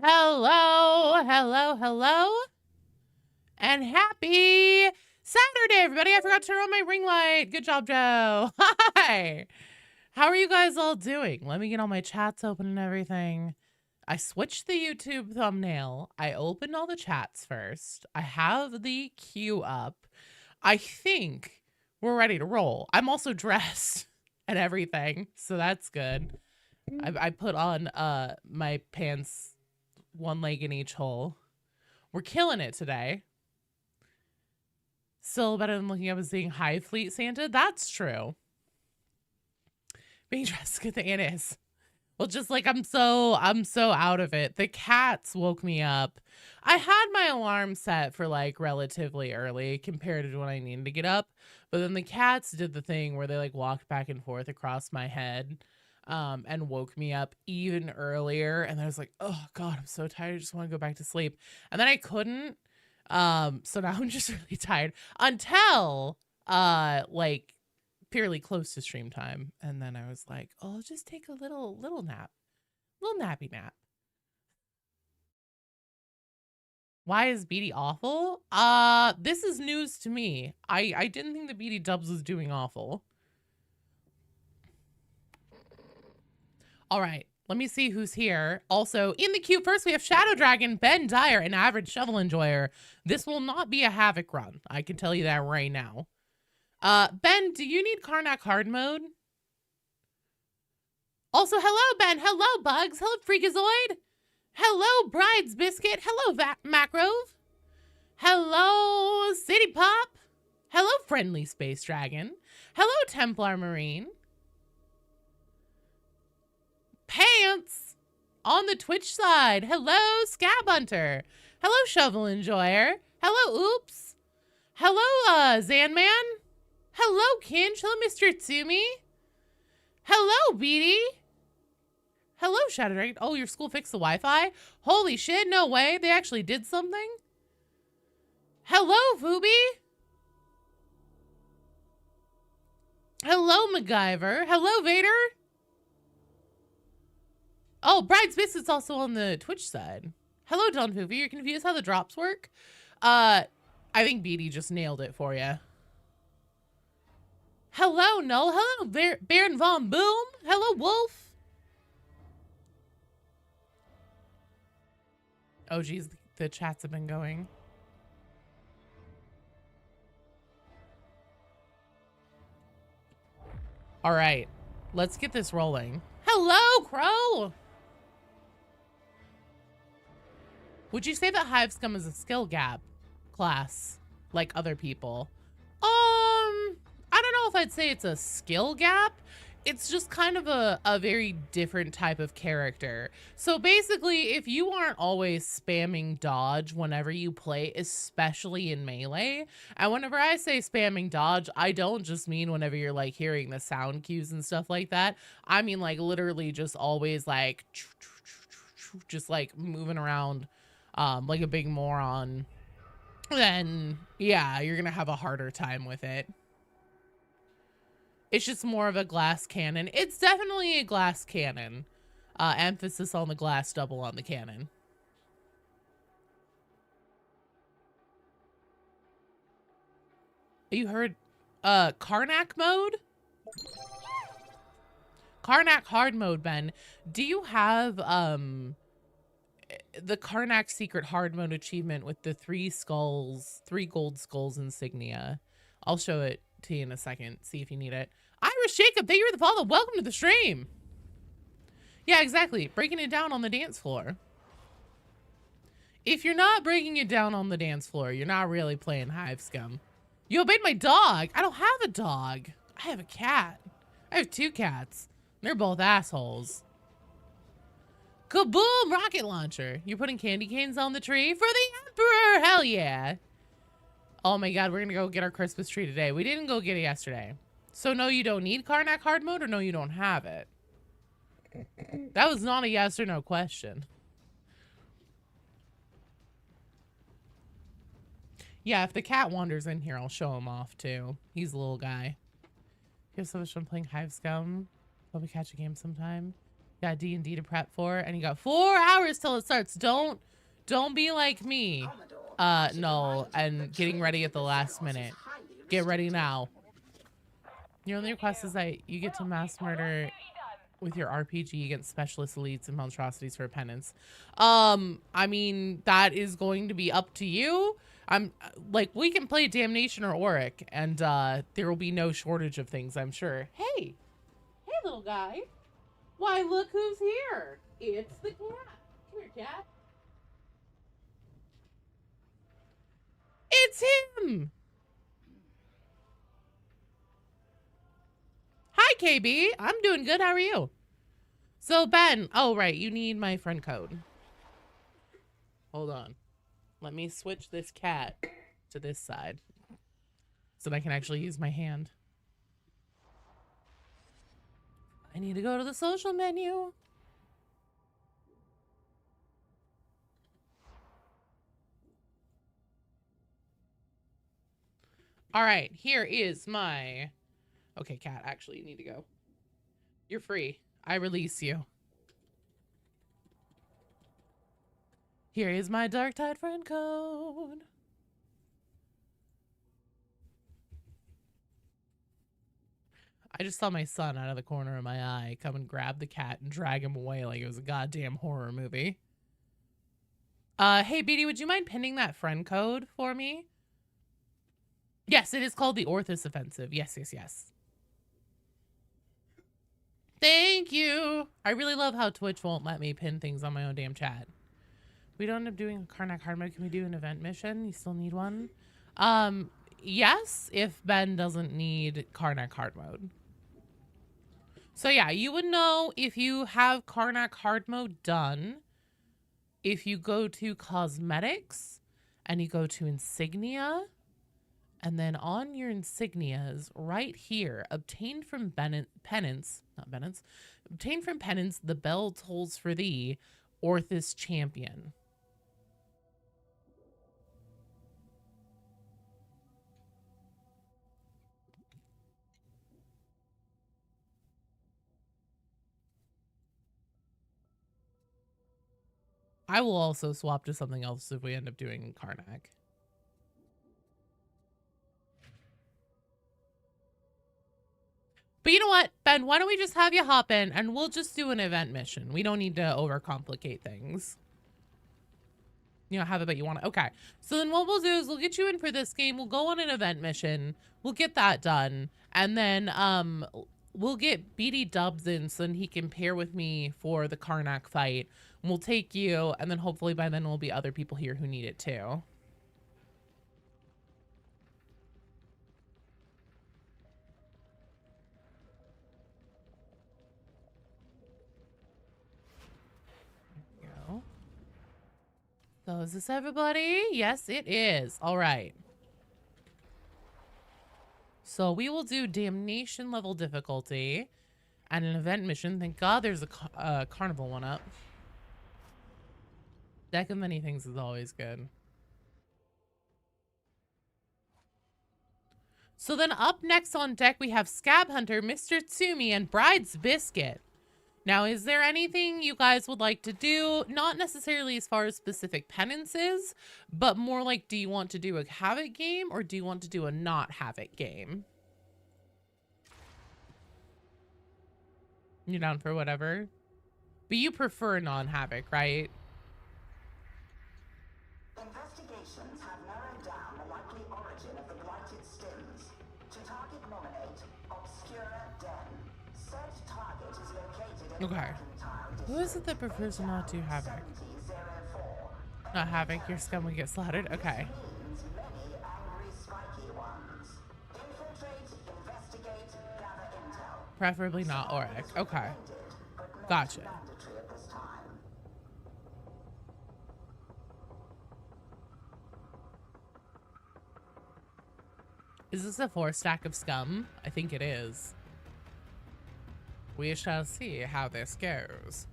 Hello, Hello. And happy Saturday, everybody. I forgot to turn on my ring light. Good job, Joe. Hi. How are you guys all doing? Let me get all my chats open and everything. I switched the YouTube thumbnail. I opened all the chats first. I have the queue up. I think we're ready to roll. I'm also dressed and everything, so that's good. I put on my pants, one leg in each hole. We're killing it today. Still better than looking up and seeing High Fleet Santa. That's true. Being dressed good than it is. Well, just like I'm so out of it. The cats woke me up. I had my alarm set for like relatively early compared to when I needed to get up. But then the cats did the thing where they like walked back and forth across my head and woke me up even earlier. And I was like, oh God, I'm so tired. I just want to go back to sleep. And then I couldn't. So now I'm just really tired until like fairly close to stream time, and then I was like, oh, I'll just take a little nap, little nappy nap. Why is BD awful? This is news to me. I didn't think the BD Dubs was doing awful. All right, let me see who's here. Also in the queue first, we have Shadow Dragon, Ben Dyer, an average shovel enjoyer. This will not be a Havoc run. I can tell you that right now. Ben, do you need Karnak hard mode? Also, hello, Ben. Hello, Bugs. Hello, Freakazoid. Hello, Bride's Biscuit. Hello, Macrove. Hello, City Pop. Hello, Friendly Space Dragon. Hello, Templar Marine. Pants on the Twitch side. Hello, Scab Hunter. Hello, Shovel Enjoyer. Hello, Oops. Hello, Zanman. Hello, Kinch. Hello, Mr. Tsumi. Hello, Beatty. Hello, Shadow Dragon. Oh, your school fixed the Wi-Fi? Holy shit, no way. They actually did something? Hello, Fubi. Hello, MacGyver. Hello, Vader. Oh, Bride's Biscuit's also on the Twitch side. Hello, Don Fubi. You're confused how the drops work? I think Beatty just nailed it for you. Hello, Null. Hello, Baron Von Boom. Hello, Wolf. Oh, geez, the chats have been going. All right, let's get this rolling. Hello, Crow. Would you say that Hive Scum is a skill gap class like other people? I don't know if I'd say it's a skill gap. It's just kind of a very different type of character. So basically, if you aren't always spamming dodge whenever you play, especially in melee, and whenever I say spamming dodge, I don't just mean whenever you're like hearing the sound cues and stuff like that. I mean like literally just always like just like moving around like a big moron, then yeah, you're gonna have a harder time with it. It's just more of a glass cannon. It's definitely a glass cannon. Emphasis on the glass, double on the cannon. You heard Karnak mode? Karnak hard mode, Ben. Do you have the Karnak secret hard mode achievement with the 3 gold skulls insignia? I'll show it to you in a second. See if you need it. Irish Jacob, thank you for the follow. Welcome to the stream. Yeah, exactly. Breaking it down on the dance floor. If you're not breaking it down on the dance floor, you're not really playing Hive Scum. You obeyed my dog. I don't have a dog. I have a cat. I have 2 cats. They're both assholes. Kaboom! Rocket launcher. You're putting candy canes on the tree for the Emperor. Hell yeah. Oh my God, we're gonna go get our Christmas tree today. We didn't go get it yesterday. So no, you don't need Karnak hard mode, or no, you don't have it? That was not a yes or no question. Yeah, if the cat wanders in here, I'll show him off too. He's a little guy. You have so much fun playing Hive Scum. Hope we catch a game sometime. Got D&D to prep for, and you got 4 hours till it starts. Don't Don't be like me. No, and getting ready at the last minute. Get ready now. Your only request is that you get to mass murder with your RPG against specialist elites and monstrosities for penance. I mean, that is going to be up to you. I'm like, we can play Damnation or Auric, and there will be no shortage of things, I'm sure. Hey, little guy. Why, look who's here. It's the cat. Come here, cat. It's him. Hi, KB. I'm doing good. How are you? So, Ben. Oh, right. You need my friend code. Hold on. Let me switch this cat to this side so that I can actually use my hand. I need to go to the social menu. All right. Here is my... Okay, cat. Actually, you need to go. You're free. I release you. Here is my Darktide friend code. I just saw my son out of the corner of my eye come and grab the cat and drag him away like it was a goddamn horror movie. Hey, Beatty, would you mind pinning that friend code for me? Yes, it is called the Orthus Offensive. Yes, yes, yes. Thank you. I really love how Twitch won't let me pin things on my own damn chat. We don't end up doing a Karnak hard mode. Can we do an event mission? You still need one? Yes, if Ben doesn't need Karnak hard mode. So yeah, you would know if you have Karnak hard mode done if you go to cosmetics and you go to insignia, and then on your insignias right here, obtained from penance, obtained from penance, the bell tolls for thee, Orthus champion. I will also swap to something else if we end up doing Karnak. But you know what, Ben, why don't we just have you hop in and we'll just do an event mission. We don't need to overcomplicate things. You know, have it, but you want to. Okay. So then what we'll do is we'll get you in for this game. We'll go on an event mission. We'll get that done. And then we'll get BD Dubs in so then he can pair with me for the Karnak fight. And we'll take you, and then hopefully by then will be other people here who need it too. So is this everybody? Yes, it is. All right. So we will do Damnation level difficulty and an event mission. Thank God there's a carnival one up. Deck of many things is always good. So then up next on deck, we have Scab Hunter, Mr. Tsumi, and Bride's Biscuit. Now, is there anything you guys would like to do? Not necessarily as far as specific penances, but more like, do you want to do a Havoc game or do you want to do a not Havoc game? You're down for whatever? But you prefer non-Havoc, right? Investigations have narrowed down the likely origin of the blighted stims. To target nominate Obscura Den. Said target is located in Okay. Who is it that prefers to not do Havoc? Not Havoc, your scum will get slaughtered? Okay. Many angry, spiky ones. Infiltrate, investigate, gather intel. Preferably not Auric. Okay. Gotcha. Mandatory at this time. Is this a 4-stack of scum? I think it is. We shall see how this goes.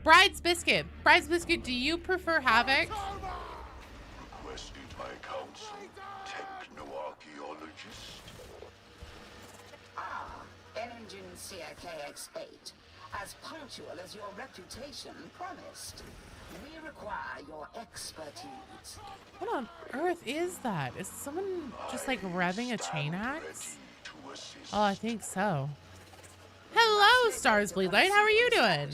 Bride's Biscuit. Bride's Biscuit, do you prefer Havoc? Requested by council, techno-archaeologist. Engine Seer KX-8, as punctual as your reputation promised. We require your expertise. What on earth is that? Is someone just like revving a chain axe? Oh, I think so. Hello, Stars Bleed Light. How are you doing?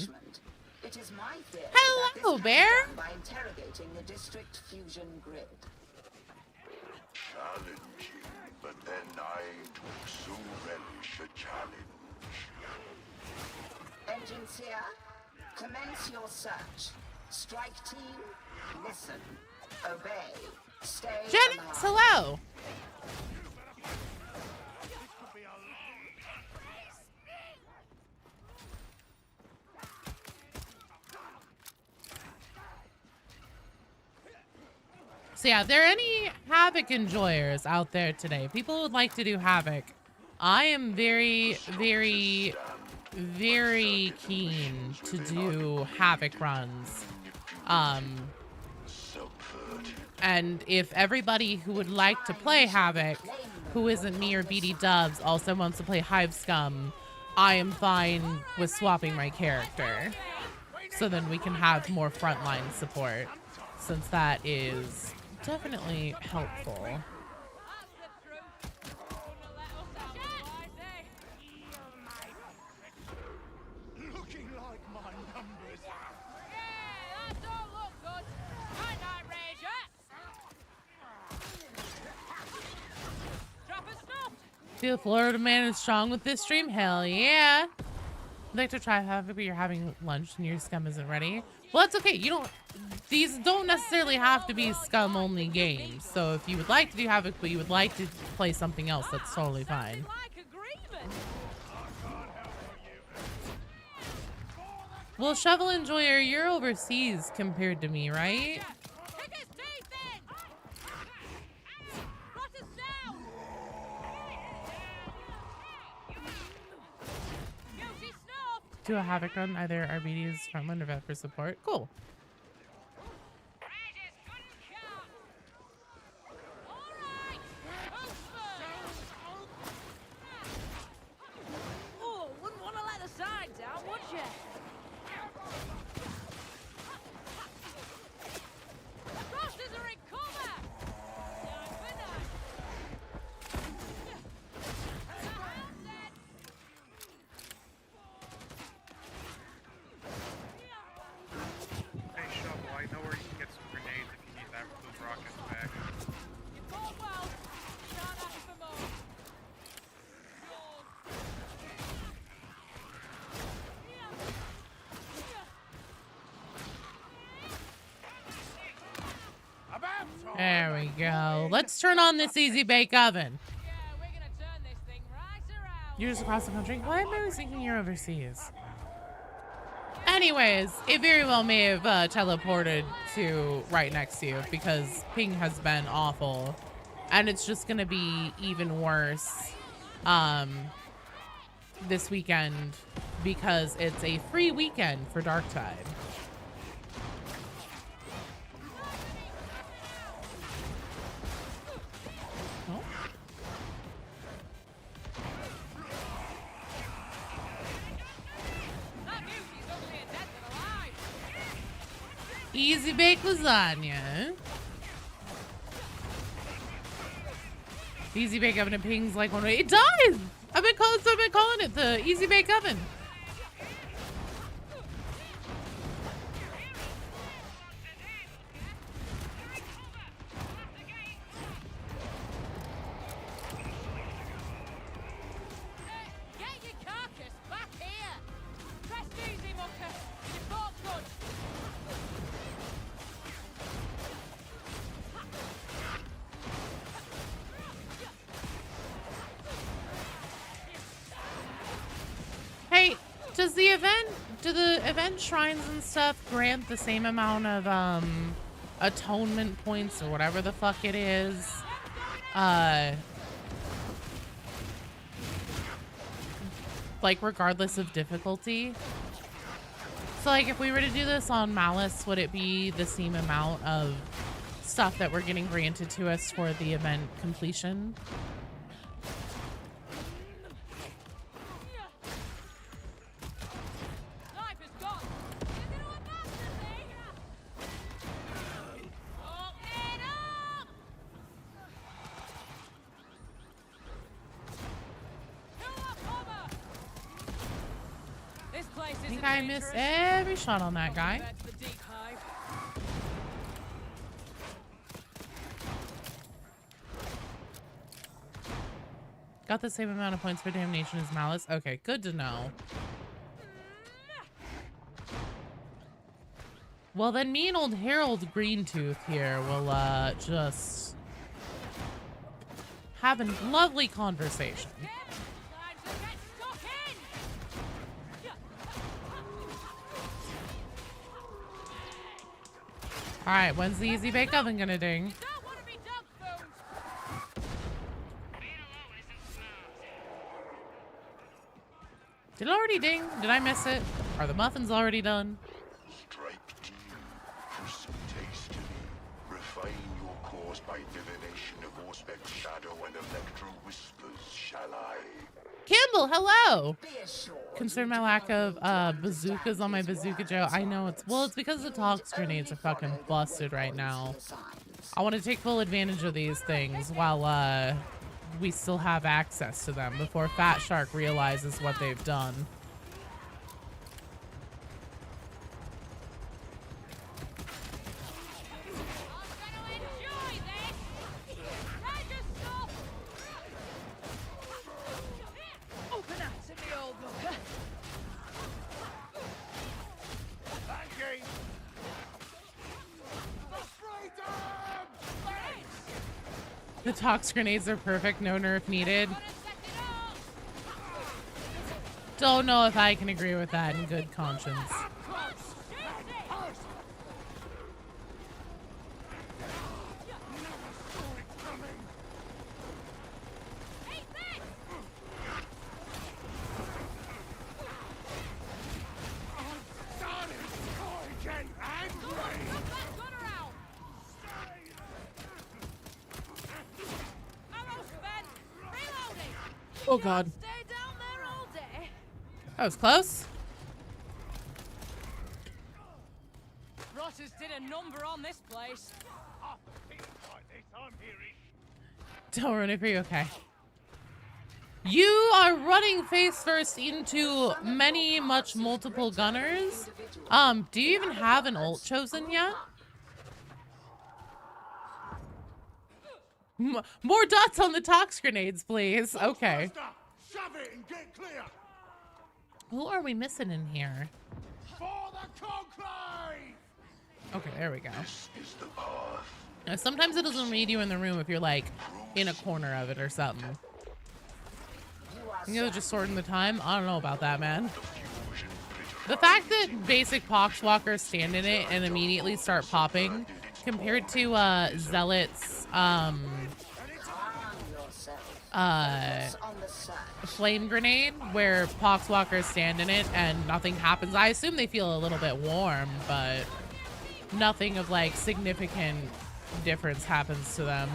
It is my theory Hello, that this Bear. can be done by interrogating the district fusion grid. Challenging, but then I do so relish a challenge. Engine Seer, commence your search. Strike team, listen, obey, stay Jennings, alive. hello. So yeah, if there are any Havoc enjoyers out there today, people would like to do Havoc, I am very, very, very keen to do Havoc runs. And if everybody who would like to play Havoc, who isn't me or BD Dubs, also wants to play Hive Scum, I am fine with swapping my character. So then we can have more frontline support, since that is definitely helpful. Looking like my numbers. Yeah, that don't look good. Night night, Ranger. Drop a snuff. Feel Florida man is strong with this stream? Hell yeah. I'd like to try Havoc, but you're having lunch and your scum isn't ready. Well, that's okay. You don't, these don't necessarily have to be scum only games. So if you would like to do Havoc, but you would like to play something else, that's totally fine. Well, Shovel Enjoyer, you're overseas compared to me, right? Do a Havoc run, either RBD's frontline or vet for support. Cool. Oh, wouldn't want to let the sign down, would you? Crosses are in cover! Hey, Shovel, I know where you can get some grenades if you need that for those rockets back. You fought well. Can't ask for more. There we go. Let's turn on this easy bake oven. Yeah, we're gonna turn this thing right around. You're just across the country? Why am I always thinking you're overseas? Anyways, it very well may have teleported to right next to you because ping has been awful. And it's just going to be even worse this weekend because it's a free weekend for Darktide. Oh. Easy bake lasagna. Easy bake oven and pings like one way. It does! I've been calling it the easy bake oven. Get your carcass back here. Rest easy, mucker. You fought good. Hey, do the event shrines and stuff grant the same amount of atonement points or whatever the fuck it is? Like regardless of difficulty? So like if we were to do this on Malice, would it be the same amount of stuff that we're getting granted to us for the event completion? place I think isn't I missed dangerous. every shot on that guy. That's the deep hive. Got the same amount of points for damnation as malice. Okay, good to know. Well, then me and old Harold Greentooth here will just have a lovely conversation. Time to get stuck in. All right, when's the easy bake oven gonna ding? Don't want to be dog food. Did it already ding? Did I miss it? Are the muffins already done? Strike deep, pursue tastily, refine your course by divination of Auspex shadow and electro whispers, shall I? Campbell, hello! Be assured. Concerned my lack of bazookas on my bazooka Joe. I know it's because the tox grenades are fucking busted right now. I want to take full advantage of these things while we still have access to them before Fat Shark realizes what they've done. I'm gonna enjoy this. Take your stuff. Open up to me, old bugger. Thank you! The tox grenades are perfect, no nerf needed. Gonna set it off. Don't know if I can agree with that in good conscience. Shoot it. Eat this. Knock that gunner out. Arrows spent. Reloading. Oh god, Stay down there all day. that was close. Rotters did a number on this place. Don't run it for you, okay. You are running face first into many, multiple gunners. Do you even have an ult chosen yet? More dots on the tox grenades, please. Okay. Shove it and get clear! Who are we missing in here? For the conclave! Okay, there we go. This is the path. Now, sometimes it doesn't read you in the room if you're like in a corner of it or something. You know, just sorting the time. I don't know about that, man. The fact that basic poxwalkers stand in it and immediately start popping, compared to Zealot's flame grenade, where poxwalkers stand in it and nothing happens. I assume they feel a little bit warm, but nothing of like significant difference happens to them.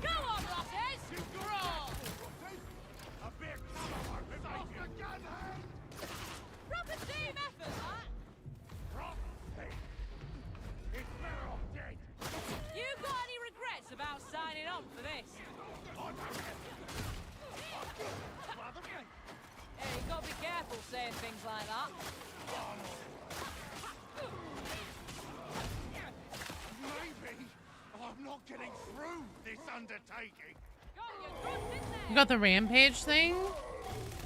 Go on, Rotters. Crawl. Proper team effort, that. You got any regrets about signing on for this? Hey, you gotta be careful saying things like that. Maybe I'm not getting through this undertaking. Got your trust in there. You got the rampage thing?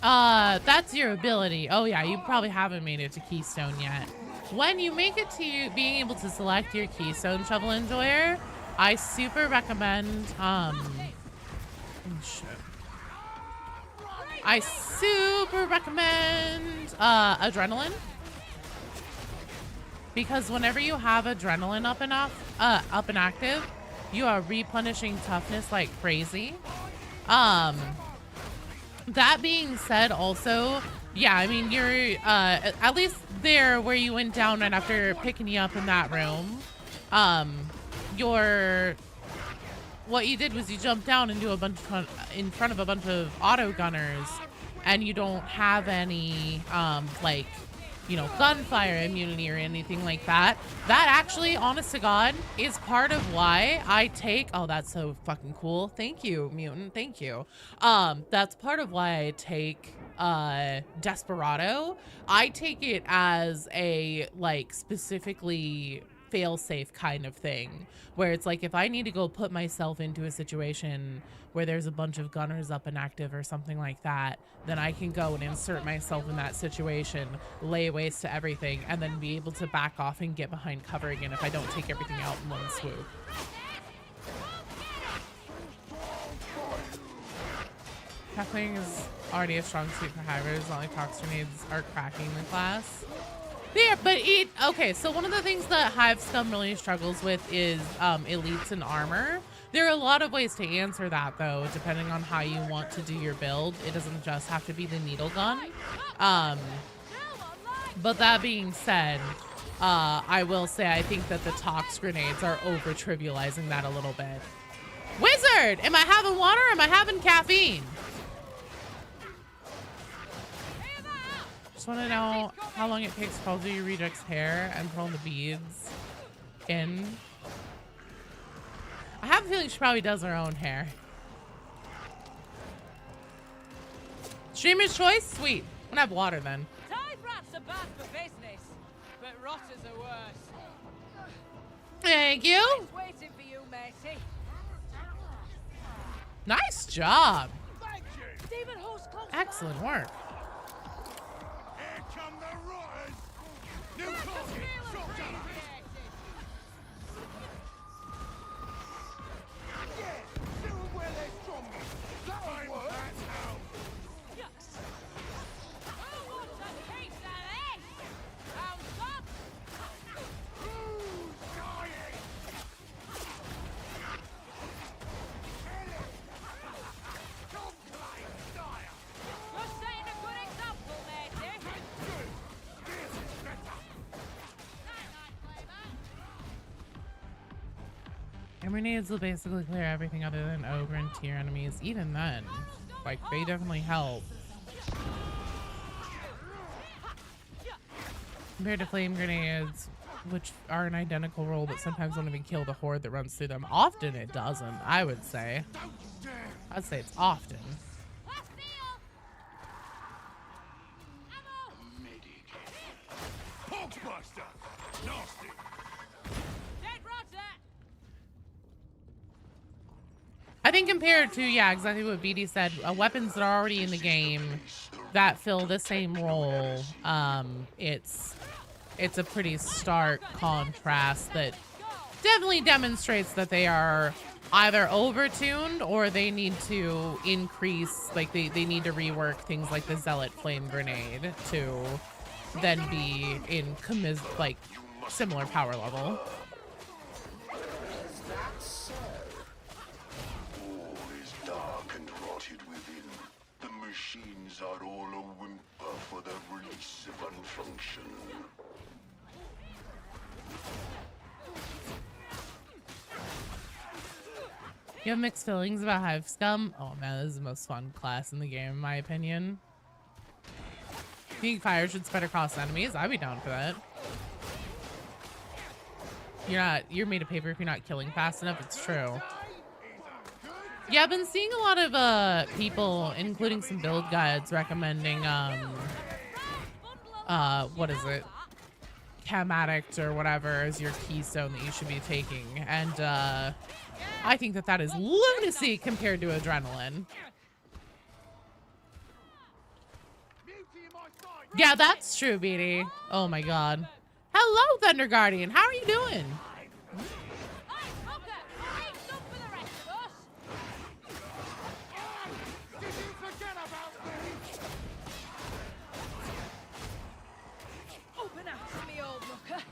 That's your ability. Oh yeah, you probably haven't made it to Keystone yet. When you make it to being able to select your Keystone Shovel Enjoyer, I super recommend, shit. I super recommend, Adrenaline. Because whenever you have Adrenaline up and active, you are replenishing toughness like crazy. That being said, also, yeah, I mean, you're, at least there where you went down right after picking you up in that room, what you did was you jumped down and do in front of a bunch of auto gunners, and you don't have any, like, you know, gunfire immunity or anything like that. That actually, honest to God, is part of why I take, oh, that's so fucking cool. Thank you, mutant. Thank you. That's part of why I take Desperado. I take it as a like specifically fail-safe kind of thing, where it's like if I need to go put myself into a situation where there's a bunch of gunners up and active or something like that, then I can go and insert myself in that situation, lay waste to everything, and then be able to back off and get behind cover again if I don't take everything out in one swoop. Tackling is already a strong suit for hivers, not like tox grenades are cracking the class. Yeah, but okay, so one of the things that Hive Scum really struggles with is elites and armor. There are a lot of ways to answer that, though, depending on how you want to do your build. It doesn't just have to be the needle gun. But that being said, I will say I think that the tox grenades are over-trivializing that a little bit. Wizard! Am I having water or am I having caffeine? Just want to know how long it takes to pull through your reject's hair and pull the beads in. I have a feeling she probably does her own hair. Streamer's choice? Sweet. I'm gonna have water then. Tide rats are bad for business, but rotters are worse. Thank you. It's waiting for you, matey. Nice job. Thank you. Stephen Horse close. Excellent work. Here come the rotters! New target! Shotgun! Yeah! Do them where they're strongest! That'll work! Who wants a piece of this? How's up? Who's dying? Don't play dire! You're setting a good example, matey. Good! This is better! And grenades will basically clear everything other than ogre and tier enemies. Even then, like, they definitely help. Compared to flame grenades, which are an identical role but sometimes don't even kill the horde that runs through them. Often it doesn't, I would say. Don't dare! I'd say it's often. Hogsbuster! Nasty! Dead rotter. I think compared to, yeah, exactly what BD said, weapons that are already in the game that fill the same role, it's a pretty stark contrast that definitely demonstrates that they are either overtuned or they need to increase, like they need to rework things like the Zealot Flame Grenade to then be in like similar power level. Is that so? All is dark and rotted within. The machines are all a whimper for the release of unfunction. You have mixed feelings about Hive Scum? Oh man, this is the most fun class in the game, in my opinion. You think fire should spread across enemies? I'd be down for that. You're made of paper if you're not killing fast enough. It's true. Yeah, I've been seeing a lot of people, including some build guides, recommending what is it? Chem Addict or whatever is your keystone that you should be taking. And I think that is lunacy compared to adrenaline. Yeah, that's true, BD. Oh my god. Hello, Thunder Guardian. How are you doing? Open up to me, old mucker.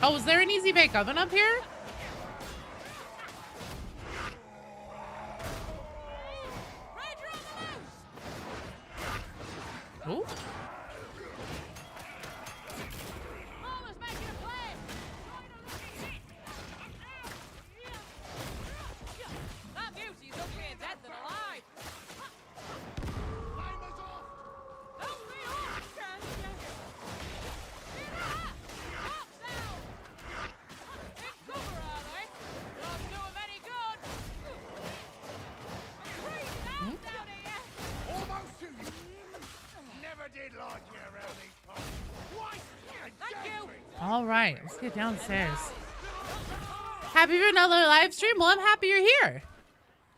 Oh, is there an easy bake oven up here? Ooh. All right, let's get downstairs. Happy for another live stream? Well, I'm happy you're here.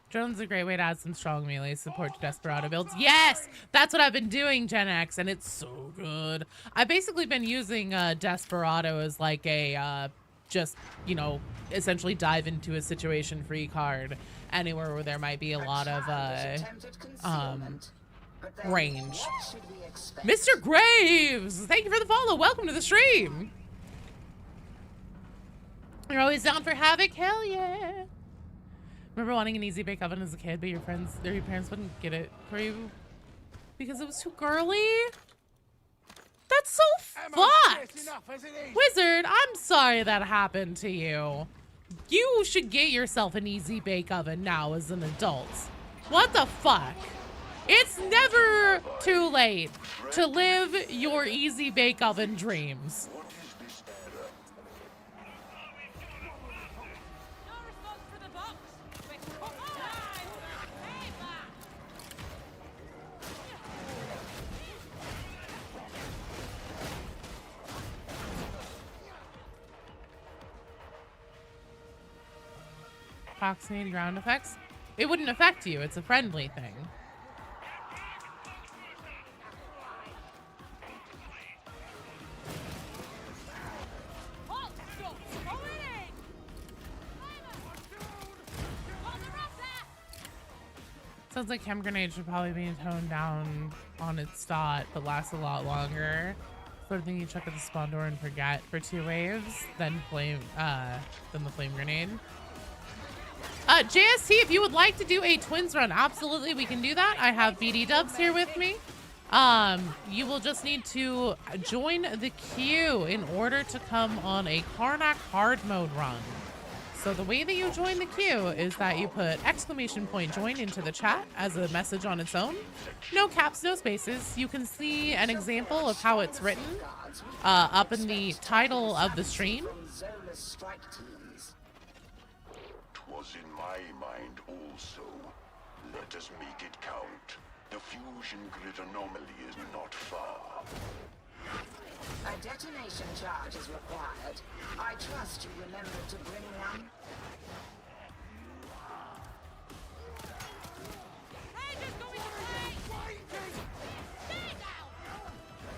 Drone's a great way to add some strong melee support to Desperado builds. Yes, that's what I've been doing, Gen X, and it's so good. I've basically been using Desperado as like a just, you know, essentially dive into a situation-free card anywhere where there might be a lot of range. Mr. Graves, thank you for the follow. Welcome to the stream. You're always down for Havoc? Hell yeah. Remember wanting an easy bake oven as a kid, but your parents wouldn't get it for you because it was too girly? That's so fucked. Wizard, I'm sorry that happened to you. You should get yourself an easy bake oven now as an adult. What the fuck? It's never too late to live your easy bake oven dreams. Proximity ground effects? It wouldn't affect you. It's a friendly thing. Sounds like chem grenade should probably be toned down on its dot, but lasts a lot longer. Sort of thing you chuck at the spawn door and forget for 2 waves, then the flame grenade. JST, if you would like to do a twins run, absolutely we can do that. I have BD Dubs here with me. You will just need to join the queue in order to come on a Karnak hard mode run. So the way that you join the queue is that you put !join into the chat as a message on its own. No caps, no spaces. You can see an example of how it's written up in the title of the stream. Was in my mind also. Let us make it count. The fusion grid anomaly is not far. A detonation charge is required. I trust you remembered to bring one. Hey, just going to waiting! Stay down!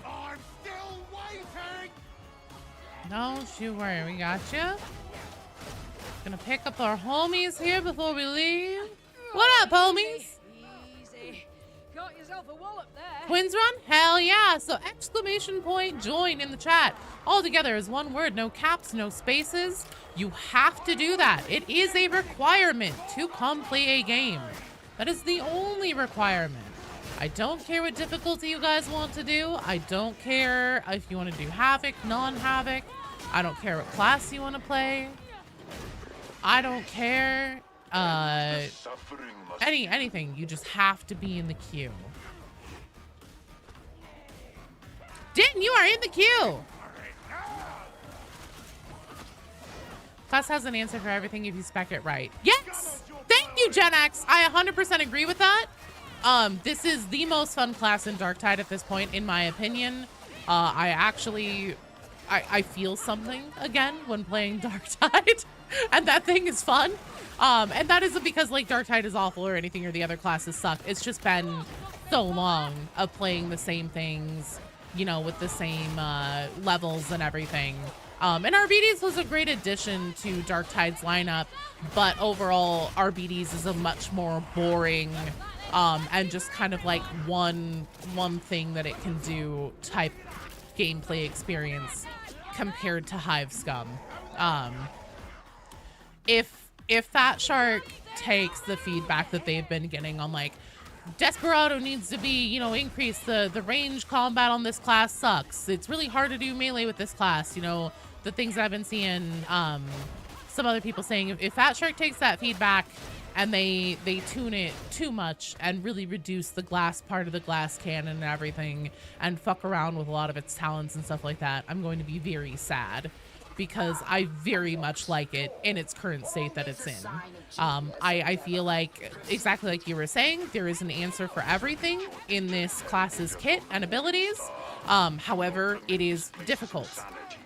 I'm still waiting! Don't you worry, we got you. Gonna pick up our homies here before we leave. What up, homies? Easy. Got yourself a wallop there. Twins run? Hell yeah. So !join in the chat. All together is one word. No caps, no spaces. You have to do that. It is a requirement to come play a game. That is the only requirement. I don't care what difficulty you guys want to do. I don't care if you want to do Havoc, non-Havoc. I don't care what class you want to play. I don't care. Anything. You just have to be in the queue. Din, you are in the queue. Class has an answer for everything if you spec it right. Yes! Thank you, Gen X. I 100% agree with that. This is the most fun class in Darktide at this point, in my opinion. I feel something again when playing Darktide, and that thing is fun. And that isn't because like Darktide is awful or anything or the other classes suck. It's just been so long of playing the same things, you know, with the same levels and everything. And RBDs was a great addition to Darktide's lineup, but overall RBDs is a much more boring and just kind of like one thing that it can do type gameplay experience compared to Hive Scum. If Fat Shark takes the feedback that they've been getting on like Desperado needs to be, you know, increase the range combat on this class sucks. It's really hard to do melee with this class, you know, the things that I've been seeing some other people saying if Fat Shark takes that feedback and they tune it too much and really reduce the glass part of the glass cannon and everything and fuck around with a lot of its talents and stuff like that, I'm going to be very sad because I very much like it in its current state that it's in. I feel like, exactly like you were saying, there is an answer for everything in this class's kit and abilities. However, it is difficult.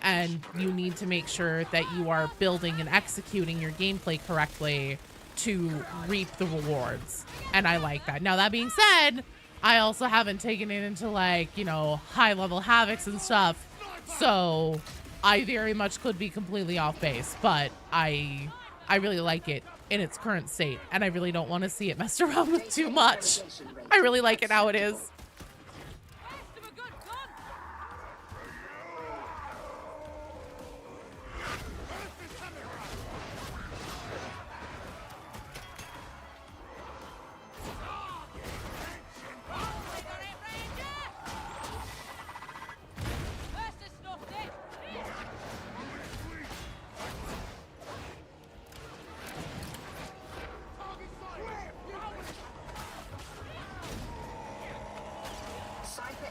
and you need to make sure that you are building and executing your gameplay correctly to reap the rewards. And I like that. Now, that being said, I also haven't taken it into, like, you know, high level havocs and stuff. So I very much could be completely off base, but I really like it in its current state, and I really don't want to see it messed around with too much. I really like it how it is.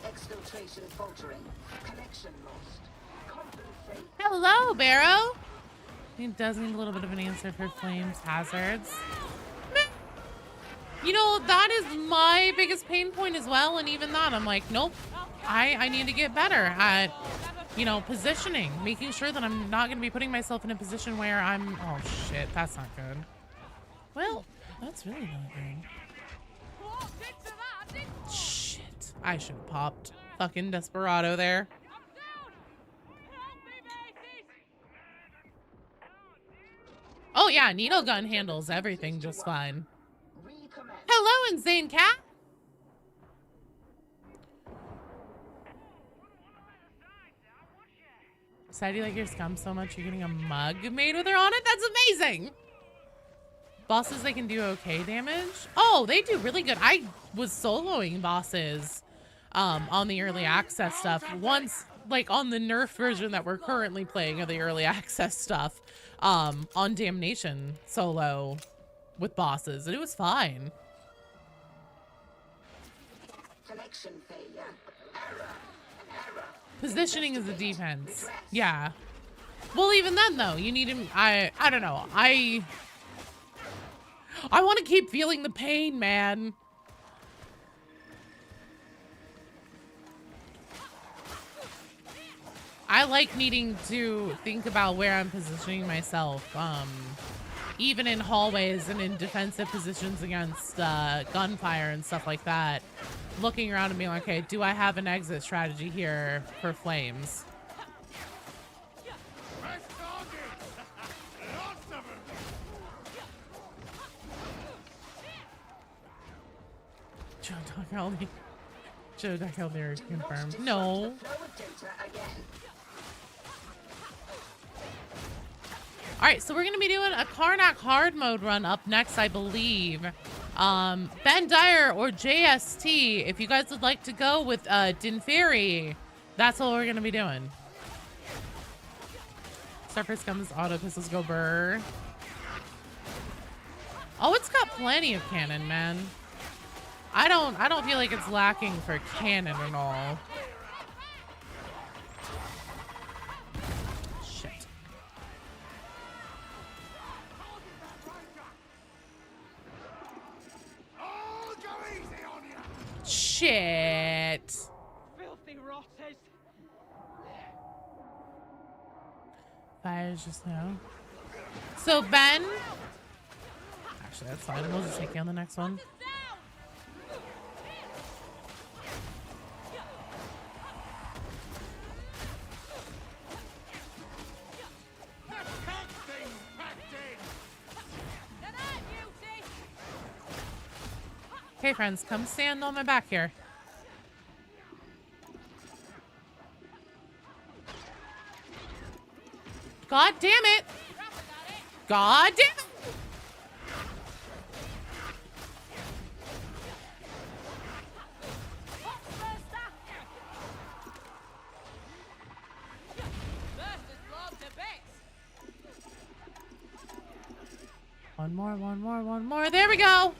Exfiltration faltering. Connection lost. Compensate. Hello, Barrow. He does need a little bit of an answer for flames hazards. You know, that is my biggest pain point as well, and even that, I'm like, nope. I need to get better at, you know, positioning, making sure that I'm not going to be putting myself in a position where I'm, oh shit, that's not good. Well, that's really not good. Shit, I should have popped fucking Desperado there. Oh yeah, needle gun handles everything just fine. Hello, Insane Cat. Decided you like your scum so much you're getting a mug made with her on it? That's amazing! Bosses, they can do okay damage? Oh, they do really good. I was soloing bosses on the early access stuff once, like on the nerf version that we're currently playing of the early access stuff, on Damnation solo with bosses, and it was fine. Connection failure. Error. Positioning is a defense. Yeah. Well, even then though, you need him. I don't know. I want to keep feeling the pain, man. I like needing to think about where I'm positioning myself, even in hallways and in defensive positions against gunfire and stuff like that. Looking around and being like, okay, do I have an exit strategy here for flames? Joe Duck confirmed. No. Alright, so we're going to be doing a Karnak hard mode run up next, I believe. Ben Dyer or JST, if you guys would like to go with Dinferi, that's what we're going to be doing. Surface comes auto pistols go burr. Oh, it's got plenty of cannon, man. I don't feel like it's lacking for cannon at all. Shit. Shit. Filthy rotters. Fire's just now. So Ben. Actually, that's fine. We'll just take you on the next one. Okay, friends, come stand on my back here. God damn it! God damn it! One more. There we go!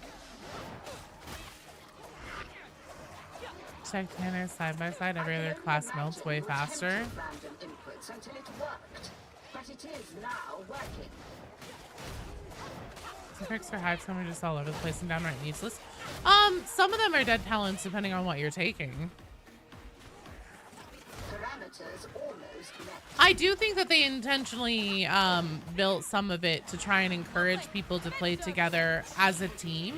Check Tanner side by side. Every other class melts way faster. Random inputs until it worked, but it is now working. Some tricks for hive some are just all over the place and downright useless. Some of them are dead talents depending on what you're taking. Parameters almost I do think that they intentionally built some of it to try and encourage people to play together as a team.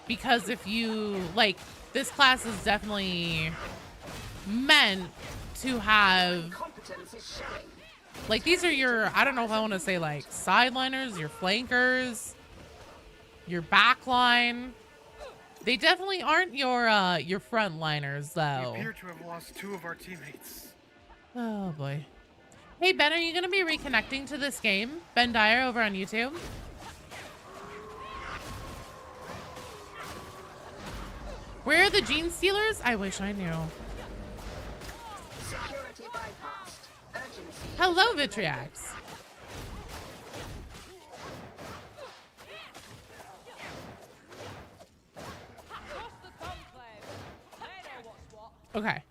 Because if you, like, this class is definitely meant to have, like, these are your, I don't know if I want to say, like, sideliners, your flankers, your backline. They definitely aren't your frontliners, though. We appear to have lost 2 of our teammates. Oh, boy. Hey, Ben, are you going to be reconnecting to this game? Ben Dyer over on YouTube? Where are the Gene Stealers? I wish I knew. Hello, Vitriax. Okay.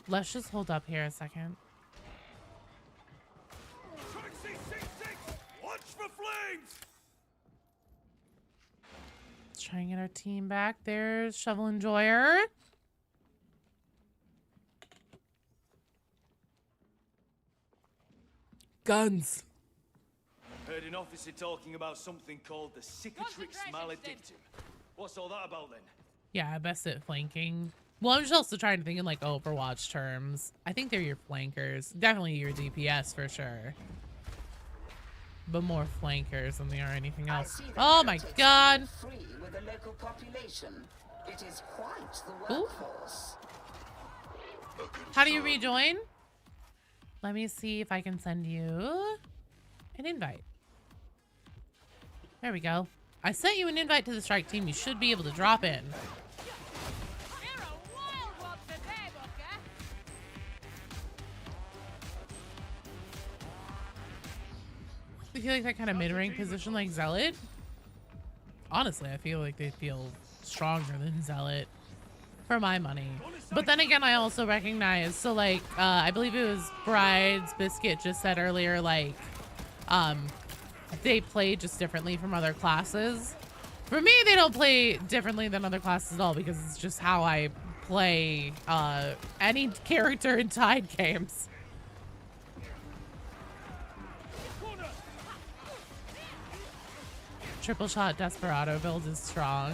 Let's just hold up here a second. Watch for flames! Let's try and get our team back. There's Shovel Enjoyer. Guns. Heard an officer talking about something called the Cicatrix Maledictum. What's all that about then? Yeah, best at flanking. Well, I'm just also trying to think in like Overwatch terms. I think they're your flankers. Definitely your DPS for sure. But more flankers than they are anything else. Oh my god! Free with the local population. It is quite the Ooh. workforce. How do you rejoin? Let me see if I can send you an invite. There we go. I sent you an invite to the strike team. You should be able to drop in. I feel like that kind of mid-rank position like Zealot. Honestly, I feel like they feel stronger than Zealot for my money. But then again, I also recognize, so like, I believe it was Bride's Biscuit just said earlier, like, they play just differently from other classes. For me, they don't play differently than other classes at all because it's just how I play any character in Tide games. Triple shot Desperado build is strong.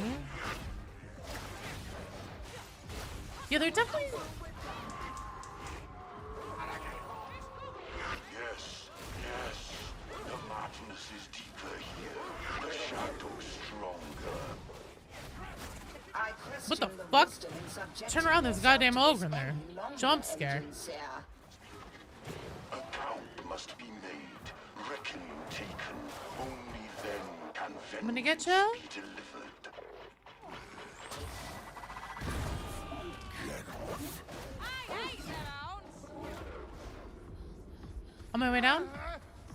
Yeah, they're definitely... Yes, yes. The madness is deeper here. The shadow's stronger. What the fuck? Turn around, there's a goddamn ogre in there. Jump scare. A count must be made, reckoning taken. Only then can I'm gonna get vengeance you. be delivered. On my way down?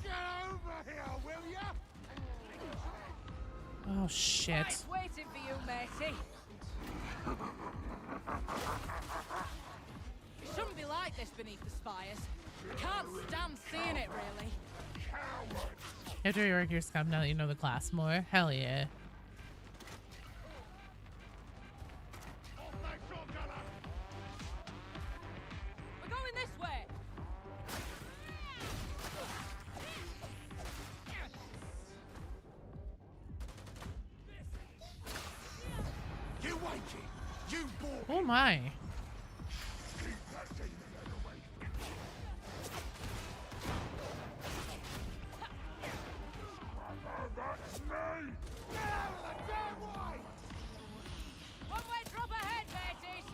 Get over here, will ya? Oh, shit. Waiting for you, matey. It shouldn't be like this beneath the spires. Can't stand seeing it, really. You have to rework your scum now that you know the class more. Hell yeah. We're going this way. You waiting? You bought Oh my. that demon out of the way. That's me! Now the damn way! One way drop ahead, mateys.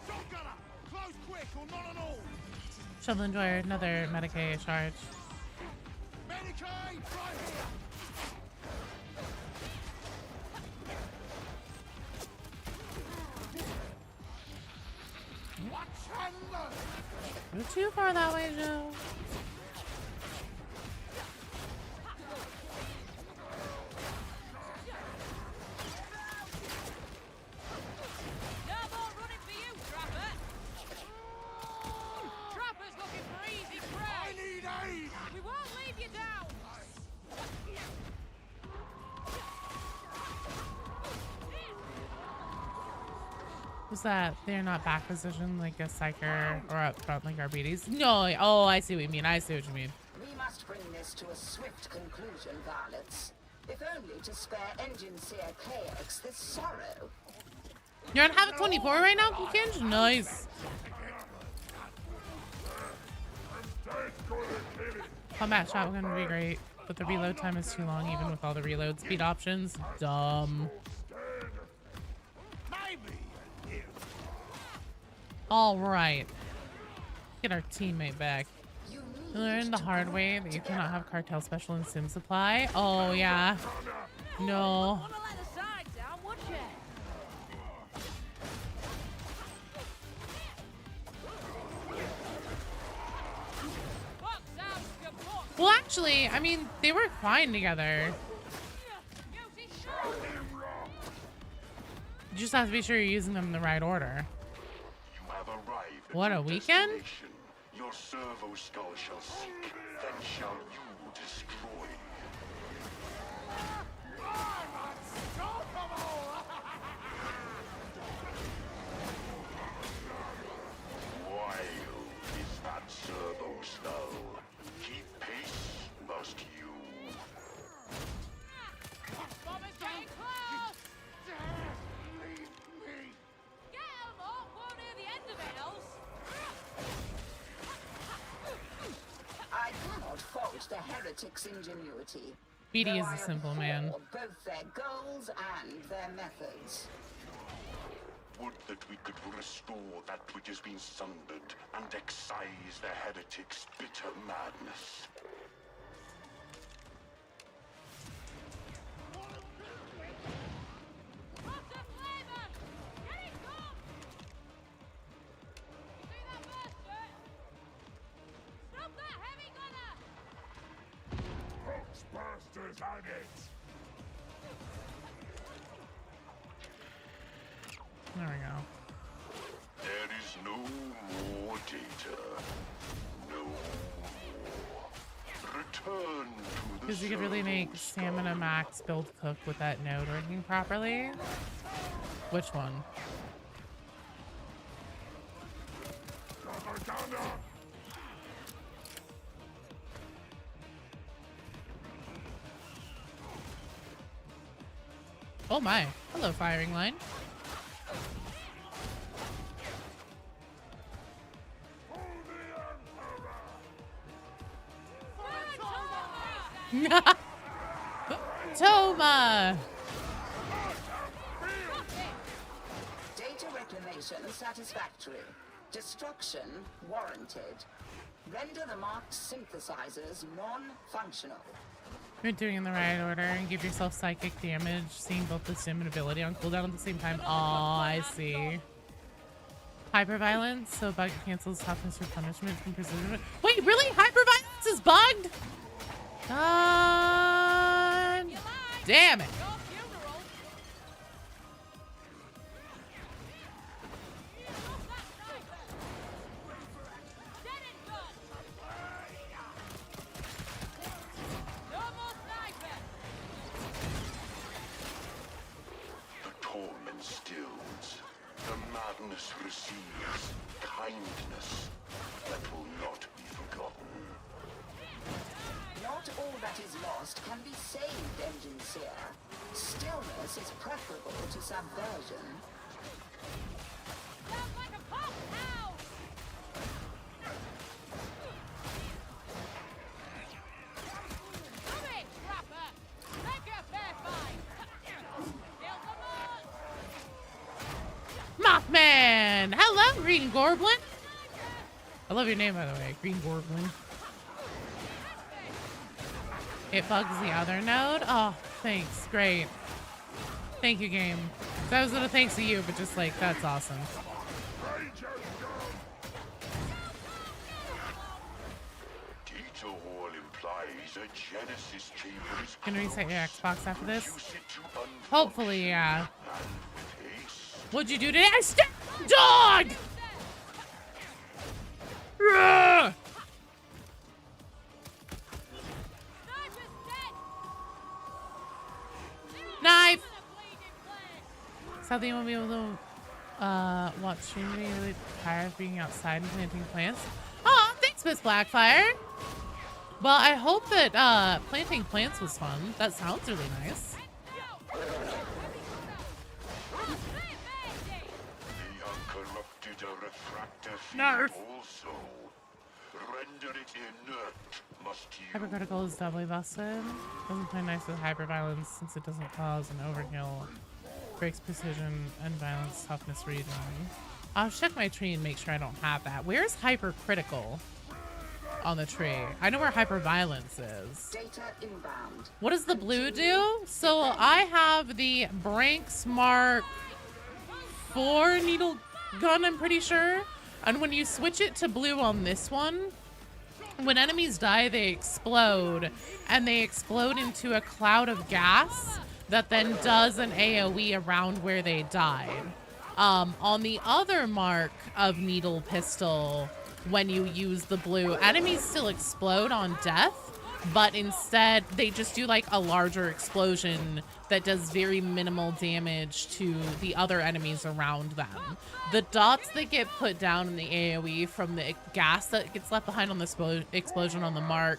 Shotgunner! Close quick or not at all! Shovel Enjoyer, another Medicaid charge. Medicaid, right here! Watch and learn! Go too far that way, Joe. No more running for you, Trapper. Trapper's looking for easy I prey. need aid! We won't leave you down. Was that they're not back positioned like a psyker or up front like our BDs? No. Oh, I see what you mean. I see what you mean. We must bring this to a swift conclusion, Varlets. If only to spare Engine Seer Chaos this sorrow. You're on Havoc 24 right now, Kinj? Nice. Combat shotgun would be great, but the reload time is too long even with all the reload speed options. Dumb. All right. Get our teammate back. You learned the hard way that you cannot have cartel special in sim supply. Oh, yeah. No. Wanna let the side down, would you? Fuck sounds good. Well, actually, I mean, they work fine together. You just have to be sure you're using them in the right order. You have arrived at What, a your weekend? destination. Your servo skull shall sink, then shall you destroy. Wild is that servo skull. Keep pace, must you. Bomber's getting close! Get him up! Won't hear the end of it else! I cannot fault the heretics' ingenuity. BD though is I a simple abhor man. both their goals and their methods. Would that we could restore that which has been sundered and excise the heretic's bitter madness. What's the flavor? Get it gone! See that burst, sir? Stop that heavy gunner! Hoaxbusters on it! There we go. There is no more data. No more. Return to the Because you could really make servo skull. stamina max build cook with that node working properly. Which one? Oh my. Hello, firing line. Toma! Data reclamation satisfactory. Destruction warranted. Render the marked synthesizers non-functional. You're doing it in the right order and give yourself psychic damage, seeing both the sim and ability on cooldown at the same time. Oh, I see. Hyperviolence, so bug cancels toughness for punishment from precision. Wait, really? Hyperviolence is bugged? God damn it. Your funeral! Stop that sniper! Dead and done! No more sniper! The torment stills. The madness receives kindness that will not be forgotten. Not all that is lost can be saved, Engine Seer. Stillness is preferable to subversion. Sounds like a pop house! Come in, trapper! Make a fair fight! Kill them all! Mothman! Hello, Green Goblin. I love your name, by the way, Green Goblin. It bugs the other node? Oh, thanks. Great. Thank you, game. That was a thanks to you, but just like, that's awesome. Data Hall implies a Genesis chamber is Gonna reset your close. Xbox after this? Use it to unfunction Hopefully, yeah. and with haste. What'd you do today? I stabbed a dog! Ugh! Sniper's dead! Knife! Bleeding flesh! Something you won't be able to What stream me really tired of being outside and planting plants? Oh, thanks, Miss Blackfire. Well, I hope that planting plants was fun. That sounds really nice. The uncorrupted are refractor Nerf. field also. Render it inert, must you? Hypercritical is doubly busted. Doesn't play nice with hyperviolence since it doesn't cause an overkill. Breaks precision and violence toughness region. I'll check my tree and make sure I don't have that. Where's hypercritical on the tree? I know where hyperviolence is. Data inbound. What does the blue do? So I have the Branks Mark 4 needle gun, I'm pretty sure. And when you switch it to blue on this one, when enemies die, they explode. And they explode into a cloud of gas that then does an AoE around where they died. On the other mark of needle pistol, when you use the blue, enemies still explode on death, but instead they just do like a larger explosion that does very minimal damage to the other enemies around them. The dots that get put down in the AoE from the gas that gets left behind on the explosion on the mark,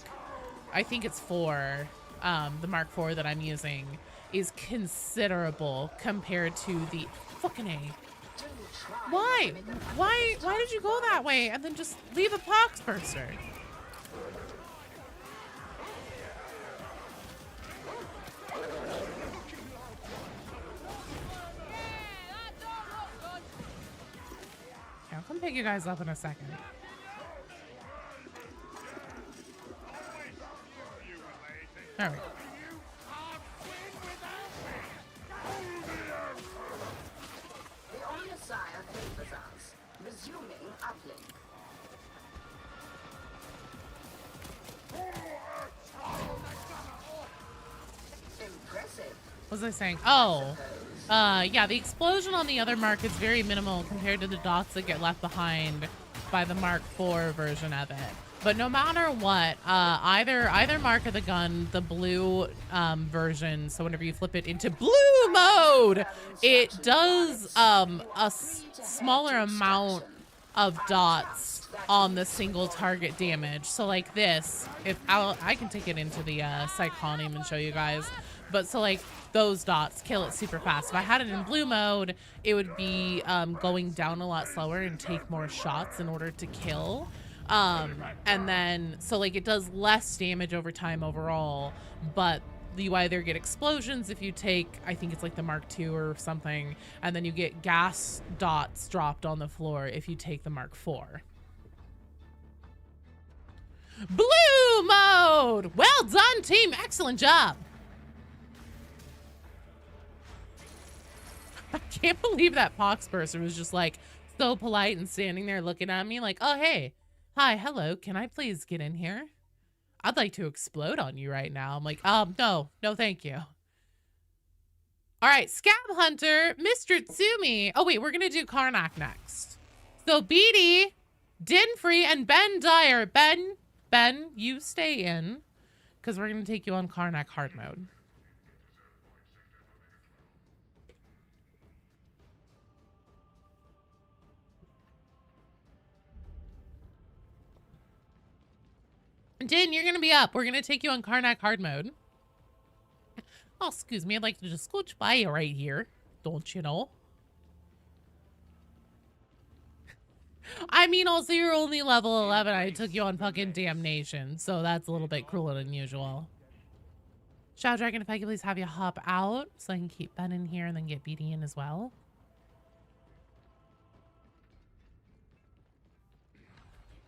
I think it's 4, the Mark 4 that I'm using, is considerable compared to the fucking A. Why? Why did you go that way and then just leave a pox burster? Okay, I'll come pick you guys up in a second. There we go. The Omnissiah favors us. Resuming uplink. Impressive. What was I saying? Oh, yeah, the explosion on the other mark is very minimal compared to the dots that get left behind by the Mark IV version of it. But no matter what, either mark of the gun, the blue version, so whenever you flip it into blue mode, it does a smaller amount of dots on the single target damage. So like this, if I can take it into the Psychonium and show you guys. But so like those dots kill it super fast. If I had it in blue mode, it would be going down a lot slower and take more shots in order to kill. And then, so like it does less damage over time overall, but you either get explosions if you take, I think it's like the Mark II or something, and then you get gas dots dropped on the floor if you take the Mark IV. Blue mode! Well done, team! Excellent job! I can't believe that poxburster was just like so polite and standing there looking at me like, oh, hey. Hi, hello, can I please get in here? I'd like to explode on you right now. I'm like, no, thank you. All right, Scab Hunter, Mr. Tsumi. Oh, wait, we're going to do Karnak next. So Beatty, Dinfree, and Ben Dyer. Ben, you stay in, because we're going to take you on Karnak hard mode. Din, you're gonna be up. We're gonna take you on Karnak hard mode. Oh, excuse me. I'd like to just scooch by you right here. Don't you know? I mean, also, you're only level 11. I took you on fucking damnation. So that's a little bit cruel and unusual. Shadow Dragon, if I could please have you hop out so I can keep Ben in here and then get BD in as well.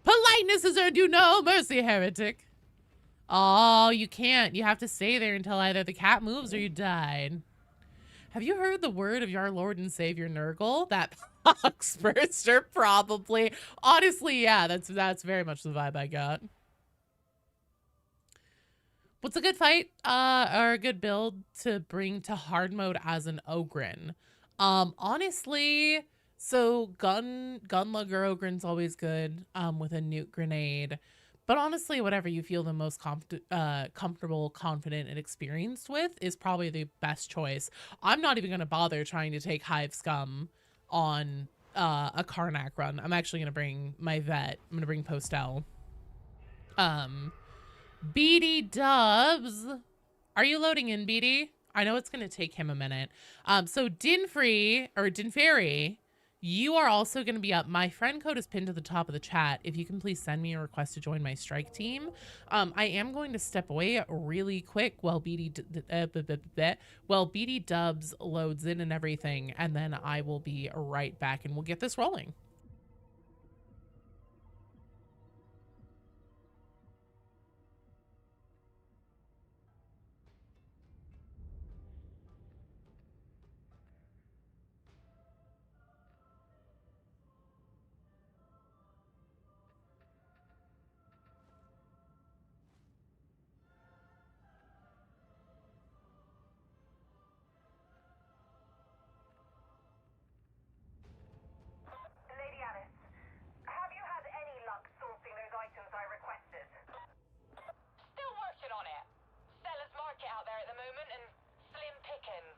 Politeness has earned you no mercy, heretic. Oh, you can't. You have to stay there until either the cat moves or you died. Have you heard the word of your Lord and Savior Nurgle? That poxburster, probably. Honestly, yeah, that's very much the vibe I got. What's a good fight or a good build to bring to hard mode as an Ogren? Honestly, so Gunlugger Ogren's always good with a nuke grenade. But honestly, whatever you feel the most comfortable, confident, and experienced with is probably the best choice. I'm not even going to bother trying to take Hive Scum on a Karnak run. I'm actually gonna bring my vet. I'm gonna bring Postel. BD Dubs, are you loading in, BD? I know it's gonna take him a minute. So Dinfairy, you are also going to be up. My friend code is pinned to the top of the chat. If you can please send me a request to join my strike team. I am going to step away really quick while BD Dubs loads in and everything, and then I will be right back and we'll get this rolling. Lady Alice, have you had any luck sourcing those items I requested? Still working on it. Seller's market out there at the moment and slim pickings.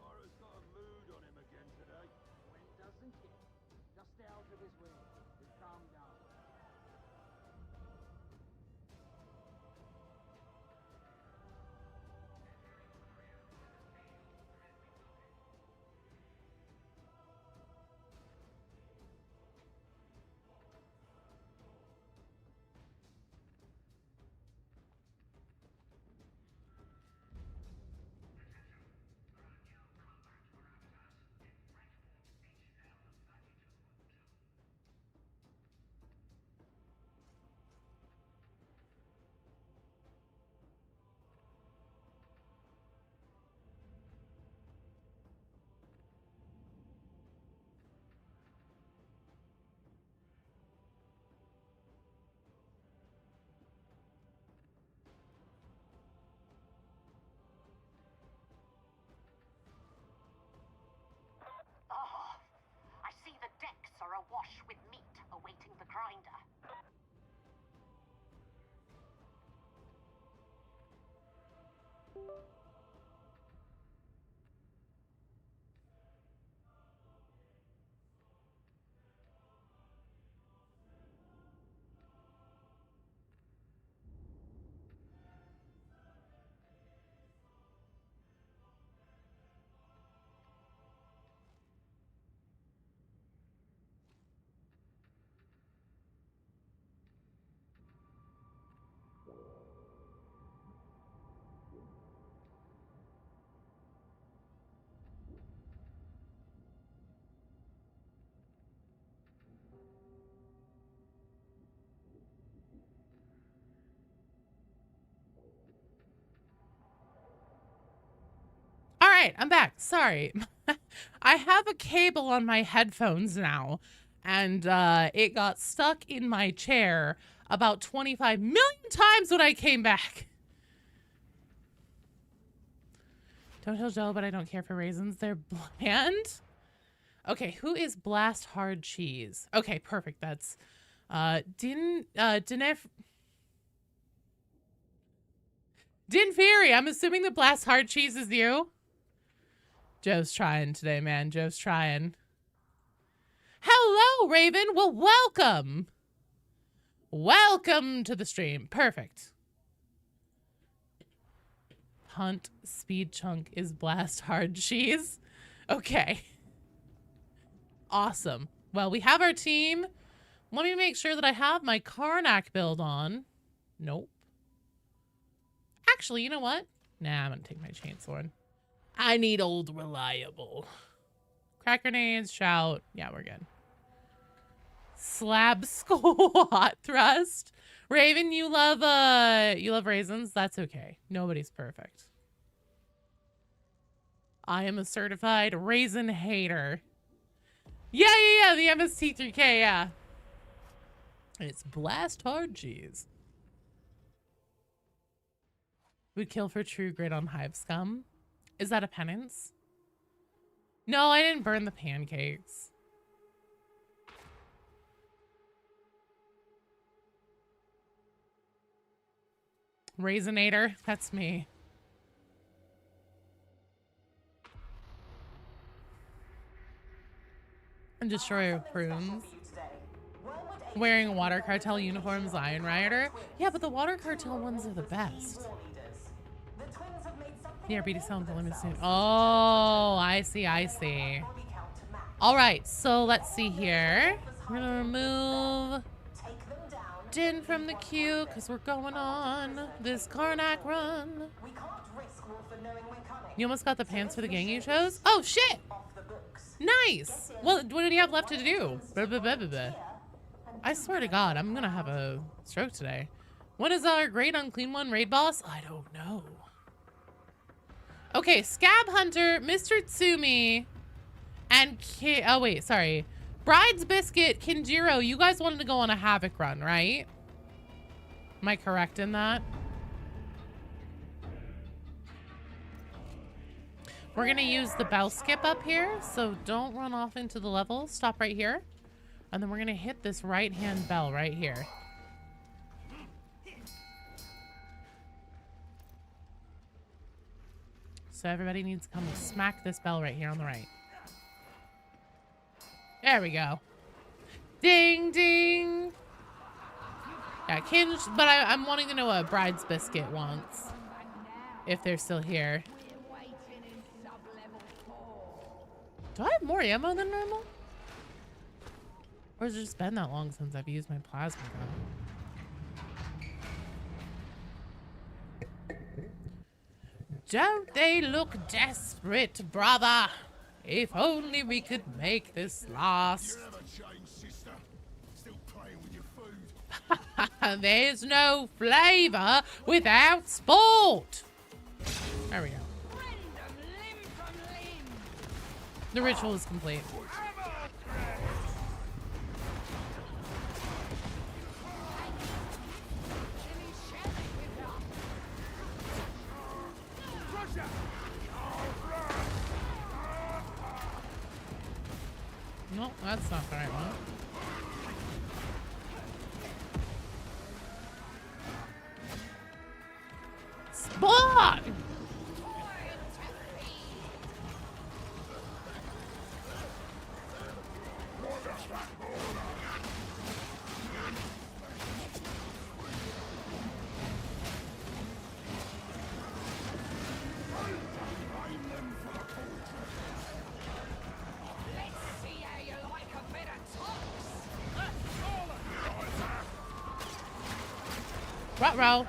Laura's got a mood on him again today. When doesn't he? Just stay out of his way. He'll calm down. Oh, I see the decks are awash with meat awaiting the grinder. All right, I'm back. Sorry. I have a cable on my headphones now, and it got stuck in my chair about 25 million times when I came back. Don't tell Joe, but I don't care for raisins. They're bland. Okay, who is Blast Hard Cheese? Okay, perfect. That's Dinfairy. I'm assuming the Blast Hard Cheese is you. Joe's trying today, man. Joe's trying. Hello, Raven. Well, welcome. Welcome to the stream. Perfect. Hunt Speed Chunk is Blast Hard Cheese. Okay. Awesome. Well, we have our team. Let me make sure that I have my Karnak build on. Nope. Actually, you know what? Nah, I'm gonna take my chainsword. I need old reliable. Crack grenades, shout. Yeah, we're good. Slab squat thrust. Raven, you love raisins? That's okay. Nobody's perfect. I am a certified raisin hater. Yeah, the MST3K, yeah. It's blast hard cheese. Would kill for true grit on Hive Scum. Is that a penance? No, I didn't burn the pancakes. Raisinator, that's me. And destroyer of prunes. Wearing water cartel uniforms, Iron Rioter. Yeah, but the water cartel ones are the best. Yeah, BD sounds limited soon. Oh, I see. All right, so let's see here. We're gonna remove Din from the queue because we're going on this Karnak run. You almost got the pants for the gang you chose? Oh, shit! Nice! Well, what did he have left to do? I swear to God, I'm gonna have a stroke today. When is our great unclean one raid boss? I don't know. Okay, Scab Hunter, Mr. Tsumi, and oh wait, sorry. Bride's Biscuit, Kinjiro, you guys wanted to go on a Havoc run, right? Am I correct in that? We're gonna use the bell skip up here, so don't run off into the level. Stop right here. And then we're gonna hit this right-hand bell right here. So everybody needs to come smack this bell right here on the right. There we go. Ding, ding. Yeah, Kinj, but I'm wanting to know what Bride's Biscuit wants. If they're still here. Do I have more ammo than normal? Or has it just been that long since I've used my plasma gun? Don't they look desperate, brother? If only we could make this last. There's no flavor without sport. There we go. The ritual is complete. No, that's not the right one. Spawn! Ruh-roh.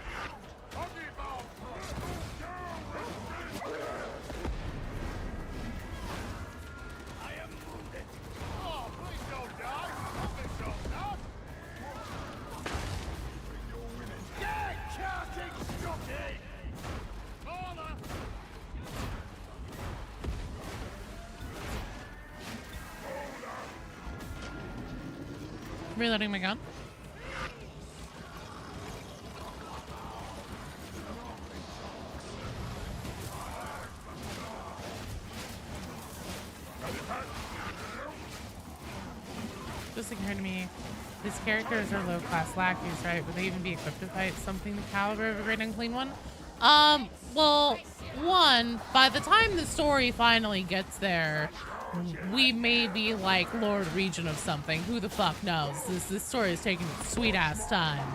Reloading my gun. Just occurred to me, these characters are low-class lackeys, right? Would they even be equipped to fight something the caliber of a great unclean one? Well, one, by the time the story finally gets there, we may be like Lord Regent of something. Who the fuck knows? This story is taking its sweet-ass time.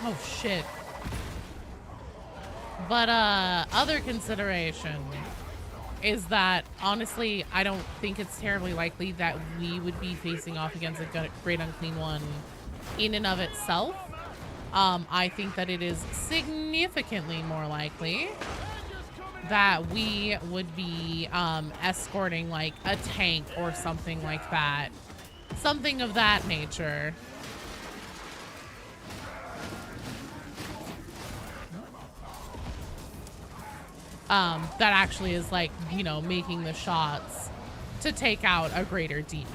Oh, shit. But, other consideration. is that honestly, I don't think it's terribly likely that we would be facing off against a Great Unclean One in and of itself. I think that it is significantly more likely that we would be escorting like a tank or something like that. Something of that nature. That actually is like, you know, making the shots to take out a greater demon.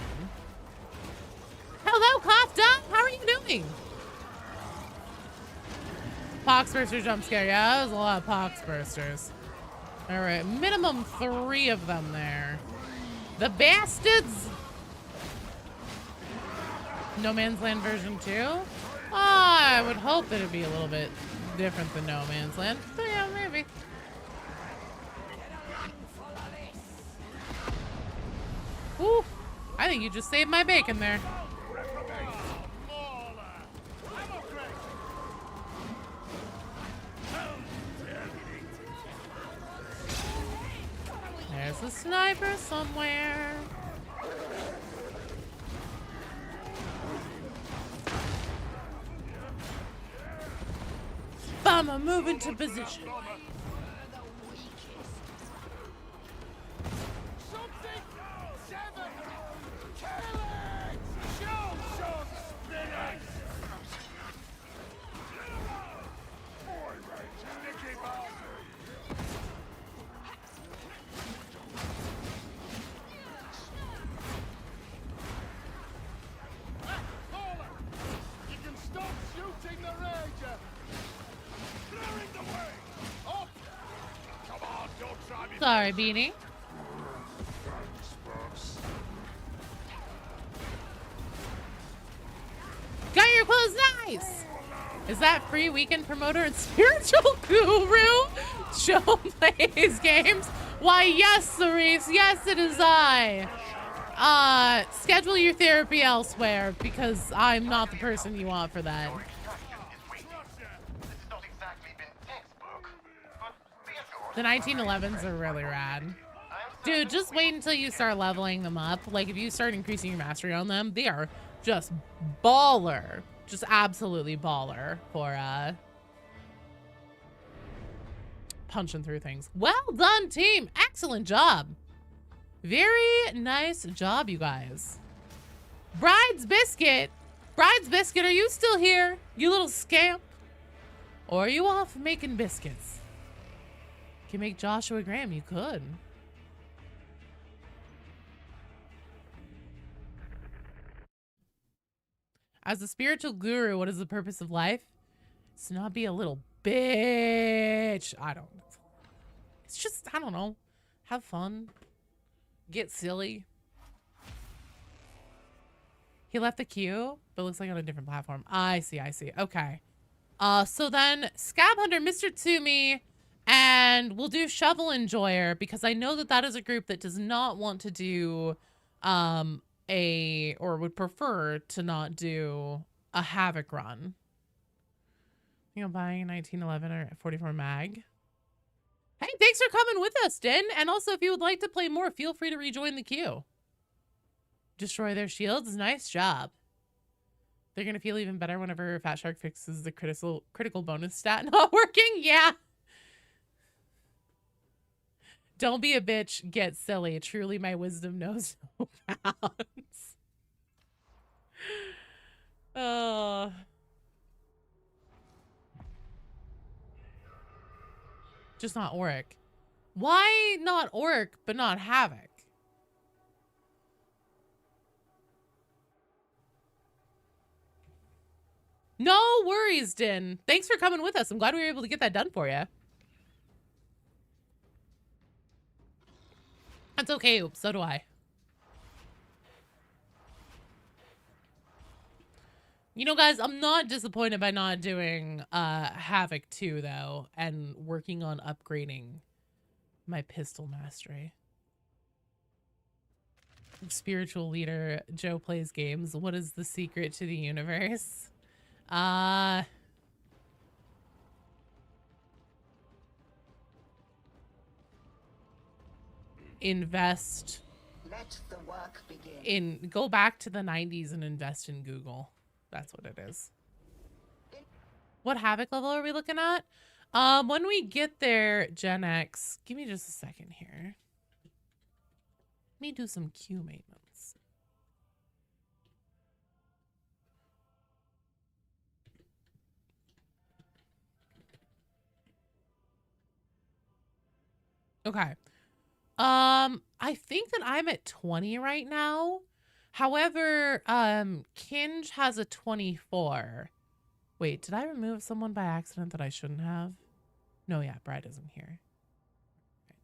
Hello, Kafta! How are you doing? Poxburster jump scare. Yeah, that was a lot of Poxbursters. All right, minimum 3 of them there. The bastards! No Man's Land version 2? Oh, I would hope that it'd be a little bit different than No Man's Land. But yeah, maybe. Ooh, I think you just saved my bacon there. There's a sniper somewhere. Bomber, move into position. Sorry, Beanie. Got your clothes nice! Is that free weekend promoter and spiritual guru? Joe plays games? Why, yes, Cerise. Yes, it is I. Schedule your therapy elsewhere because I'm not the person you want for that. The 1911s are really rad. Dude, just wait until you start leveling them up. Like, if you start increasing your mastery on them, they are just baller. Just absolutely baller for, punching through things. Well done, team. Excellent job. Very nice job, you guys. Bride's Biscuit. Bride's Biscuit, are you still here, you little scamp? Or are you off making biscuits? You can make Joshua Graham, you could. As a spiritual guru, what is the purpose of life? It's to not be a little bitch. It's just, I don't know. Have fun. Get silly. He left the queue, but it looks like on a different platform. I see. Okay. So then Scab Hunter, Mr. Toomey, and we'll do Shovel Enjoyer because I know that that is a group that does not want to do or would prefer to not do a Havoc run. You know, buying a 1911 or 44 mag. Hey, thanks for coming with us, Din. And also, if you would like to play more, feel free to rejoin the queue. Destroy their shields. Nice job. They're going to feel even better whenever Fat Shark fixes the critical bonus stat not working. Yeah. Don't be a bitch. Get silly. Truly, my wisdom knows no bounds. Oh. Just not Auric. Why not Auric, but not Havoc? No worries, Din. Thanks for coming with us. I'm glad we were able to get that done for you. That's okay. Oops, so do I. You know, guys, I'm not disappointed by not doing Havoc 2, though, and working on upgrading my pistol mastery. Spiritual leader, Joe plays games. What is the secret to the universe? invest Let the work begin. go back to the 90s and invest in Google. That's what it is. What Havoc level are we looking at? When we get there, Gen X, give me just a second here. Let me do some queue maintenance. Okay. I think that I'm at 20 right now. However, Kinge has a 24. Wait, did I remove someone by accident that I shouldn't have? No, yeah, Brad isn't here. Okay.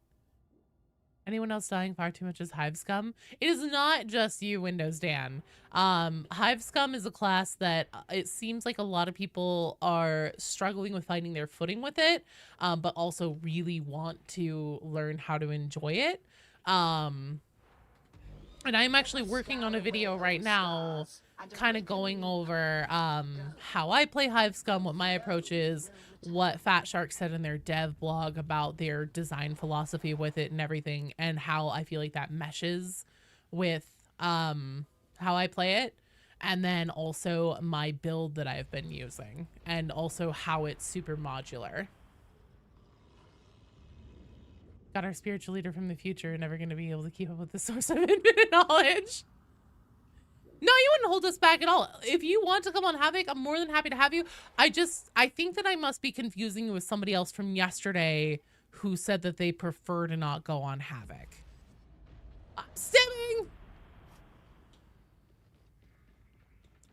Anyone else dying far too much as Hive Scum? It is not just you, Windows Dan. Hive Scum is a class that it seems like a lot of people are struggling with finding their footing with it, but also really want to learn how to enjoy it. And I'm actually working on a video right now kind of going over how I play Hive Scum, what my approach is, what Fat Shark said in their dev blog about their design philosophy with it and everything, and how I feel like that meshes with how I play it, and then also my build that I've been using, and also how it's super modular. Got our spiritual leader from the future, never going to be able to keep up with the source of infinite knowledge. No, you wouldn't hold us back at all. If you want to come on Havoc, I'm more than happy to have you. I think that I must be confusing you with somebody else from yesterday who said that they prefer to not go on Havoc. I'm stimming!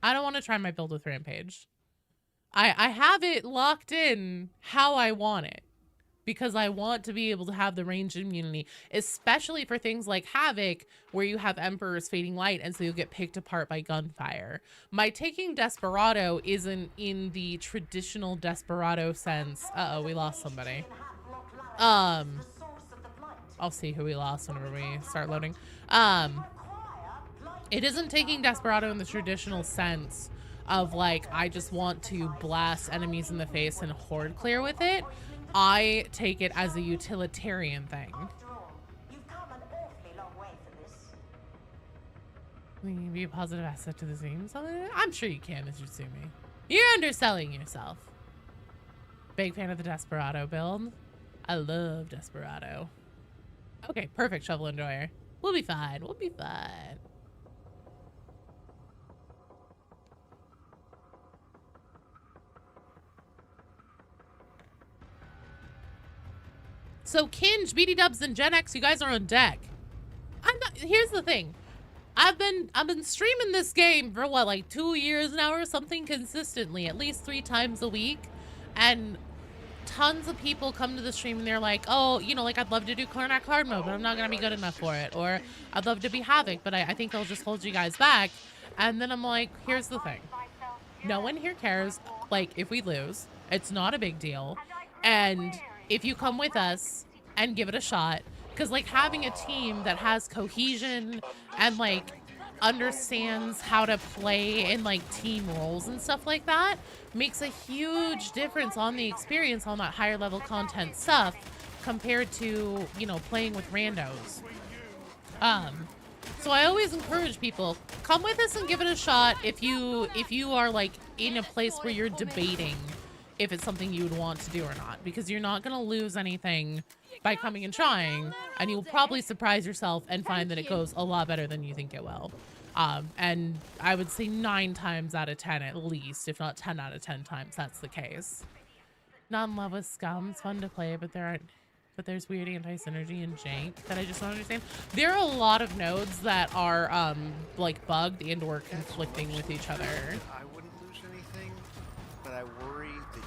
I don't want to try my build with Rampage. I have it locked in how I want it, because I want to be able to have the range immunity, especially for things like Havoc, where you have Emperor's Fading Light, and so you'll get picked apart by gunfire. My taking Desperado isn't in the traditional Desperado sense. Uh-oh, we lost somebody. I'll see who we lost whenever we start loading. It isn't taking Desperado in the traditional sense of, like, I just want to blast enemies in the face and horde clear with it. I take it as a utilitarian thing. You've come an awfully long way for this. We can be a positive asset to the team. I'm sure you can, Mr. Tsumi. You're underselling yourself. Big fan of the Desperado build. I love Desperado. Okay, perfect, Shovel Enjoyer. We'll be fine. We'll be fine. So Kinge, BD Dubs, and Gen X, you guys are on deck. Here's the thing. I've been streaming this game for what, like 2 years now or something, consistently, at least 3 times a week. And tons of people come to the stream and they're like, oh, you know, like, I'd love to do Karnak hard mode, but I'm not gonna be good enough for it. Or I'd love to be Havoc, but I think I'll just hold you guys back. And then I'm like, here's the thing. No one here cares. Like, if we lose, it's not a big deal. And if you come with us and give it a shot, because, like, having a team that has cohesion and, like, understands how to play in, like, team roles and stuff like that makes a huge difference on the experience on that higher level content stuff compared to, you know, playing with randos. So I always encourage people, come with us and give it a shot if you are, like, in a place where you're debating if it's something you would want to do or not, because you're not going to lose anything by coming and trying, and you'll probably surprise yourself and find that it goes a lot better than you think it will. And I would say 9 times out of 10 at least, if not 10 out of 10 times, that's the case. Not in love with Scum. It's fun to play, but there's weird anti-synergy and jank that I just don't understand. There are a lot of nodes that are like bugged and or conflicting with each other. I wouldn't lose anything, but I worry that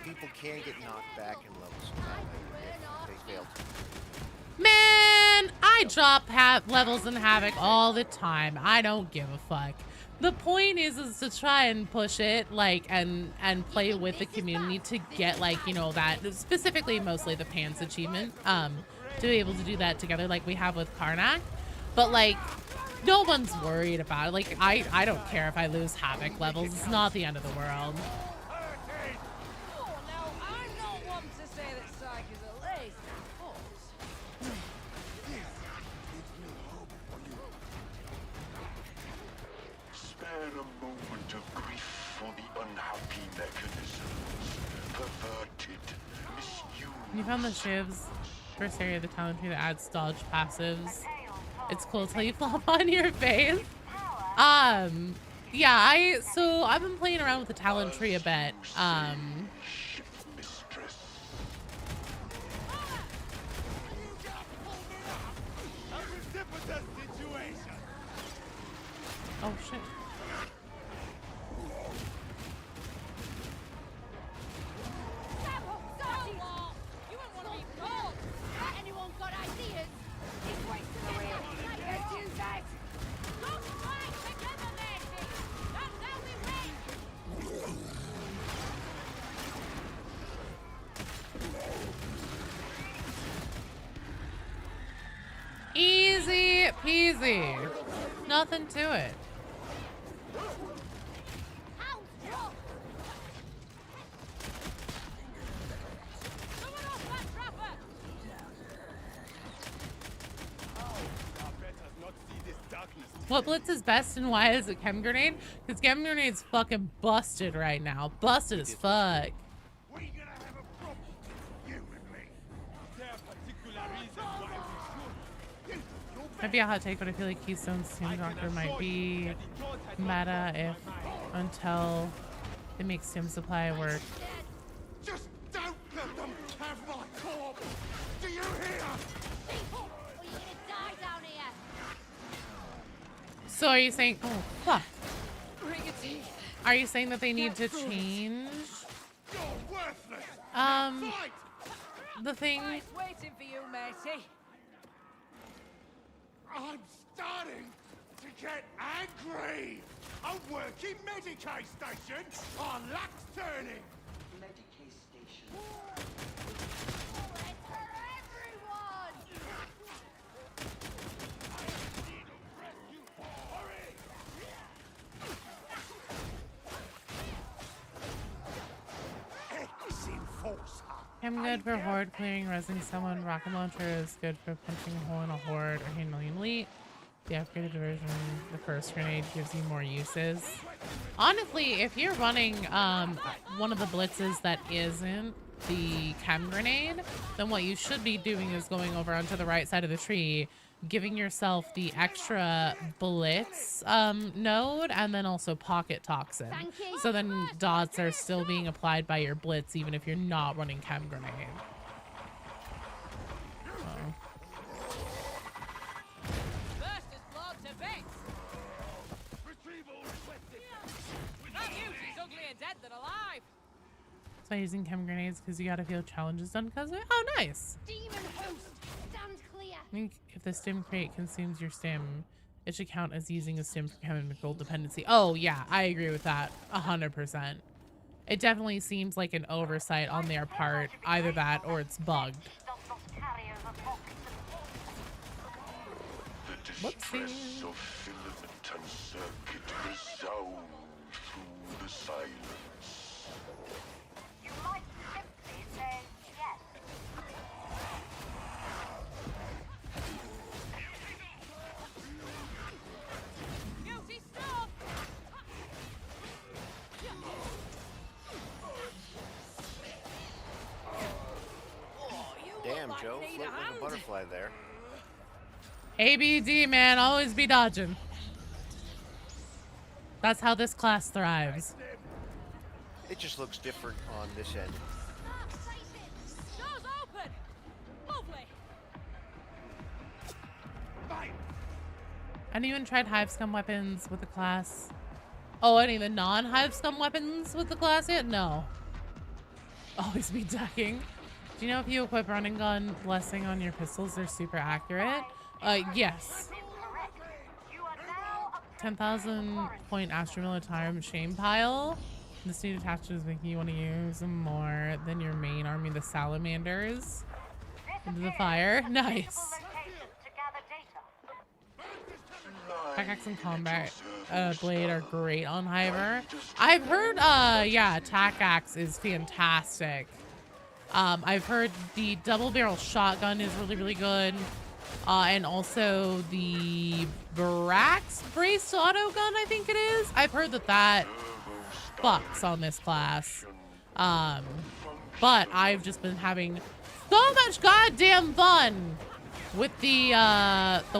people can get knocked back in levels if they fail to. Man, I drop levels in Havoc all the time. I don't give a fuck. The point is to try and push it, like, and play with the community to get, like, you know, that, specifically mostly the Pants achievement, to be able to do that together like we have with Karnak. But, like, no one's worried about it. Like, I don't care if I lose Havoc levels. It's not the end of the world. You found the shivs. First area of the talent tree that adds dodge passives. It's cool till you flop on your face. Yeah, so I've been playing around with the talent tree a bit. Oh shit. Easy peasy. Nothing to it. What blitz is best and why is it chem grenade? Because chem grenade's fucking busted right now. Busted as fuck. Might be a hot take, but I feel like Keystone's Team Doctor might be meta if until it makes Sim Supply work. Just don't let them have my corpse! Do you hear? People, or you're gonna die down here! So are you saying, oh fuck. Bring it to you. Are you saying that they need to change? You're worthless! The thing? Right, waiting for you, matey. I'm starting to get angry! A working Medicaid station on Lax Turning! Medicaid station. It's for everyone! I'm good for horde clearing, resing someone. Rocket launcher is good for punching a hole in a horde or handling elite. The upgraded version, the first grenade, gives you more uses. Honestly, if you're running one of the blitzes that isn't the chem grenade, then what you should be doing is going over onto the right side of the tree, giving yourself the extra blitz node, and then also pocket toxin. So then dots are still being applied by your blitz even if you're not running chem grenade. So using chem grenades because you gotta feel challenges done because of it. Oh, nice. Demon host, stand clear. I think if the stim crate consumes your stim, it should count as using a stim for chemical dependency. Oh yeah, I agree with that 100%. It definitely seems like an oversight on their part. Either that or it's bugged. The distress of filament and circuit resound through the silence. You might simply say yes. Guilty stop! Damn, Joe, float like a butterfly there. ABD, man, always be dodging. That's how this class thrives. It just looks different on this end. Doors open! Lovely! Anyone tried Hive Scum weapons with the class? Oh, any of the non-Hive Scum weapons with the class yet? No. Always be ducking. Do you know if you equip running gun blessing on your pistols, they're super accurate? Yes. 10,000 point Astromilitarium shame pile. This new attachment is making you want to use them more than your main army, the salamanders. Into the fire. Nice. Pickaxe and combat blade are great on Hiver. I've heard, yeah, attack axe is fantastic. I've heard the double barrel shotgun is really, really good. And also the Brax braced auto gun, I think it is. I've heard that that fucks on this class. But I've just been having so much goddamn fun with the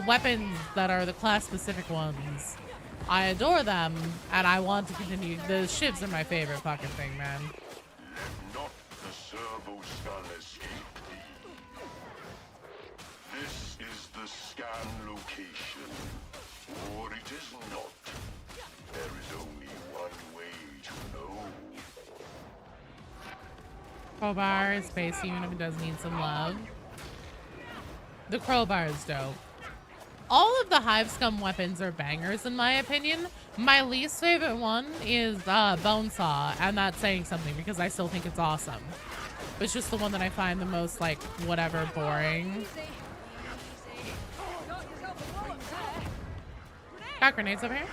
weapons that are the class-specific ones. I adore them, and I want to continue. The shivs are my favorite fucking thing, man. Let not the servo skull escape thee. This is the scan location, or it is not. There is only one way to know. Crowbar is spacey, even if it does need some love. The crowbar is dope. All of the Hive Scum weapons are bangers, in my opinion. My least favorite one is Bone Saw, and that's saying something because I still think it's awesome. But it's just the one that I find the most, like, whatever, boring. Got grenades over here?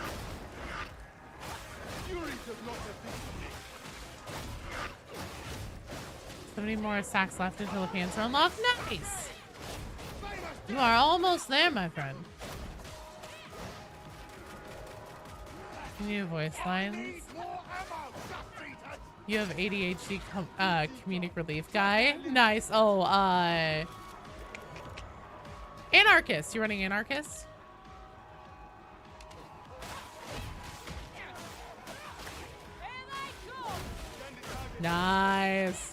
So many more sacks left until the pants are unlocked. Nice! You are almost there, my friend. New voice lines. You have ADHD comedic relief guy. Nice. Oh, Anarchist. You running Anarchist? Nice.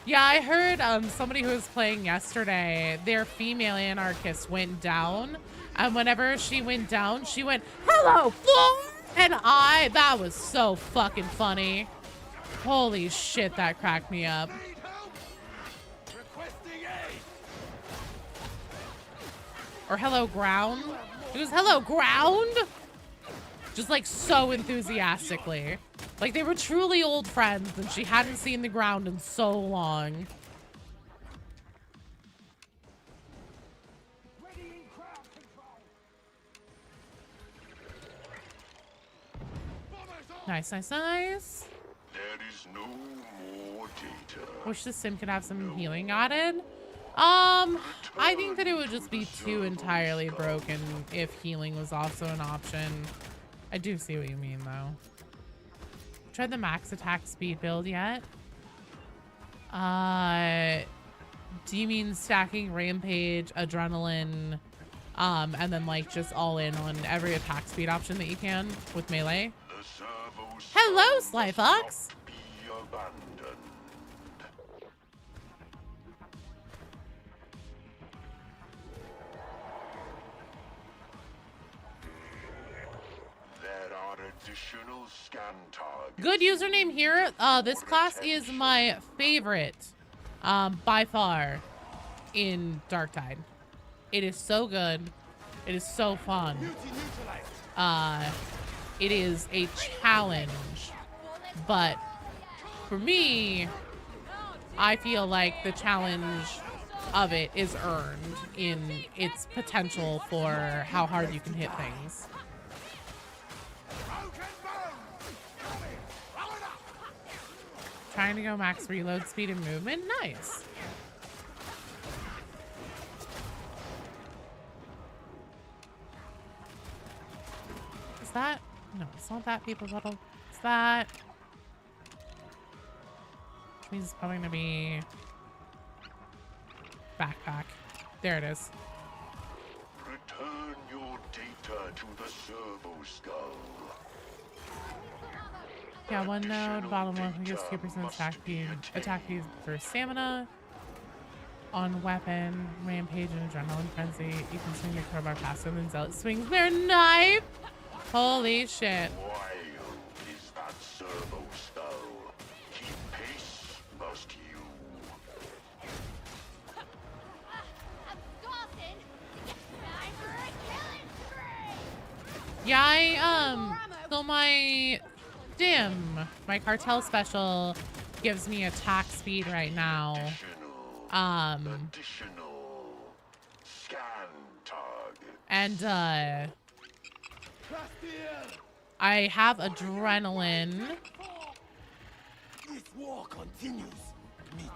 Yeah, I heard somebody who was playing yesterday, their female anarchist went down, and whenever she went down, she went, "Hello, fool!" And that was so fucking funny. Holy shit, that cracked me up. Or hello, ground. It was hello, ground. Just like so enthusiastically. Like they were truly old friends and she hadn't seen the ground in so long. Nice, nice, nice. There is no more data. Wish the sim could have some healing added. I think that it would just be too entirely broken if healing was also an option. I do see what you mean though. Tried the max attack speed build yet? Do you mean stacking rampage, adrenaline, and then like just all in on every attack speed option that you can with melee? Hello, Sly Fox! Good username here. This class is my favorite by far in Darktide. It is so good. It is so fun. It is a challenge, but for me, I feel like the challenge of it is earned in its potential for how hard you can hit things. Trying to go max reload speed and movement. Nice. Is that? No, it's not that people's level. It's that. Which means it's probably gonna be backpack. There it is. Return your data to the servo skull. Yeah, one node, bottom one gives 2% attack speed for stamina. On weapon, rampage, and adrenaline frenzy, you can swing your crowbar faster than Zealot swings their knife. Holy shit. Wild is that servo skull. Keep pace, must you. Yeah, so my cartel special gives me attack speed right now. Additional scan target. And I have adrenaline. This war continues. Meet it.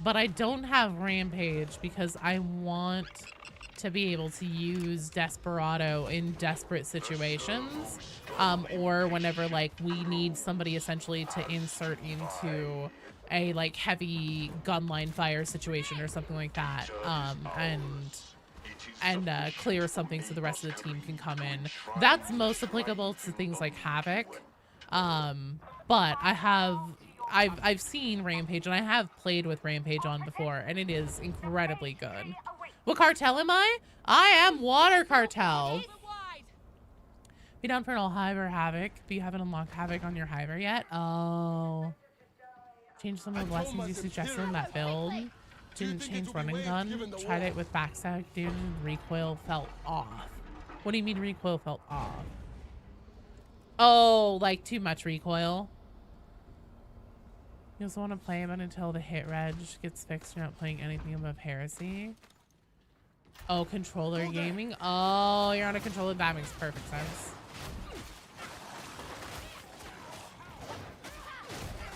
But I don't have rampage because I want to be able to use Desperado in desperate situations, or whenever like we need somebody essentially to insert into a like heavy gunline fire situation or something like that, and clear something so the rest of the team can come in. That's most applicable to things like Havoc. But I've seen Rampage, and I have played with Rampage on before, and it is incredibly good. What cartel am I? I am Water Cartel. Be down for an all Hive or Havoc, but you haven't unlocked Havoc on your Hiver yet? Oh. Change some of the blessings you suggested in that build. Didn't change running gun. Tried it with backstab, dude. Recoil felt off. What do you mean recoil felt off? Oh, like too much recoil. You also want to play him until the hit reg gets fixed. You're not playing anything above Heresy. Oh, controller gaming. Oh, you're on a controller. That makes perfect sense.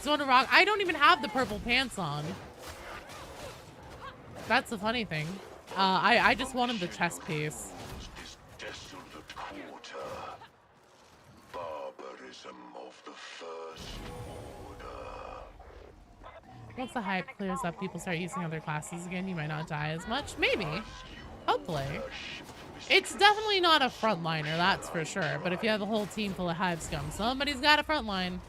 Zone of Rock. I don't even have the purple pants on. That's the funny thing. I just wanted the chest piece. This desolate quarter. Barbarism of the first order. Once the hype clears up, people start using other classes again. You might not die as much. Maybe. Hopefully. It's definitely not a frontliner, that's for sure. But if you have a whole team full of hive scum, somebody's got a frontline.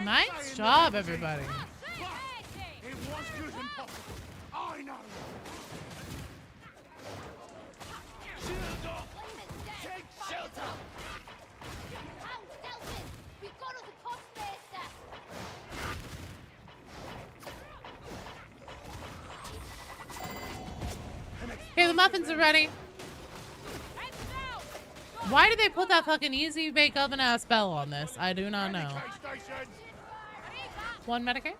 Nice job, everybody. It was good and possible. I know. Shield up. Take shelter. We've got all the cost spacer. Okay, the muffins are ready. Why did they put that fucking easy bake oven ass bell on this? I do not know. One Medicaid?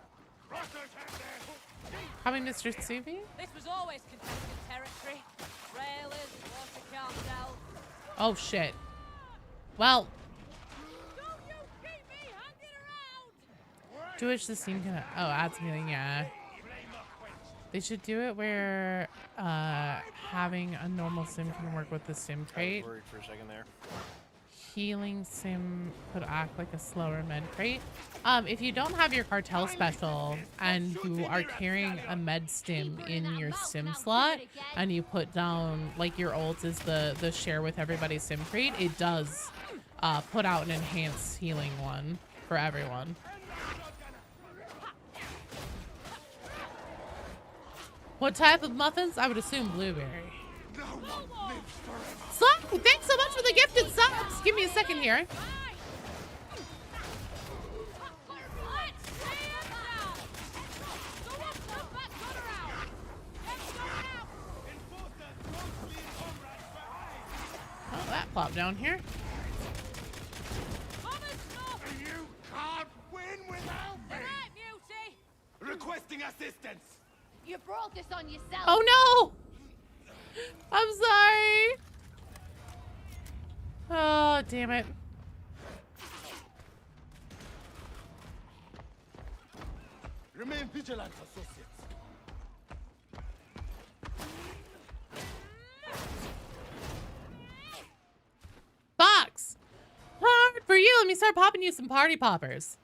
Coming, Mr. Suvi? This was always contested territory. Railers, water cartel. Oh shit. Well. Jewish the scene can add something, yeah. They should do it where having a normal sim can work with the sim crate. I was worried for a second there. Healing sim could act like a slower med crate. If you don't have your cartel special and you are carrying a med stim in your sim slot and you put down like your ult is the share with everybody's sim crate, it does put out an enhanced healing one for everyone. What type of muffins? I would assume blueberry. Slug, thanks so much for the gifted subs. Give me a second here. Oh, that plopped down here. You can't win without me. Requesting assistance. You brought this on yourself. Oh no! I'm sorry. Oh, damn it. Remain vigilant, associates. Fox! Hard for you. Let me start popping you some party poppers.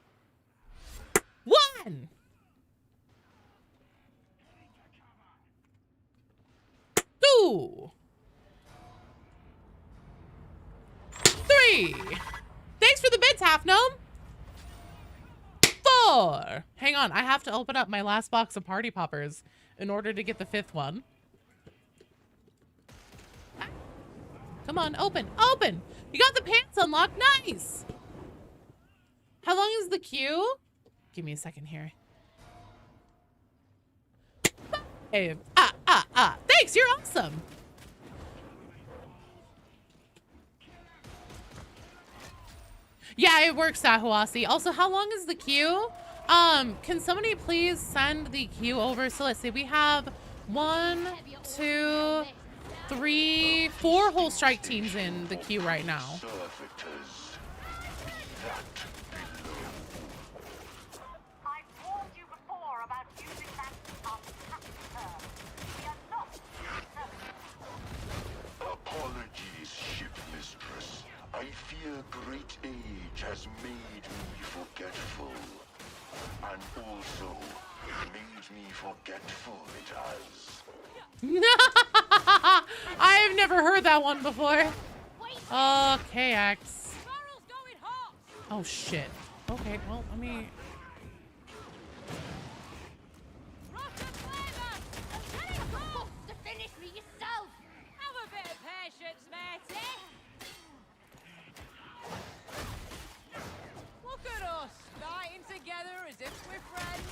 1! 2! 3! Thanks for the bits, Half Gnome. 4! Hang on, I have to open up my last box of party poppers in order to get the 5th one. Come on, open, open! You got the pants unlocked, nice! How long is the queue? Give me a second here. 5. Thanks, you're awesome. Yeah, it works, Sahuasi. Also, how long is the queue? Can somebody please send the queue over? So let's see, we have 1, 2, 3, 4 whole strike teams in the queue right now. Servitors. That below. I've warned you before about using that unhappy term. We are not servitors. Apologies, ship mistress. I fear great age has made me forgetful. And also made me forgetful it has. I've never heard that one before. Okay, X. Oh shit. Okay, well, let me. To finish me yourself. Have a bit of patience, matey. Look at us, fighting together as if we're friends.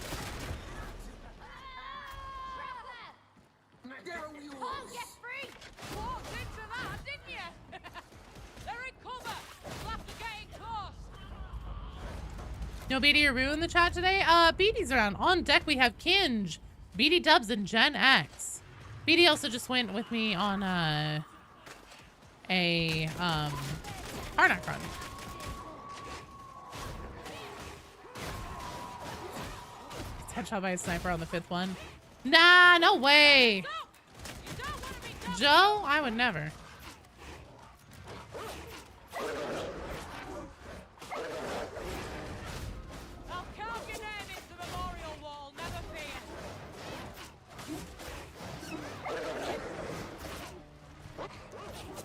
Can't get free. Walked into that, didn't you? They're in cover. We'll have to get in close. No BD or Rue in the chat today? BD's around. On deck we have Kinj, BD Dubs, and Gen X. BD also just went with me on Hard Knock run. It's headshot by a sniper on the 5th one. Nah, no way. Joe? I would never. I'll carve your name into the memorial wall, never fear.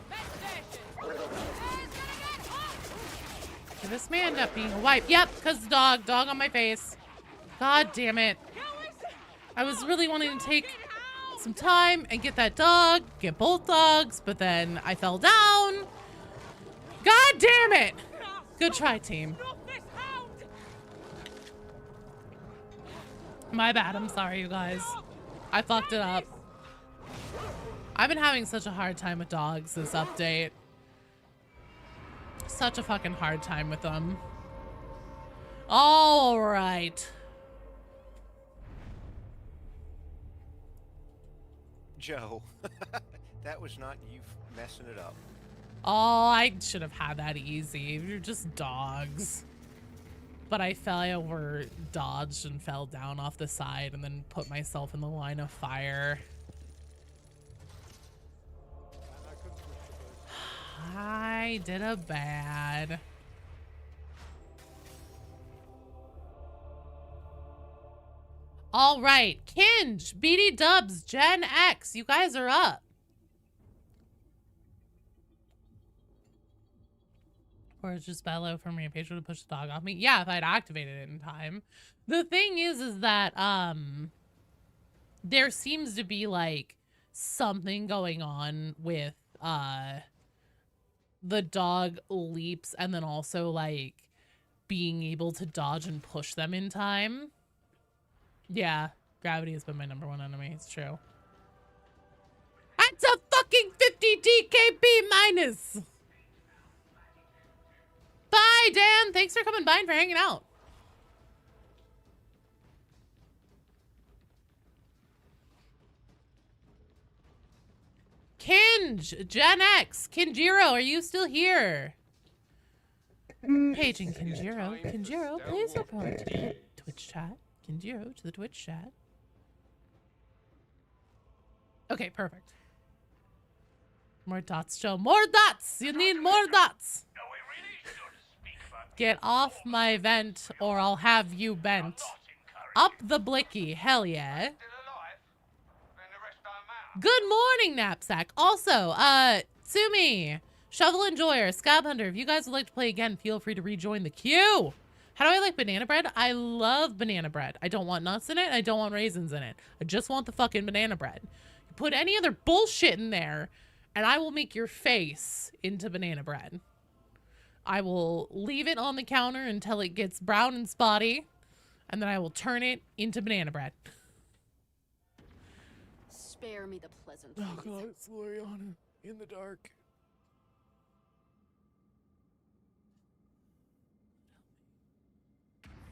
Med station. It's gonna get hot. Did this man end up being a wipe? Yep, because the dog. Dog on my face. God damn it. I was really wanting to take some time and get that dog, get both dogs, but then I fell down. God damn it. Good try, team. My bad. I'm sorry, you guys. I fucked it up. I've been having such a hard time with dogs this update. Such a fucking hard time with them. All right. Joe, that was not you messing it up. Oh, I should have had that easy. You're just dogs. But I fell over, dodged, and fell down off the side and then put myself in the line of fire. I did a bad. All right, Kinj, BD Dubs, Gen X, you guys are up. Or it's just bellow from Rampage to push the dog off me. Yeah, if I'd activated it in time. The thing is that there seems to be like something going on with the dog leaps and then also like being able to dodge and push them in time. Yeah, gravity has been my #1 enemy. It's true. That's a fucking 50 DKP minus. Bye, Dan. Thanks for coming by and for hanging out. Kinj, Gen X, Kinjiro, are you still here? Paging Kinjiro. Kinjiro, please report to the Twitch chat. Kinjiro to the Twitch chat. Okay, perfect. More dots, Joe. More dots! You need more dots! Get off my vent or I'll have you bent. Up the blicky. Hell yeah. Good morning, Knapsack. Also, Sumi, Shovel Enjoyer, Scab Hunter, if you guys would like to play again, feel free to rejoin the queue. How do I like banana bread? I love banana bread. I don't want nuts in it. I don't want raisins in it. I just want the fucking banana bread. You put any other bullshit in there, and I will make your face into banana bread. I will leave it on the counter until it gets brown and spotty, and then I will turn it into banana bread. Spare me the pleasant. Oh god, it's Loriana in the dark.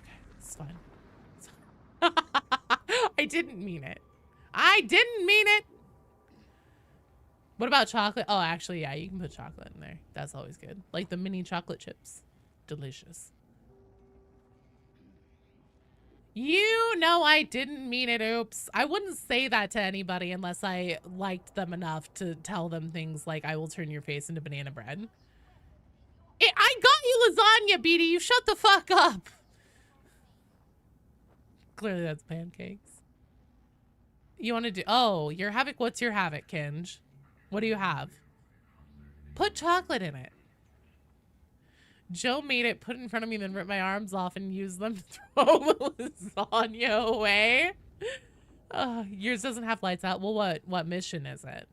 Okay, it's fine. I didn't mean it. I didn't mean it. What about chocolate? Oh, actually, yeah, you can put chocolate in there. That's always good. Like the mini chocolate chips. Delicious. You know I didn't mean it, oops. I wouldn't say that to anybody unless I liked them enough to tell them things like, I will turn your face into banana bread. I got you lasagna, Beatty. You shut the fuck up. Clearly that's pancakes. You want to do... Oh, your Havoc. What's your Havoc, Kinge? What do you have? Put chocolate in it. Joe made it, put it in front of me, then ripped my arms off and used them to throw the lasagna away. Yours doesn't have lights out. Well, what mission is it?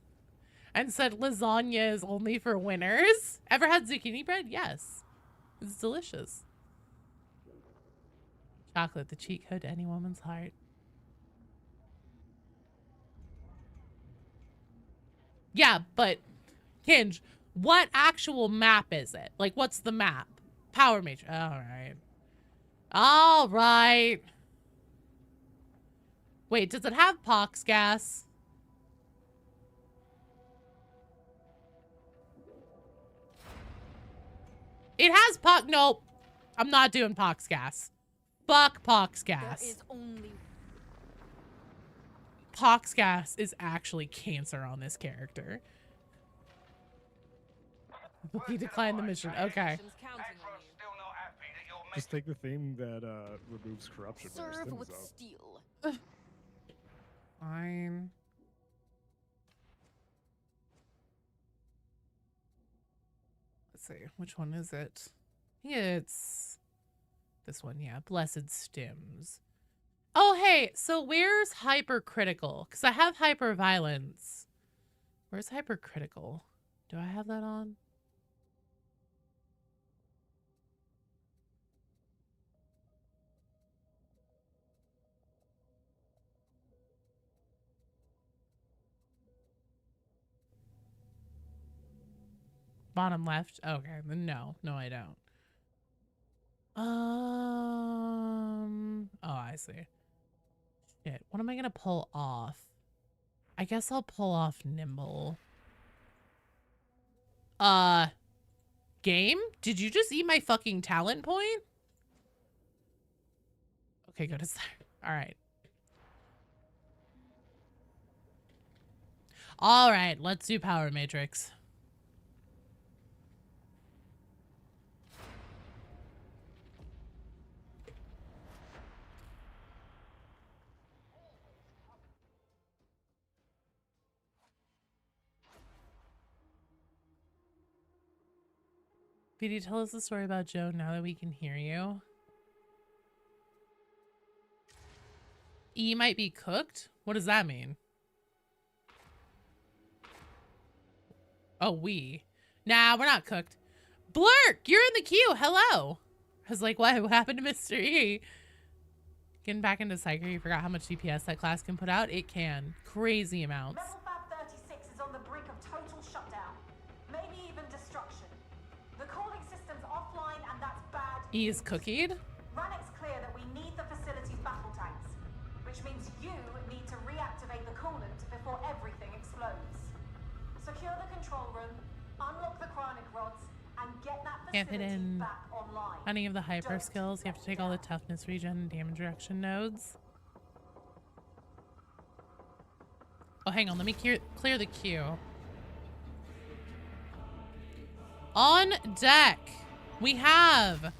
And said lasagna is only for winners. Ever had zucchini bread? Yes. It's delicious. Chocolate, the cheat code to any woman's heart. Yeah, but Kinge, what actual map is it? Like, what's the map? Power Matrix. All right. All right. Wait, does it have pox gas? It has pox. Nope. I'm not doing pox gas. Fuck pox gas. There is only... Pox gas is actually cancer on this character. He declined the mission. Okay. Just take the thing that removes corruption. Serve with steel. Fine. Let's see. Which one is it? It's this one. Yeah. Blessed Stims. Oh, hey. So where's hypercritical? Because I have hyperviolence. Where's hypercritical? Do I have that on? Bottom left. Okay, then no, I don't. Oh, I see. Shit, what am I gonna pull off? I guess I'll pull off nimble. Game? Did you just eat my fucking talent point? Okay, good. It's there. All right. All right, let's do Power Matrix. Could you tell us the story about Joe now that we can hear you? E might be cooked? What does that mean? Oh, we. Nah, we're not cooked. Blurk, you're in the queue. Hello. I was like, what happened to Mr. E? Getting back into Psyker, you forgot how much DPS that class can put out? It can. Crazy amounts. Level Fab 36 is on the brink of total shutdown. Maybe even destruction. The calling system's offline and that's bad. E is cookied? Rannick's clear that we need the facility's battle tanks, which means you need to reactivate the coolant before everything explodes. Secure the control room, unlock the chronic rods, and get that Can't fit facility in back online. any of the hyper skills. You have to take all the toughness, regen, and damage reduction nodes. Oh, hang on. Let me clear the queue. On deck, we have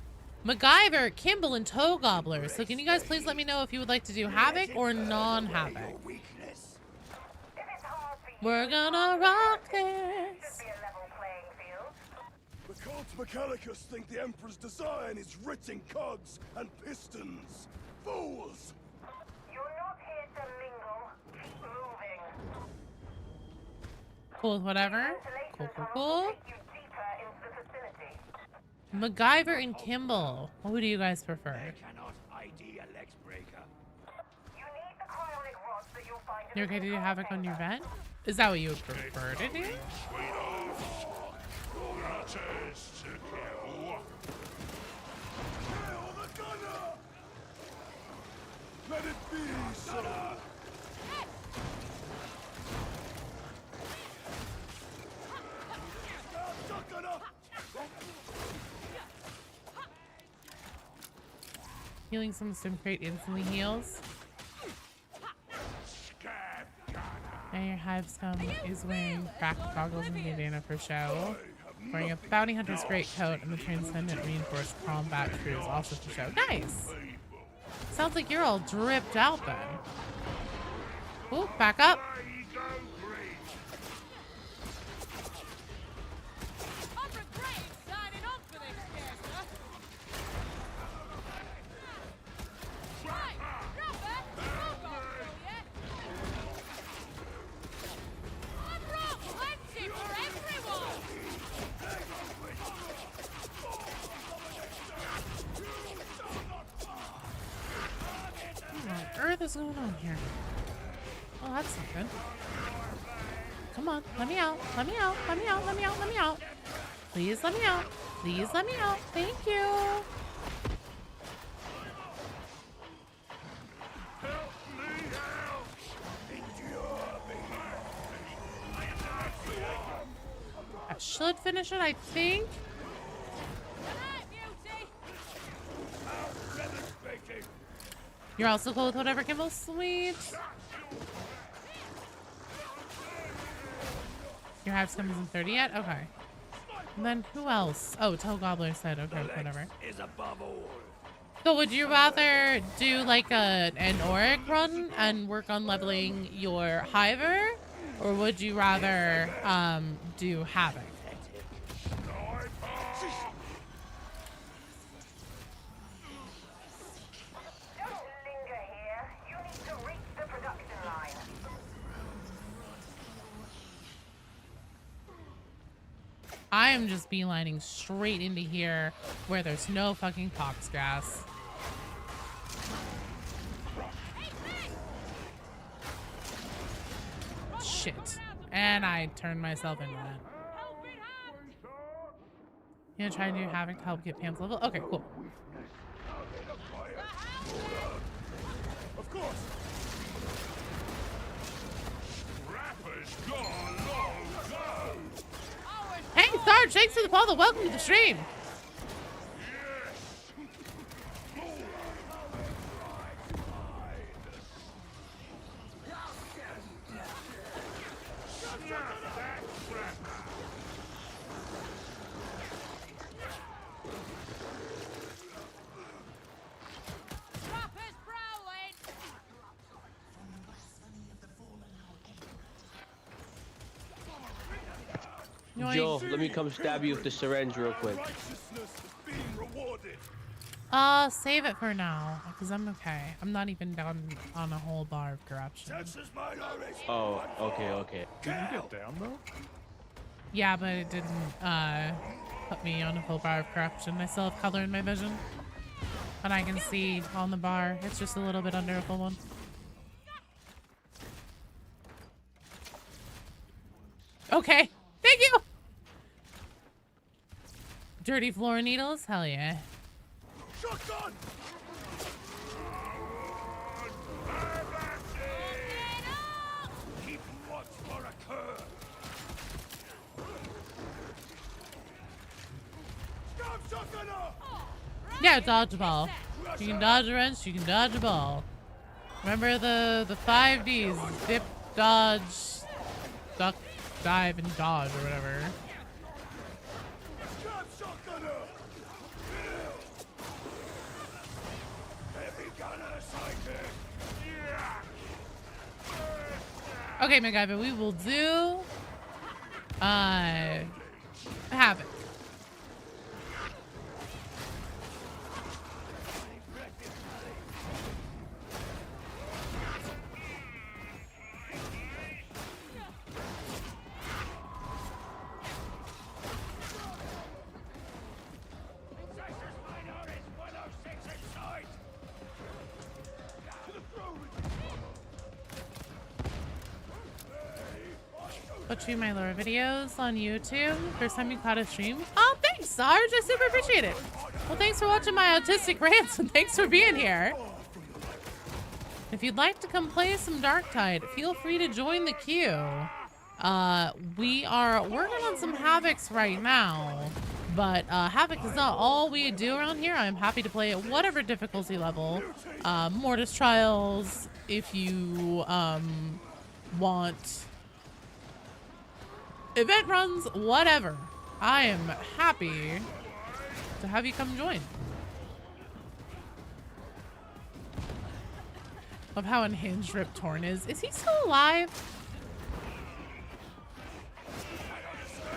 MacGyver, Kimball, and Toe Gobbler. So can you guys please let me know if you would like to do Havoc or non-Havoc? We're gonna rock this. The Colt Mechanicus think the Emperor's design is written cogs and pistons. Fools! You're not here to mingle. Keep moving. Cool with whatever. Cool. Take you deeper into the facility. MacGyver and Kimball. What do you guys prefer? Cannot ID a legs breaker. You need the cryonic rods that you'll find in You're okay to do Havoc on your vent? Is that what you would prefer to do? Let it be, sir. Healing some crate instantly heals. Now your hive scum is wearing cracked goggles and bandana for show. Wearing a bounty hunter's great coat and the transcendent reinforced combat shoes also for show. Nice! Sounds like you're all dripped out then. Ooh, back up. What is going on here? Oh, that's something. Come on, let me out. Let me out. Let me out. Let me out. Let me out. Please let me out. Please let me out. Thank you. I should finish it, I think. You're also cool with whatever, Kimball? Sweet. Your hive scum isn't 30 yet? Okay. And then who else? Oh, Toe Gobbler said, okay, whatever. So would you rather do like an Auric run and work on leveling your Hiver? Or would you rather do Havoc? I am just beelining straight into here where there's no fucking pox gas. Shit. And I turned myself into that. You gonna try and do Havoc to help get Pam's level? Okay, cool. Of course. Hey, Sarge, thanks for the follow. Welcome to the stream. Joe, let me come stab you with the syringe real quick. Save it for now, because I'm okay. I'm not even down on a whole bar of corruption. Oh, okay. Did you get down though? Yeah, but it didn't, put me on a full bar of corruption. I still have color in my vision. And I can see on the bar. It's just a little bit under a full one. Okay. Thank you! Dirty floor needles? Hell yeah. Shotgun! Keep watch for a curve. Yeah, dodgeball. You can dodge a wrench, you can dodge a ball. Remember the 5 Ds. Dip, dodge, duck, dive, and dodge, or whatever. Okay, MacGyver, we will do Havoc. Watching my lore videos on YouTube. First time you caught a stream. Oh, thanks, Sarge. I super appreciate it. Well, thanks for watching my autistic rants and thanks for being here. If you'd like to come play some Darktide, feel free to join the queue. We are working on some Havocs right now, but Havoc is not all we do around here. I'm happy to play at whatever difficulty level. Mortis Trials, if you want event runs, whatever. I am happy to have you come join. Love how unhinged Rip Torn is. Is he still alive?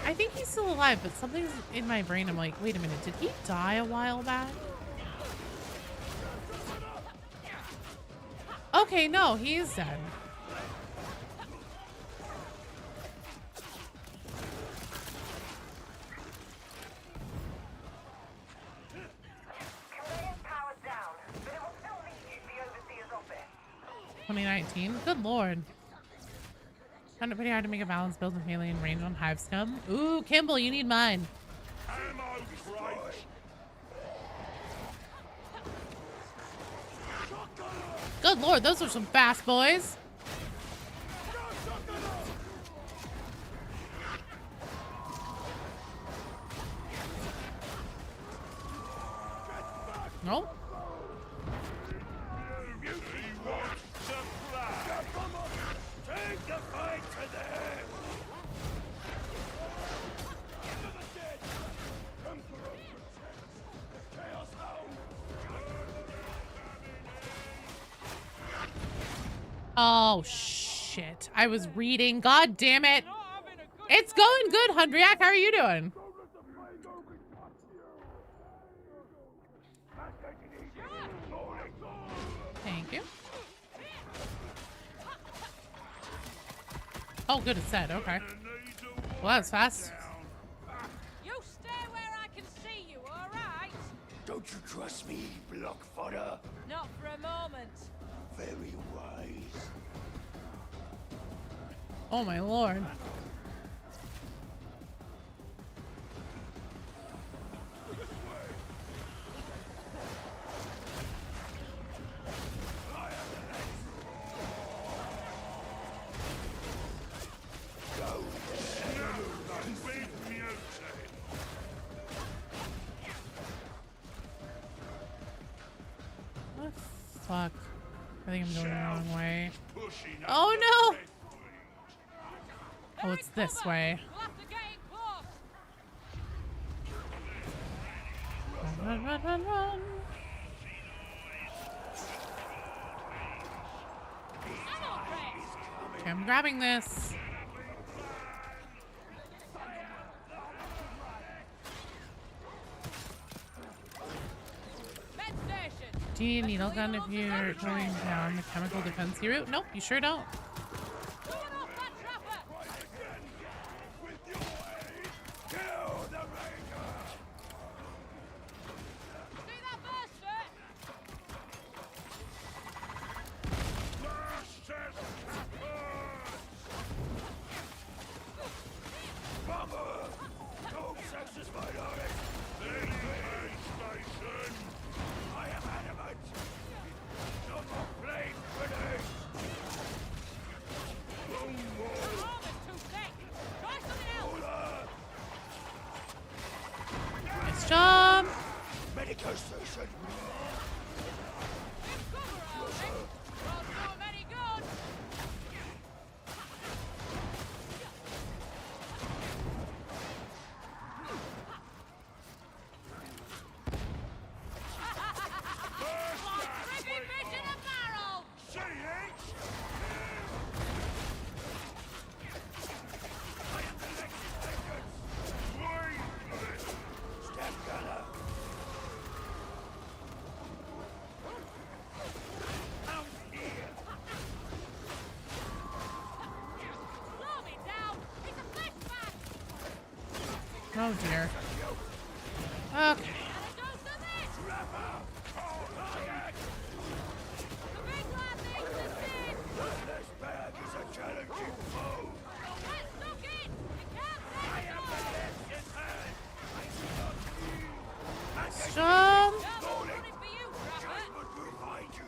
I think he's still alive, but something's in my brain. I'm like, wait a minute, did he die a while back? Okay, no, he is dead. Conveyance power's down, but it will still lead you to the Overseer's office. 2019? Good lord. Found it pretty hard to make a balanced build with melee and range on Hive Scum. Ooh, Kimball, you need mine. Good lord, those are some fast boys. Nope. Take the fight to them! Chaos Hound! Oh, shit. I was reading. God damn it. It's going good, Hundriak. How are you doing? Thank you. Oh, good, it's set. Okay. Well, that was fast. You stay where I can see you, all right? Don't you trust me, block fodder? Not for a moment. Very wise. Oh, my lord. What the fuck? I think I'm going the wrong way. Oh no! Oh, it's this way. We'll have to get in close. Run, run, run, run. Okay, I'm grabbing this. Med station. Do you need a needle gun if you're going down the chemical defense route? Nope, you sure don't. Going off that trapper. With your aid, kill the Ranger! See that burst, sir? Smash this campus! Bomber! Don't sexist minority! Aid station! I am adamant! No more flame grenades! Boom wall! Your arm is too thick. Try something else. Nice job. Medical station! Give cover, Army. Won't do 'em any good. Like friggin' fish in a barrel. Step gunner! Out here! Slow me down. It's a flashback. Oh dear. Okay. And a dose of this. The big lad needs to sit. This bag is a challenging foe! Get stuck in. You can't take it all. Jump. Don't running for you, trapper. But we'll find you!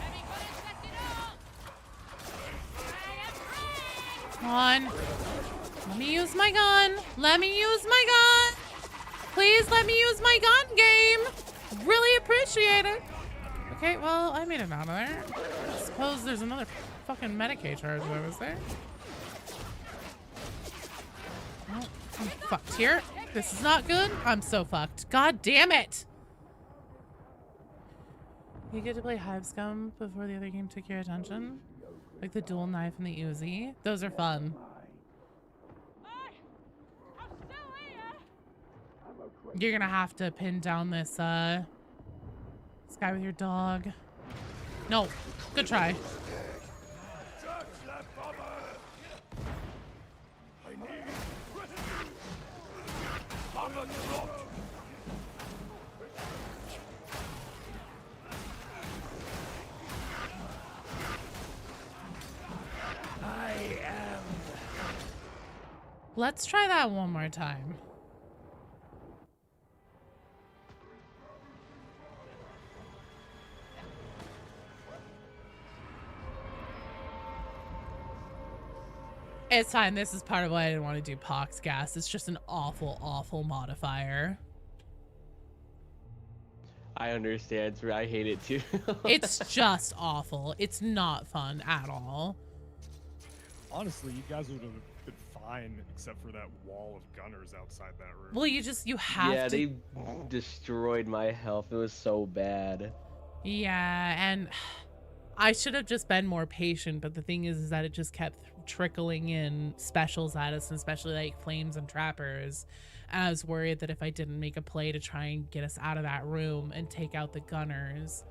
Heavy gun on. Let me use my gun. Let me use my gun. Please let me use my gun, game. Really appreciate it. Okay, well, I made it out of there. I suppose there's another fucking Medicaid charge that was there. Oh, I'm fucked here. This is not good. I'm so fucked. God damn it. You get to play Hive Scum before the other game took your attention? Like the dual knife and the Uzi? Those are fun. You're gonna have to pin down this guy with your dog. No, good try. Let's try that one more time. It's fine. This is part of why I didn't want to do Pox Gas. It's just an awful, awful modifier. I understand. I hate it too. It's just awful. It's not fun at all. Honestly, you guys would have been fine except for that wall of gunners outside that room. Well, you have yeah, to. they destroyed my health. It was so bad. Yeah, and I should have just been more patient, but the thing is that it just kept trickling in specials at us, and especially like flames and trappers. And I was worried that if I didn't make a play to try and get us out of that room and take out the gunners,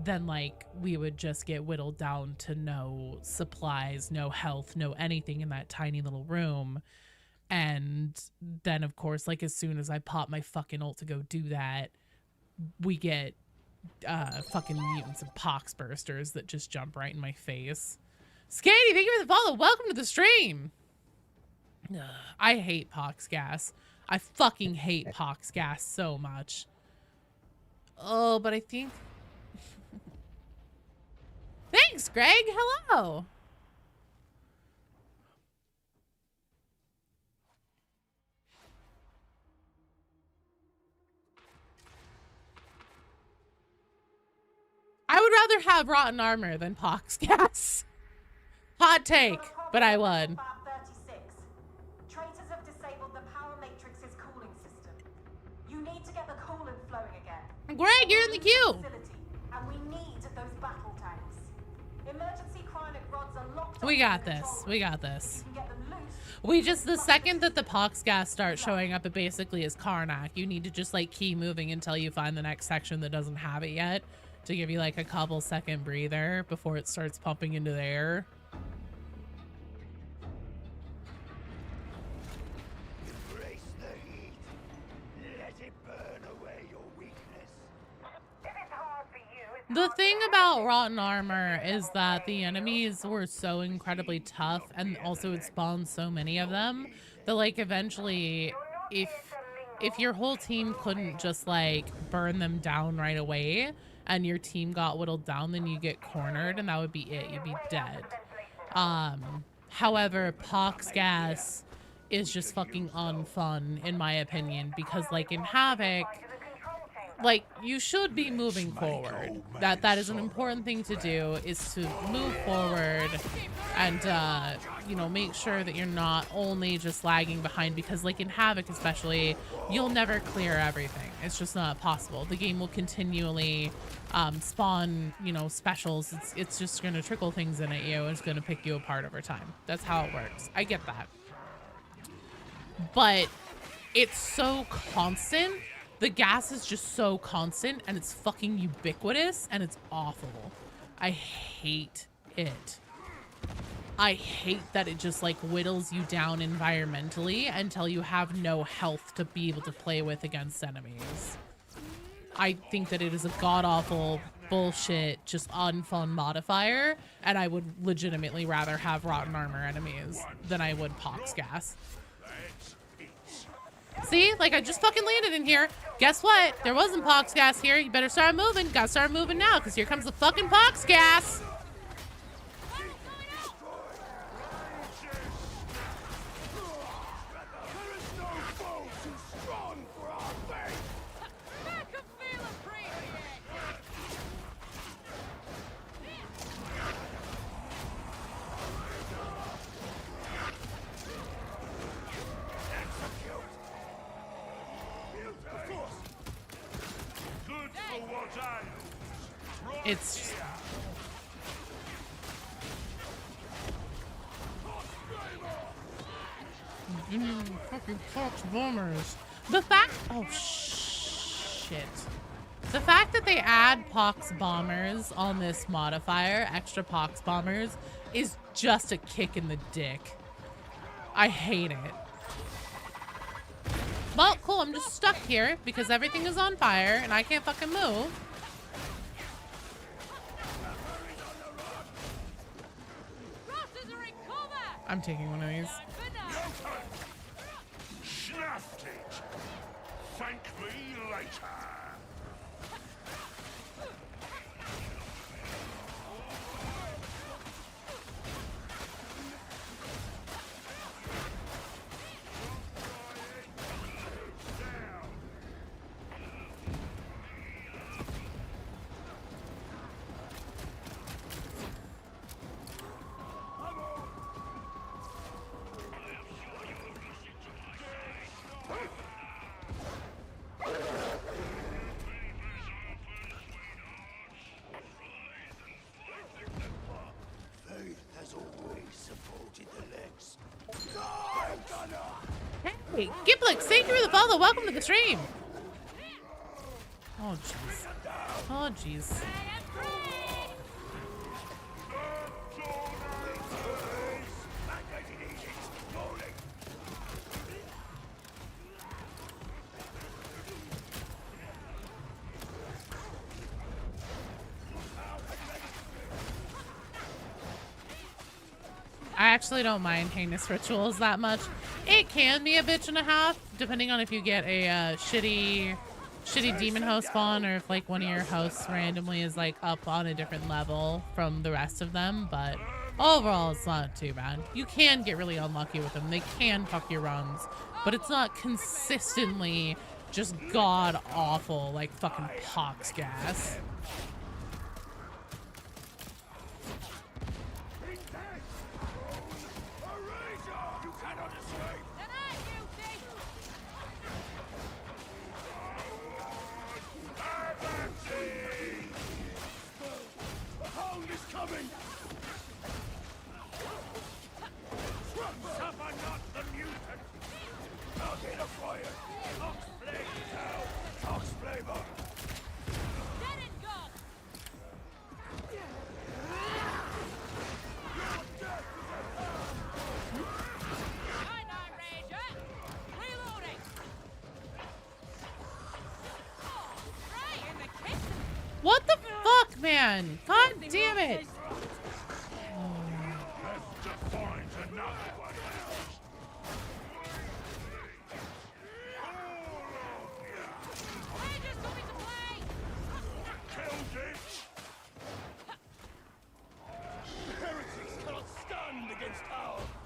then like we would just get whittled down to no supplies, no health, no anything in that tiny little room. And then of course, like as soon as I pop my fucking ult to go do that, we get fucking mutants and pox bursters that just jump right in my face. Skatey, thank you for the follow. Welcome to the stream. I hate Pox Gas. I fucking hate Pox Gas so much. Oh, but I think... Thanks, Greg. Hello. I would rather have rotten armor than Pox Gas. Hot take, but I would. Traitors have disabled the power matrix's cooling system. You need to get the coolant flowing again. Greg, you're in the queue. And we need those battle tanks. Emergency cryonic rods are locked. We got this. We got this. We just, the second that the Pox Gas starts showing up, it basically is Karnak. You need to just like keep moving until you find the next section that doesn't have it yet, to give you like a couple second breather before it starts pumping into the air. The thing about rotten armor is that the enemies were so incredibly tough, and also it spawned so many of them that like eventually if your whole team couldn't just like burn them down right away and your team got whittled down, then you get cornered and that would be it. You'd be dead. However, Pox Gas is just fucking unfun in my opinion, because like in Havoc, like you should be moving forward. That is an important thing to do, is to move forward and you know, make sure that you're not only just lagging behind, because like in Havoc especially, you'll never clear everything. It's just not possible. The game will continually spawn, you know, specials. It's just gonna trickle things in at you and it's gonna pick you apart over time. That's how it works. I get that. But it's so constant. The gas is just so constant and it's fucking ubiquitous and it's awful. I hate it. I hate that it just like whittles you down environmentally until you have no health to be able to play with against enemies. I think that it is a god-awful bullshit, just unfun modifier, and I would legitimately rather have rotten armor enemies than I would Pox Gas. See, like I just fucking landed in here. Guess what? There wasn't Pox Gas here. You better start moving. Gotta start moving now, because here comes the fucking Pox Gas. It's fucking Fox bombers. The fact, oh shit. The fact that they add pox bombers on this modifier, extra pox bombers, is just a kick in the dick. I hate it. Well, cool, I'm just stuck here because everything is on fire and I can't fucking move. I'm taking one of these. Snapped it. Thank me later. Hey, Giblix, thank you for the follow. Welcome to the stream. Oh, jeez. Oh, jeez. I actually don't mind heinous rituals that much. It can be a bitch and a half, depending on if you get a shitty demon host spawn or if like one of your hosts randomly is like up on a different level from the rest of them. But overall, it's not too bad. You can get really unlucky with them. They can fuck your runs, but it's not consistently just god awful like fucking pox gas. What the fuck, man? God damn it!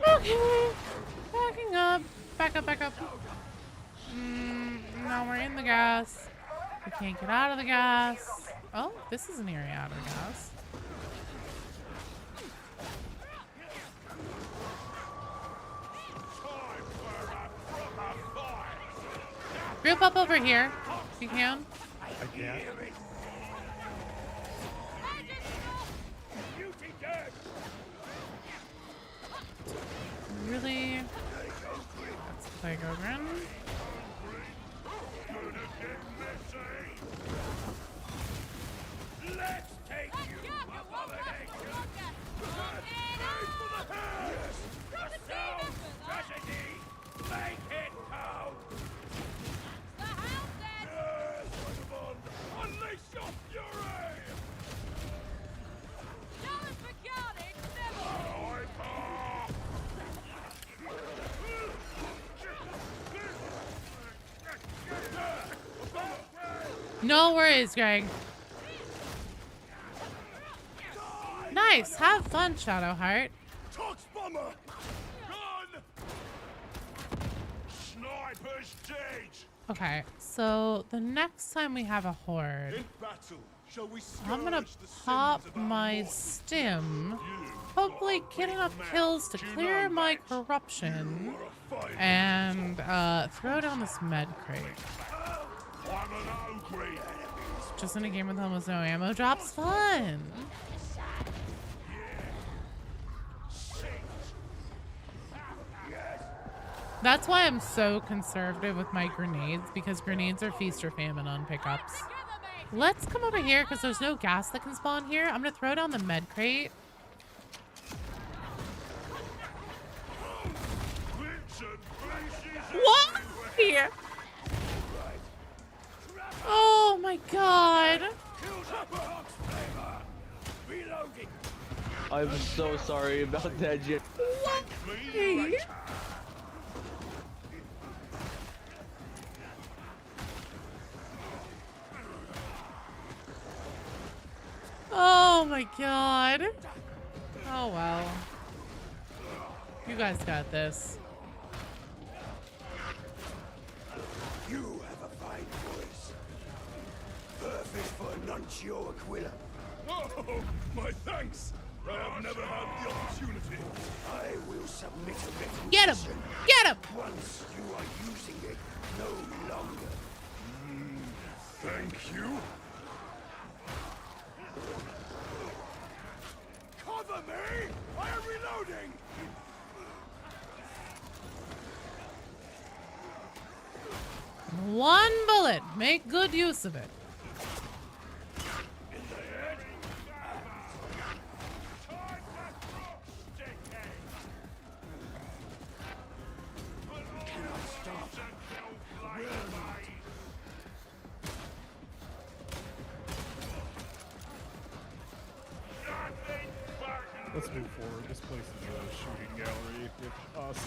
Okay, backing up. Back up, back up. Now we're in the gas. We can't get out of the gas. Oh, this is an area out of the gas. Group up over here, if you can. I can't. Really? That's Plague Ogren. Let's take you, tragedy. Make it count. Yes, unleash your fury. No worries, Greg. Nice. Have fun, Shadowheart. Tox bomber. Gun. Sniper's dead. Okay, so the next time we have a horde, In battle, shall we I'm gonna scourge the pop sins of our my lord? stim, hopefully get enough kills to clear my corruption, and throw down this med crate. I'm an ogre. just in a game with almost no ammo drops. Fun. That's why I'm so conservative with my grenades, because grenades are feast or famine on pickups. Let's come over here because there's no gas that can spawn here. I'm gonna throw down the med crate. What? Here. Oh my god. I'm so sorry about that, Jim. What? Oh my god. Oh well. You guys got this. You have a fine voice. Perfect for Nuncio Aquila. Oh, my thanks. I have never had the opportunity. I will submit a requisition. Get him! Get him! Once you are using it, no longer. Thank you. Cover me! I am reloading! One bullet. Make good use of it. Let's move forward. This place is a shooting gallery with us.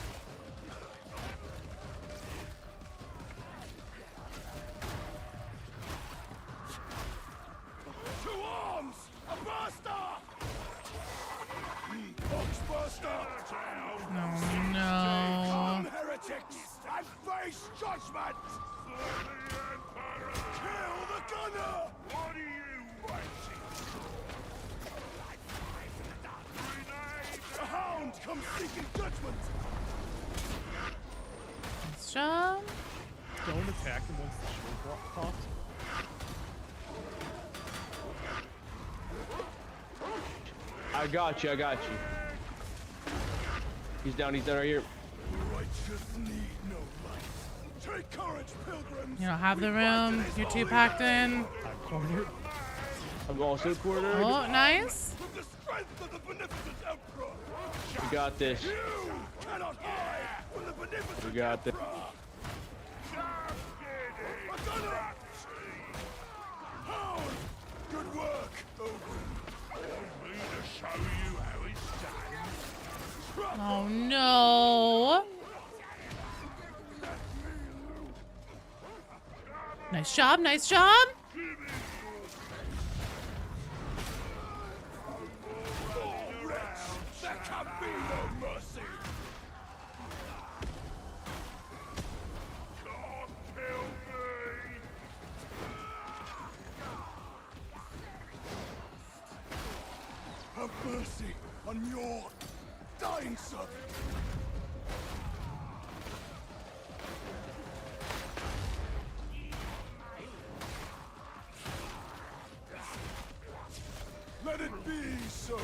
To arms! A burster! Box burster! Oh no. Come, heretics, and face judgment! Kill the gunner! What are you waiting for? The hound comes seeking judgment! Nice job. Don't attack him once the shield pops. I got you, I got you. He's down right here. Righteous need no life. Take courage, pilgrims! You don't have the room. You're too packed in. I'm also cornered. Oh, nice. With the strength of the beneficent emperor! We got this. You cannot hide from the beneficent We got this. A gunner! Hound! Good work, Ogren. Want me to show you how it's done? Oh no. Nice job, nice job. There can be no mercy! God, kill me! Have mercy on your dying servant! Let it be so!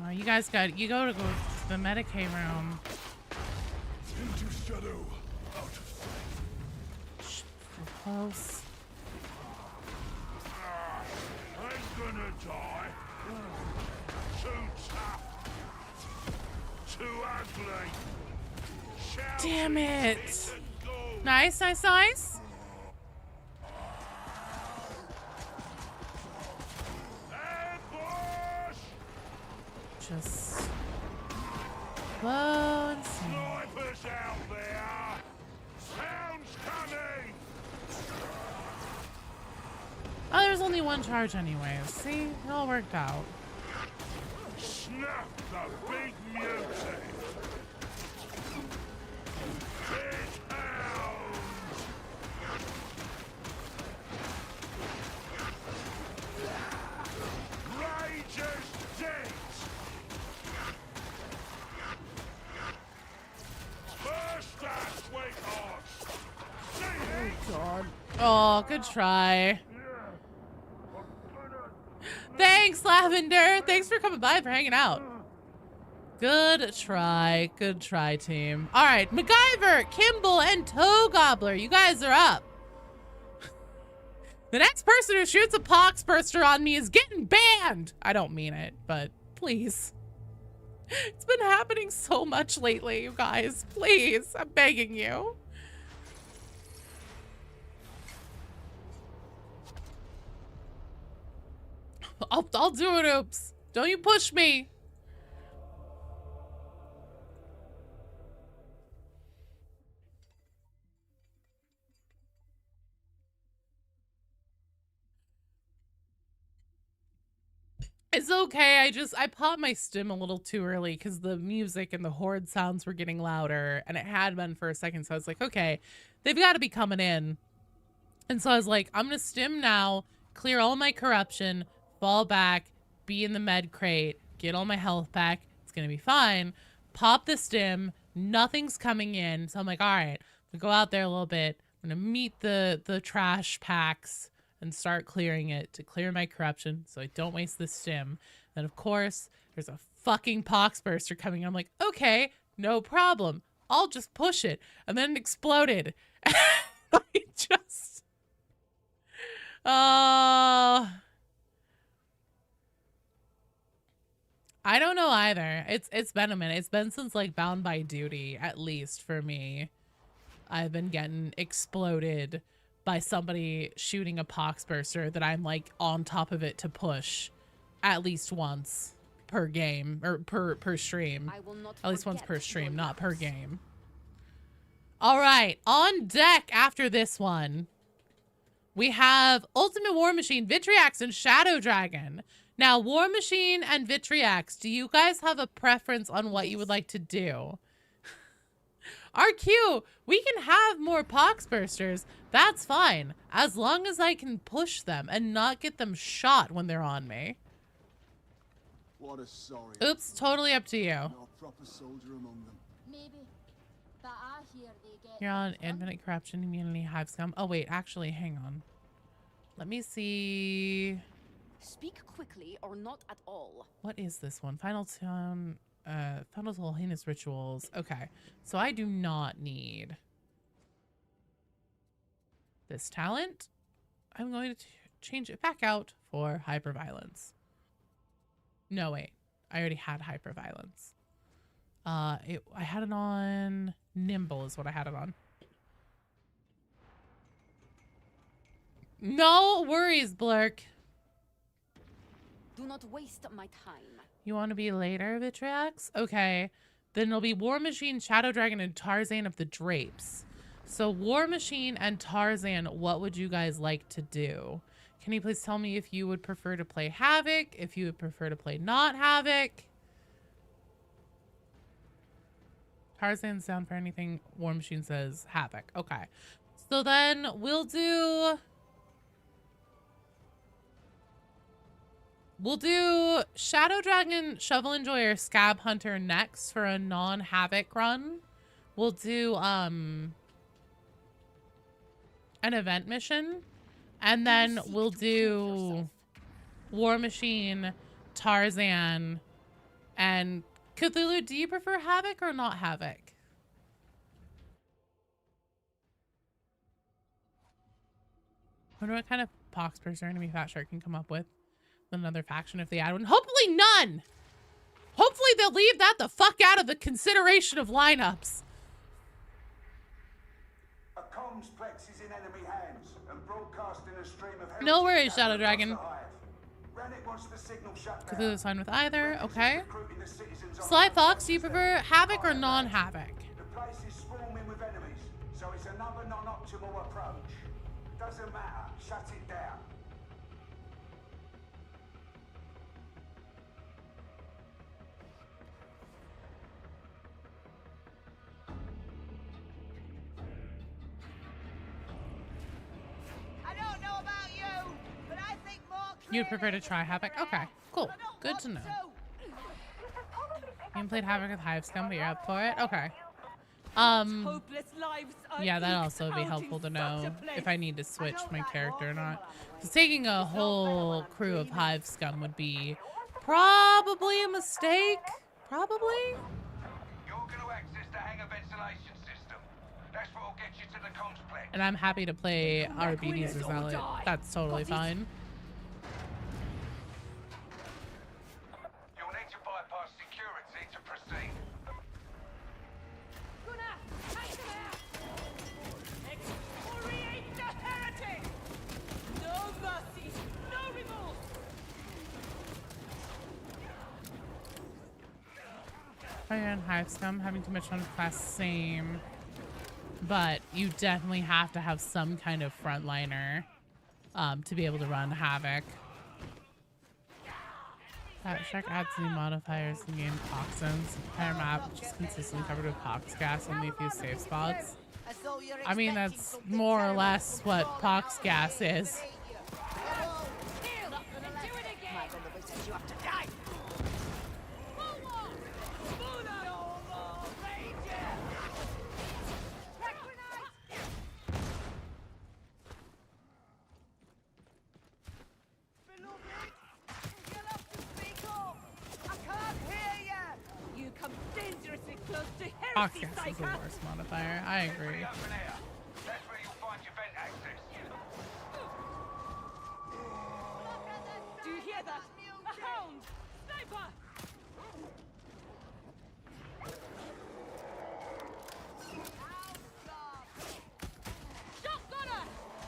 Oh, you guys you go to the Medicaid room. Into shadow, out of sight. We're close. I'm gonna die. Too tough. Too ugly. Damn it. Nice, nice, nice. Just slow and slow. Snipers out there. Sounds coming. Oh, there's only one charge anyways. See? It all worked out. Snap the big mutant. Big hound. Rager's dead. Oh, good try. Thanks, Lavender. Thanks for coming by, for hanging out. Good try. Good try, team. All right, MacGyver, Kimball, and Toe Gobbler, you guys are up. The next person who shoots a poxburster on me is getting banned. I don't mean it, but please. It's been happening so much lately, you guys. Please, I'm begging you. I'll do it, Oops. Don't you push me. It's okay. I popped my stim a little too early because the music and the horde sounds were getting louder, and it had been for a second. So I was like, okay, they've got to be coming in. And so I was like, I'm going to stim now, clear all my corruption, fall back, be in the med crate, get all my health back. It's going to be fine. Pop the stim. Nothing's coming in. So I'm like, all right, I'm going to go out there a little bit. I'm going to meet the trash packs and start clearing it to clear my corruption so I don't waste this stim. Then, of course, there's a fucking poxburster coming. I'm like, okay, no problem. I'll just push it. And then it exploded. I just... I don't know either. It's been a minute. It's been since, like, Bound by Duty, at least for me. I've been getting exploded by somebody shooting a poxburster that I'm like on top of it to push at least once per game or per stream. At least once per stream, not per game. All right, on deck after this one, we have Ultimate War Machine, Vitriax, and Shadow Dragon. Now, War Machine and Vitriax, do you guys have a preference on what you would like to do? RQ, we can have more poxbursters. That's fine, as long as I can push them and not get them shot when they're on me. What a sorry. Oops, totally up to you. Not a proper soldier among them. Maybe, but I hear they get. You're on Infinite Corruption, Immunity, Hive Scum. Oh wait, actually, hang on. Let me see. Speak quickly or not at all. What is this one? Final Tone, Final Heinous Rituals. Okay, so I do not need this talent. I'm going to change it back out for Hyperviolence. No, wait. I already had Hyperviolence. I had it on Nimble is what I had it on. No worries, Blurk. Do not waste my time. You want to be later, Vitriax? Okay. Then it'll be War Machine, Shadow Dragon, and Tarzan of the Drapes. So War Machine and Tarzan, what would you guys like to do? Can you please tell me if you would prefer to play Havoc, if you would prefer to play not Havoc? Tarzan's down for anything. War Machine says Havoc. Okay. So then we'll do Shadow Dragon, Shovel Enjoyer, Scab Hunter next for a non-Havoc run. We'll do an event mission. And then we'll do War Machine, Tarzan, and Cthulhu. Do you prefer Havoc or not Havoc? I wonder what kind of poxburster enemy Fat Shark can come up with another faction if they add one. Hopefully none! Hopefully they'll leave that the fuck out of the consideration of lineups. A comms plex is in enemy hands and broadcasting a stream of no worries, Shadow Dragon. Rennick wants the signal shut down. Cthulhu's fine with either. Okay. Sly Fox, do you prefer Havoc or non-Havoc? The place is swarming with enemies, so it's another non-optimal approach. Doesn't matter. Shut it down. You'd prefer to try Havoc? Okay, cool. Good to know. You haven't played Havoc with Hive Scum, but you're up for it? Okay. Hopeless lives are Yeah, that'd eked also be out helpful to in such know a place. if I need to switch my character or not. Because taking a whole crew of hive scum would be probably a mistake. Probably. You're going to access the hangar ventilation system. That's what'll get you to the complex. And I'm happy to play RBDs or Zealot. That's totally fine. You'll need to bypass security to proceed. Gunnar, take them out! Excoriate the heretic! No mercy, no remorse! Fire and hive scum, having too much fun with class, same. But you definitely have to have some kind of frontliner to be able to run Havoc. Shark adds new modifiers in game toxins. Entire map just consistently covered with pox gas, only a few safe spots. I mean, that's more or less what pox gas is. Pox gas is the worst modifier. I agree. That's where you'll find your vent access. Do you hear that? A hound! Sniper! Shotgunner!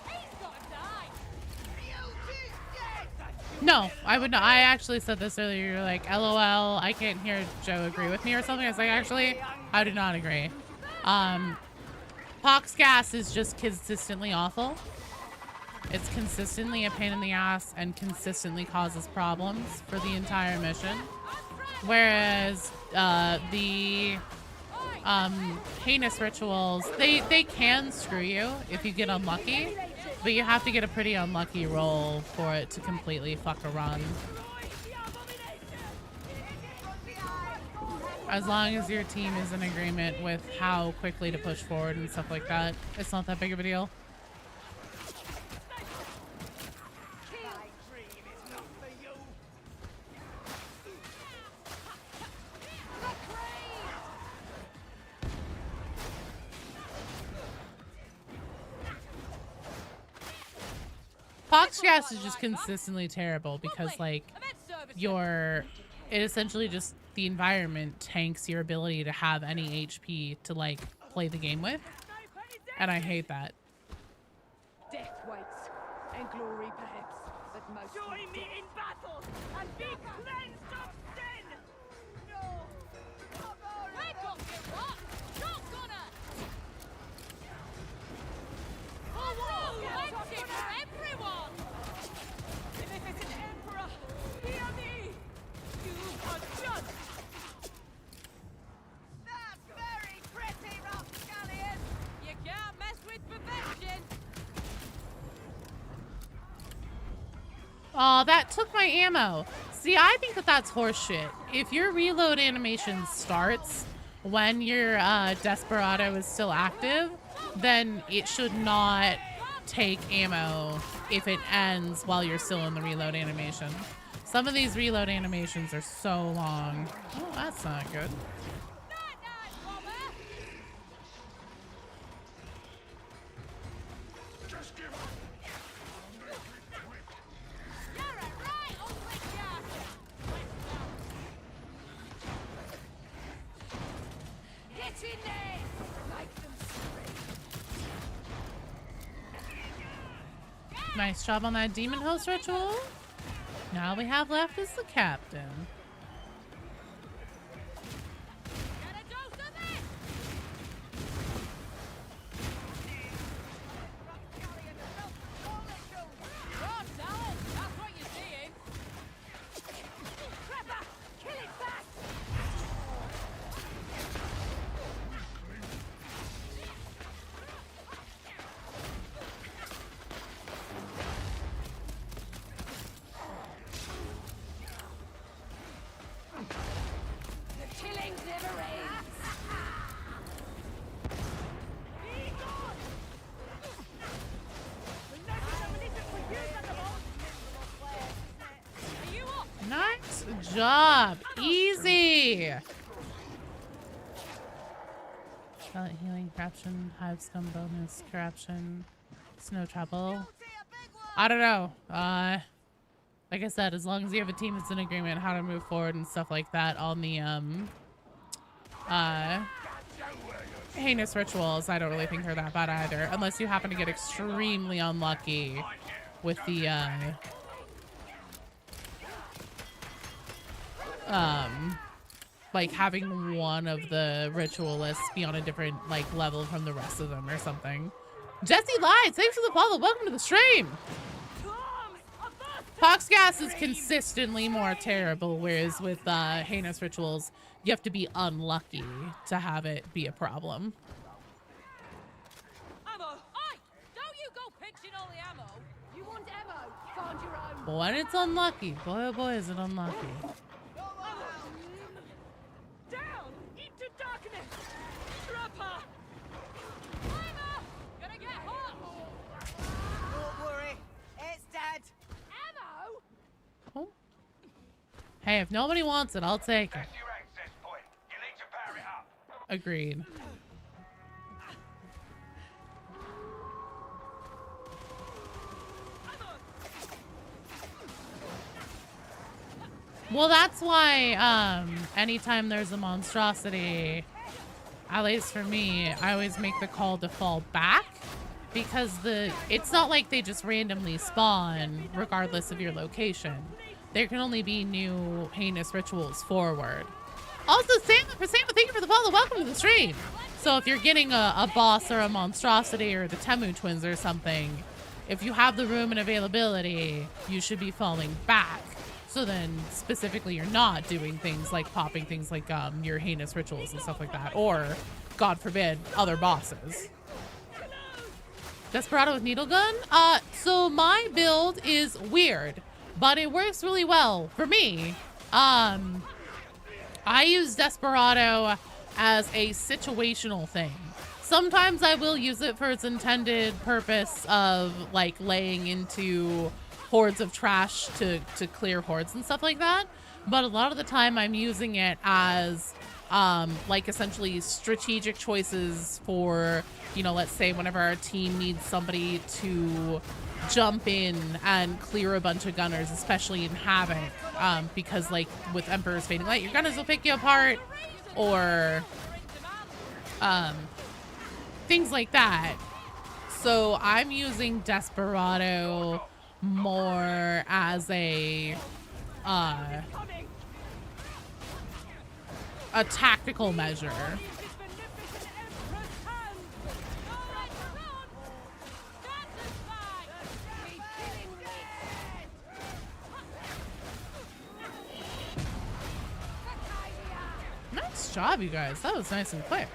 He's gotta die! No, I would not. I actually said this earlier. You're like, LOL, I can't hear Joe agree with me or something. I was like, actually, I do not agree. Pox gas is just consistently awful. It's consistently a pain in the ass and consistently causes problems for the entire mission. Whereas the heinous rituals, they can screw you if you get unlucky, but you have to get a pretty unlucky roll for it to completely fuck a run. As long as your team is in agreement with how quickly to push forward and stuff like that, it's not that big of a deal. Pox gas is just consistently terrible because, like, it essentially just, the environment tanks your ability to have any HP to, like, play the game with. And I hate that. Death waits, and glory perhaps, but most join me in battle and be cleansed of sin! No! We got you what? Shotgunner! Oh, plenty for everyone! Magnificent Emperor, hear me! You are judged! That's very pretty, rapscallion! You can't mess with perfection! Oh, that took my ammo. See, I think that that's horseshit. If your reload animation starts when your Desperado is still active, then it should not take ammo if it ends while you're still in the reload animation. Some of these reload animations are so long. Oh, that's not good. Nice job on that demon host ritual. Now all we have left is the captain. job. Easy. Healing, corruption, hive scum bonus, corruption, snow trouble. I don't know. Like I said, as long as you have a team that's in agreement how to move forward and stuff like that on the heinous rituals, I don't really think they're that bad either, unless you happen to get extremely unlucky with the like having one of the ritualists be on a different like level from the rest of them or something. Jesse lied. Thanks for the follow. Welcome to the stream. Pox gas is consistently more terrible, whereas with heinous rituals, you have to be unlucky to have it be a problem. Ammo! Oi! Don't you go pinching all the ammo! You want ammo? Find your own. When it's unlucky, boy oh boy is it unlucky. Down into darkness! Trapper! Timer! Gonna get hot! Don't worry, it's dead. Ammo? Oh. Hey, if nobody wants it, I'll take it. Agreed. Well, that's why anytime there's a monstrosity, at least for me, I always make the call to fall back, because it's not like they just randomly spawn regardless of your location. There can only be new heinous rituals forward. Also, Sam, thank you for the follow. Welcome to the stream. So if you're getting a boss or a monstrosity or the Temu twins or something, if you have the room and availability, you should be falling back. So then specifically you're not doing things like popping things like your heinous rituals and stuff like that, or God forbid, other bosses. Desperado with needle gun? So my build is weird, but it works really well for me. I use Desperado as a situational thing. Sometimes I will use it for its intended purpose of like laying into hordes of trash to clear hordes and stuff like that. But a lot of the time I'm using it as like essentially strategic choices for, you know, let's say whenever our team needs somebody to jump in and clear a bunch of gunners, especially in Havoc, because like with Emperor's Fading Light, your gunners will pick you apart, or things like that. So I'm using Desperado more as a tactical measure. Nice job, you guys. That was nice and quick.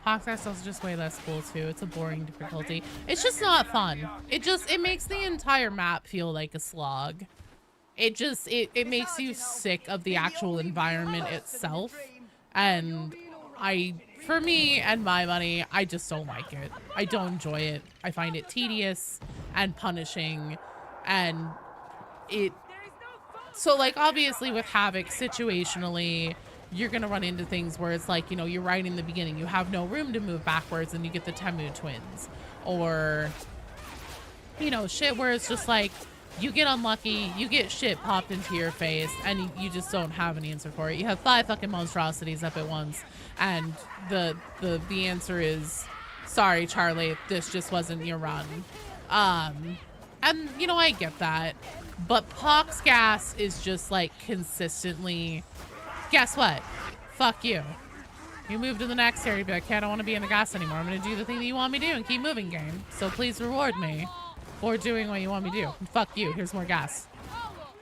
Hawkeye is just way less cool too. It's a boring difficulty. It's just not fun. It makes the entire map feel like a slog. It makes you sick of the actual environment itself. And for me and my money, I just don't like it. I don't enjoy it. I find it tedious and punishing, and so like obviously with Havoc, situationally, you're gonna run into things where it's like, you know, you're right in the beginning, you have no room to move backwards and you get the Temu twins, or, you know, shit where it's just like you get unlucky, you get shit popped into your face, and you just don't have an answer for it. You have 5 fucking monstrosities up at once, and the answer is, sorry Charlie, this just wasn't your run. And you know, I get that, but Pox gas is just like consistently, guess what? Fuck you. You move to the next area, be like, okay, I don't want to be in the gas anymore. I'm going to do the thing that you want me to do and keep moving, game. So please reward me for doing what you want me to do. And fuck you, here's more gas.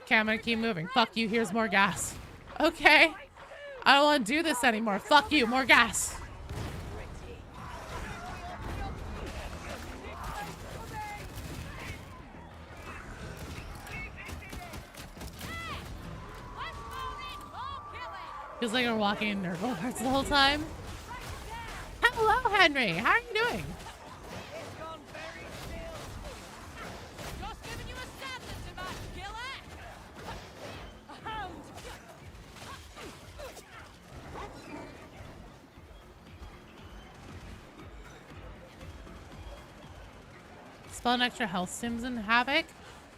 Okay, I'm going to keep moving. Fuck you, here's more gas. Okay. I don't want to do this anymore. Fuck you, more gas. Feels like we're walking in Nurgle hearts the whole time. Hello, Henry. How are you doing? Spawn extra health sims in Havoc?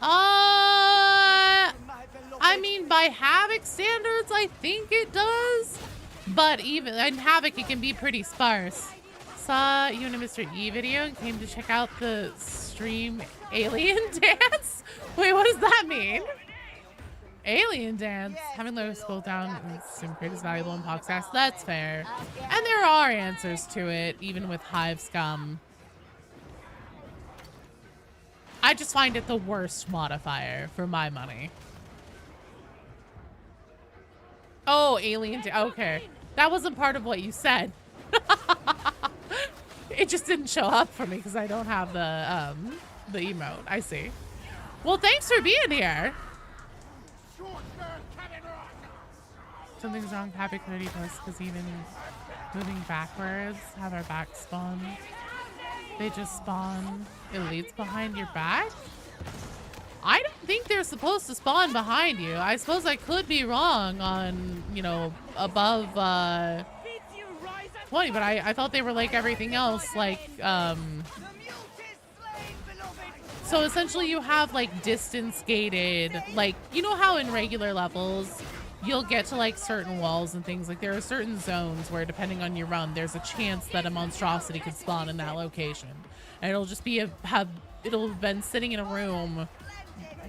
I mean, by Havoc standards, I think it does. But even in Havoc, it can be pretty sparse. Saw you in a Mr. E video and came to check out the stream Alien Dance? Wait, what does that mean? Alien Dance. Having low scroll down and sim crate is valuable in podcast. That's fair. And there are answers to it, even with Hive Scum. I just find it the worst modifier for my money. Oh, Alien Dance. Okay. That wasn't part of what you said. It just didn't show up for me because I don't have the emote. I see. Well, thanks for being here. Something's wrong. Happy 30 plus because even moving backwards, have our back spawn. They just spawn elites behind your back. I don't think they're supposed to spawn behind you. I suppose I could be wrong on, you know, above 20, but I thought they were like everything else, like so essentially you have like distance gated, like, you know how in regular levels you'll get to like certain walls and things, like there are certain zones where depending on your run there's a chance that a monstrosity could spawn in that location, and it'll just be it'll have been sitting in a room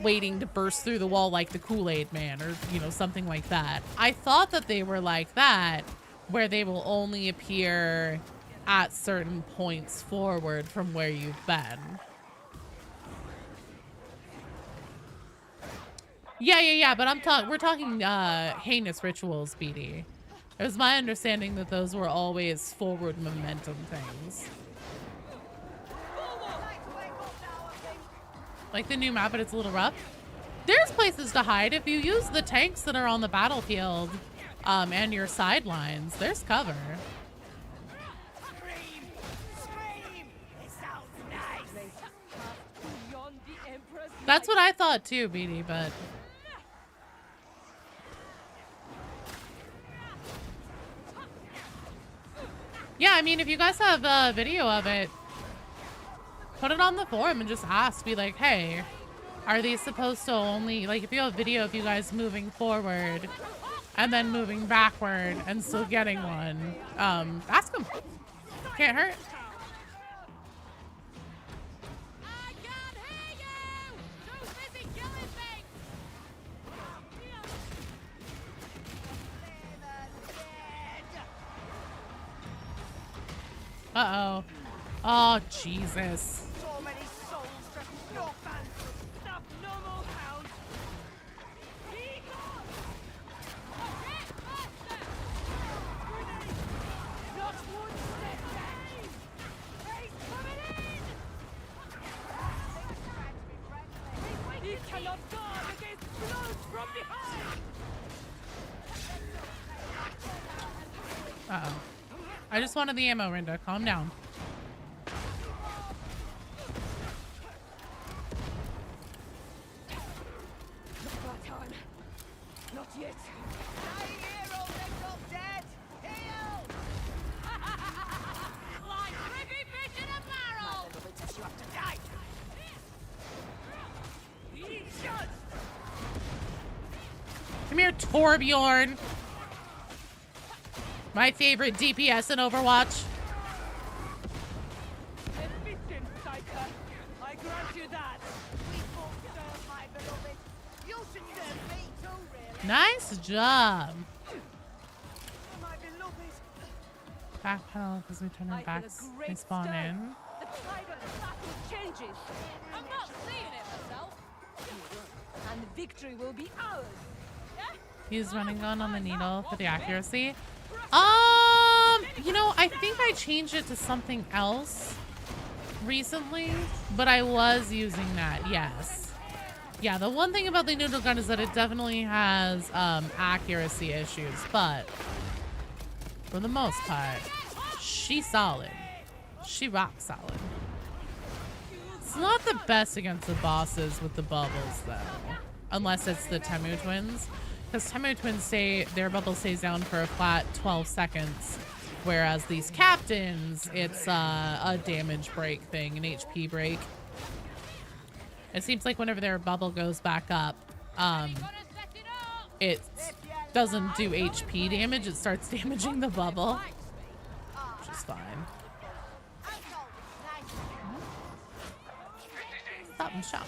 waiting to burst through the wall like the Kool-Aid Man, or you know, something like that. I thought that they were like that, where they will only appear at certain points forward from where you've been. Yeah, but we're talking heinous rituals, BD. It was my understanding that those were always forward momentum things. Like the new map, but it's a little rough. There's places to hide. If you use the tanks that are on the battlefield and your sidelines, there's cover. That's what I thought too, BD, but... yeah, I mean, if you guys have a video of it, put it on the forum and just ask. Be like, hey, are these supposed to only... like, if you have a video of you guys moving forward and then moving backward and still getting one, ask them. Can't hurt. Uh-oh. Oh, Jesus. So many souls to no fans. Stop, no more hounds. Not one step back. He's coming in. He cannot guard against blows from behind. Uh-oh. I just wanted the ammo, Rinda. Calm down. Not yet. Stay here or they're not dead. Heal! Like cricket fish in a barrel! We'll test you up to die. Come here, Torbjorn. My favorite DPS in Overwatch. Efficient, Psyker. I grant you that. We both serve my beloved. You should serve me too, really. Nice job. My beloved. Back pedal because we turn our backs. They spawn in. The tide of the battle changes. I'm not seeing it myself. And victory will be ours. He's running on the needle for the accuracy. You know, I think I changed it to something else recently, but I was using that, yes. Yeah, the one thing about the noodle gun is that it definitely has accuracy issues, but for the most part, she's solid. She rock solid. It's not the best against the bosses with the bubbles though, unless it's the Temu twins. Because Temu twins their bubble stays down for a flat 12 seconds. Whereas these captains, it's a damage break thing, an HP break. It seems like whenever their bubble goes back up, it doesn't do HP damage. It starts damaging the bubble, which is fine. Stop and shop.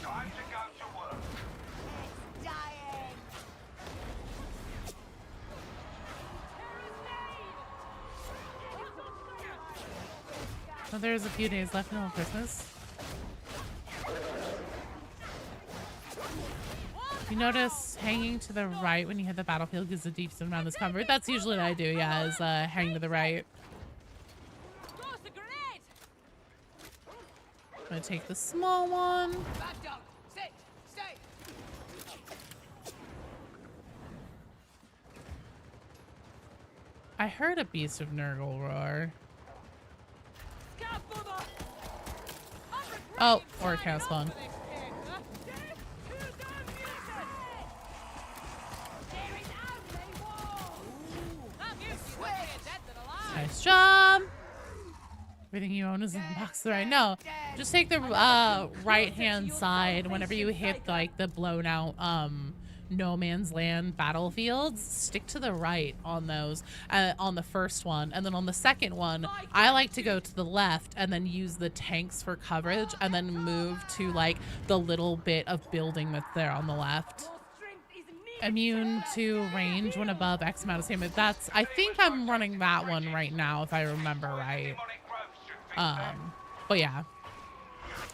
So there's a few days left until Christmas. You notice hanging to the right when you hit the battlefield gives a decent amount of discomfort. That's usually what I do, yeah, is hang to the right. I'm gonna take the small one. I heard a beast of Nurgle roar. Oh, or a cow spawn. Nice job. Everything you own is in the box right now. Just take the right hand side whenever you hit like the blown out no man's land battlefields. Stick to the right on those on the first one, and then on the second one I like to go to the left and then use the tanks for coverage and then move to like the little bit of building that's there on the left. Immune to range when above X amount of stamina. That's, I think I'm running that one right now if I remember right. But yeah,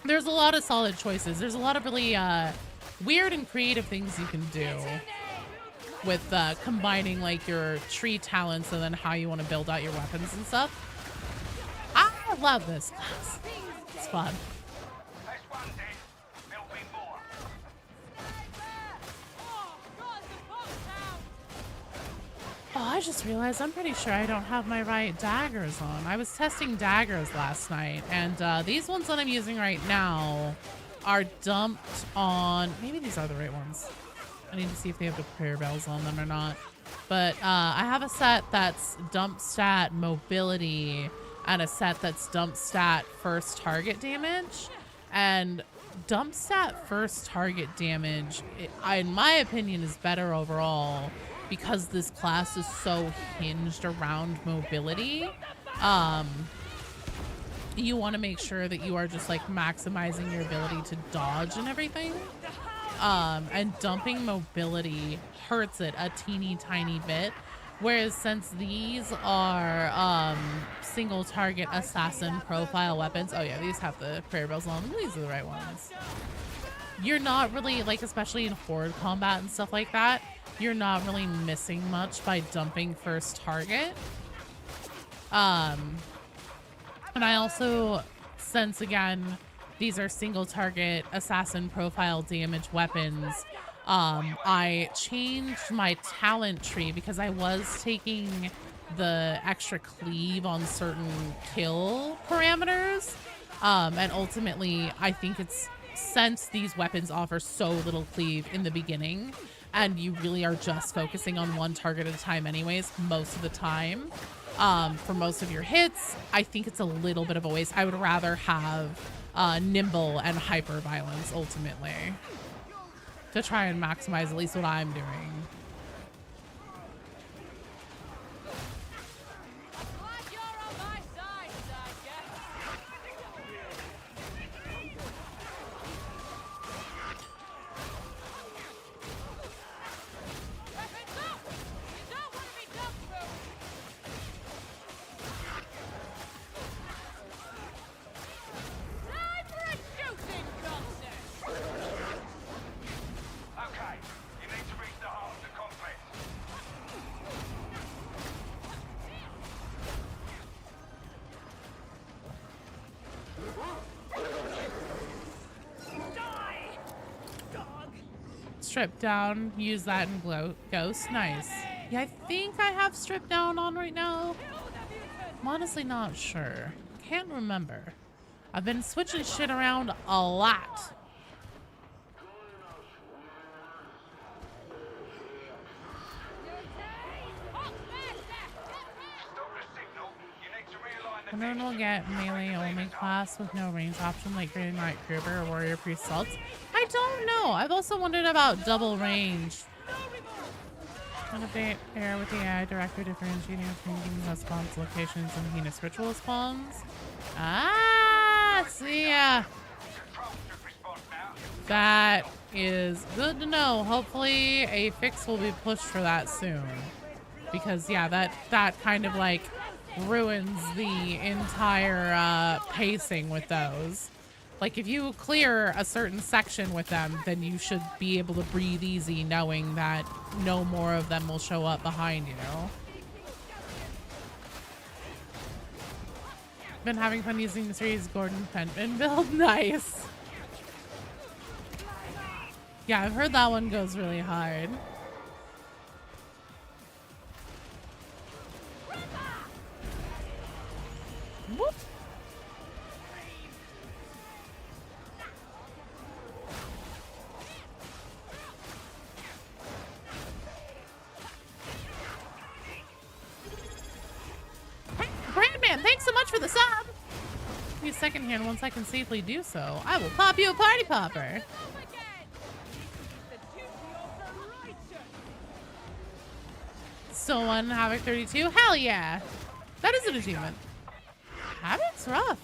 there's a lot of solid choices. There's a lot of really weird and creative things you can do with combining like your tree talents and then how you want to build out your weapons and stuff. I love this class. It's fun. Oh, I just realized I'm pretty sure I don't have my right daggers on. I was testing daggers last night, and these ones that I'm using right now are dumped on... Maybe these are the right ones. I need to see if they have the prayer bells on them or not. But I have a set that's dump stat mobility and a set that's dump stat first target damage. And dump stat first target damage, in my opinion, is better overall, because this class is so hinged around mobility. You want to make sure that you are just like maximizing your ability to dodge and everything. And dumping mobility hurts it a teeny tiny bit. Whereas since these are single target assassin profile weapons, oh yeah, these have the prayer bells on them. These are the right ones. You're not really, like, especially in horde combat and stuff like that, you're not really missing much by dumping first target. And I also, since again, these are single target assassin profile damage weapons, I changed my talent tree because I was taking the extra cleave on certain kill parameters. And ultimately, I think it's, since these weapons offer so little cleave in the beginning, and you really are just focusing on one target at a time anyways, most of the time, for most of your hits, I think it's a little bit of a waste. I would rather have nimble and hyper violence ultimately to try and maximize at least what I'm doing. Strip down, use that in ghost. Nice. Yeah, I think I have strip down on right now. I'm honestly not sure. Can't remember. I've been switching shit around a lot. Anyone will get melee only class with no range option like Green Knight Kruber or Warrior Priest Salts? I don't know. I've also wondered about double range. An update pair with the AI director differentiating between demon spawns, locations, and heinous ritual spawns. Ah, see ya. That is good to know. Hopefully a fix will be pushed for that soon. Because yeah, that kind of like ruins the entire pacing with those. Like if you clear a certain section with them, then you should be able to breathe easy knowing that no more of them will show up behind you. Been having fun using the series Gordon Fentman build. Nice. Yeah, I've heard that one goes really hard. Whoop. Brandman, thanks so much for the sub. Need secondhand once I can safely do so. I will pop you a party popper. So one Havoc 32. Hell yeah. That is an achievement. Havoc's rough.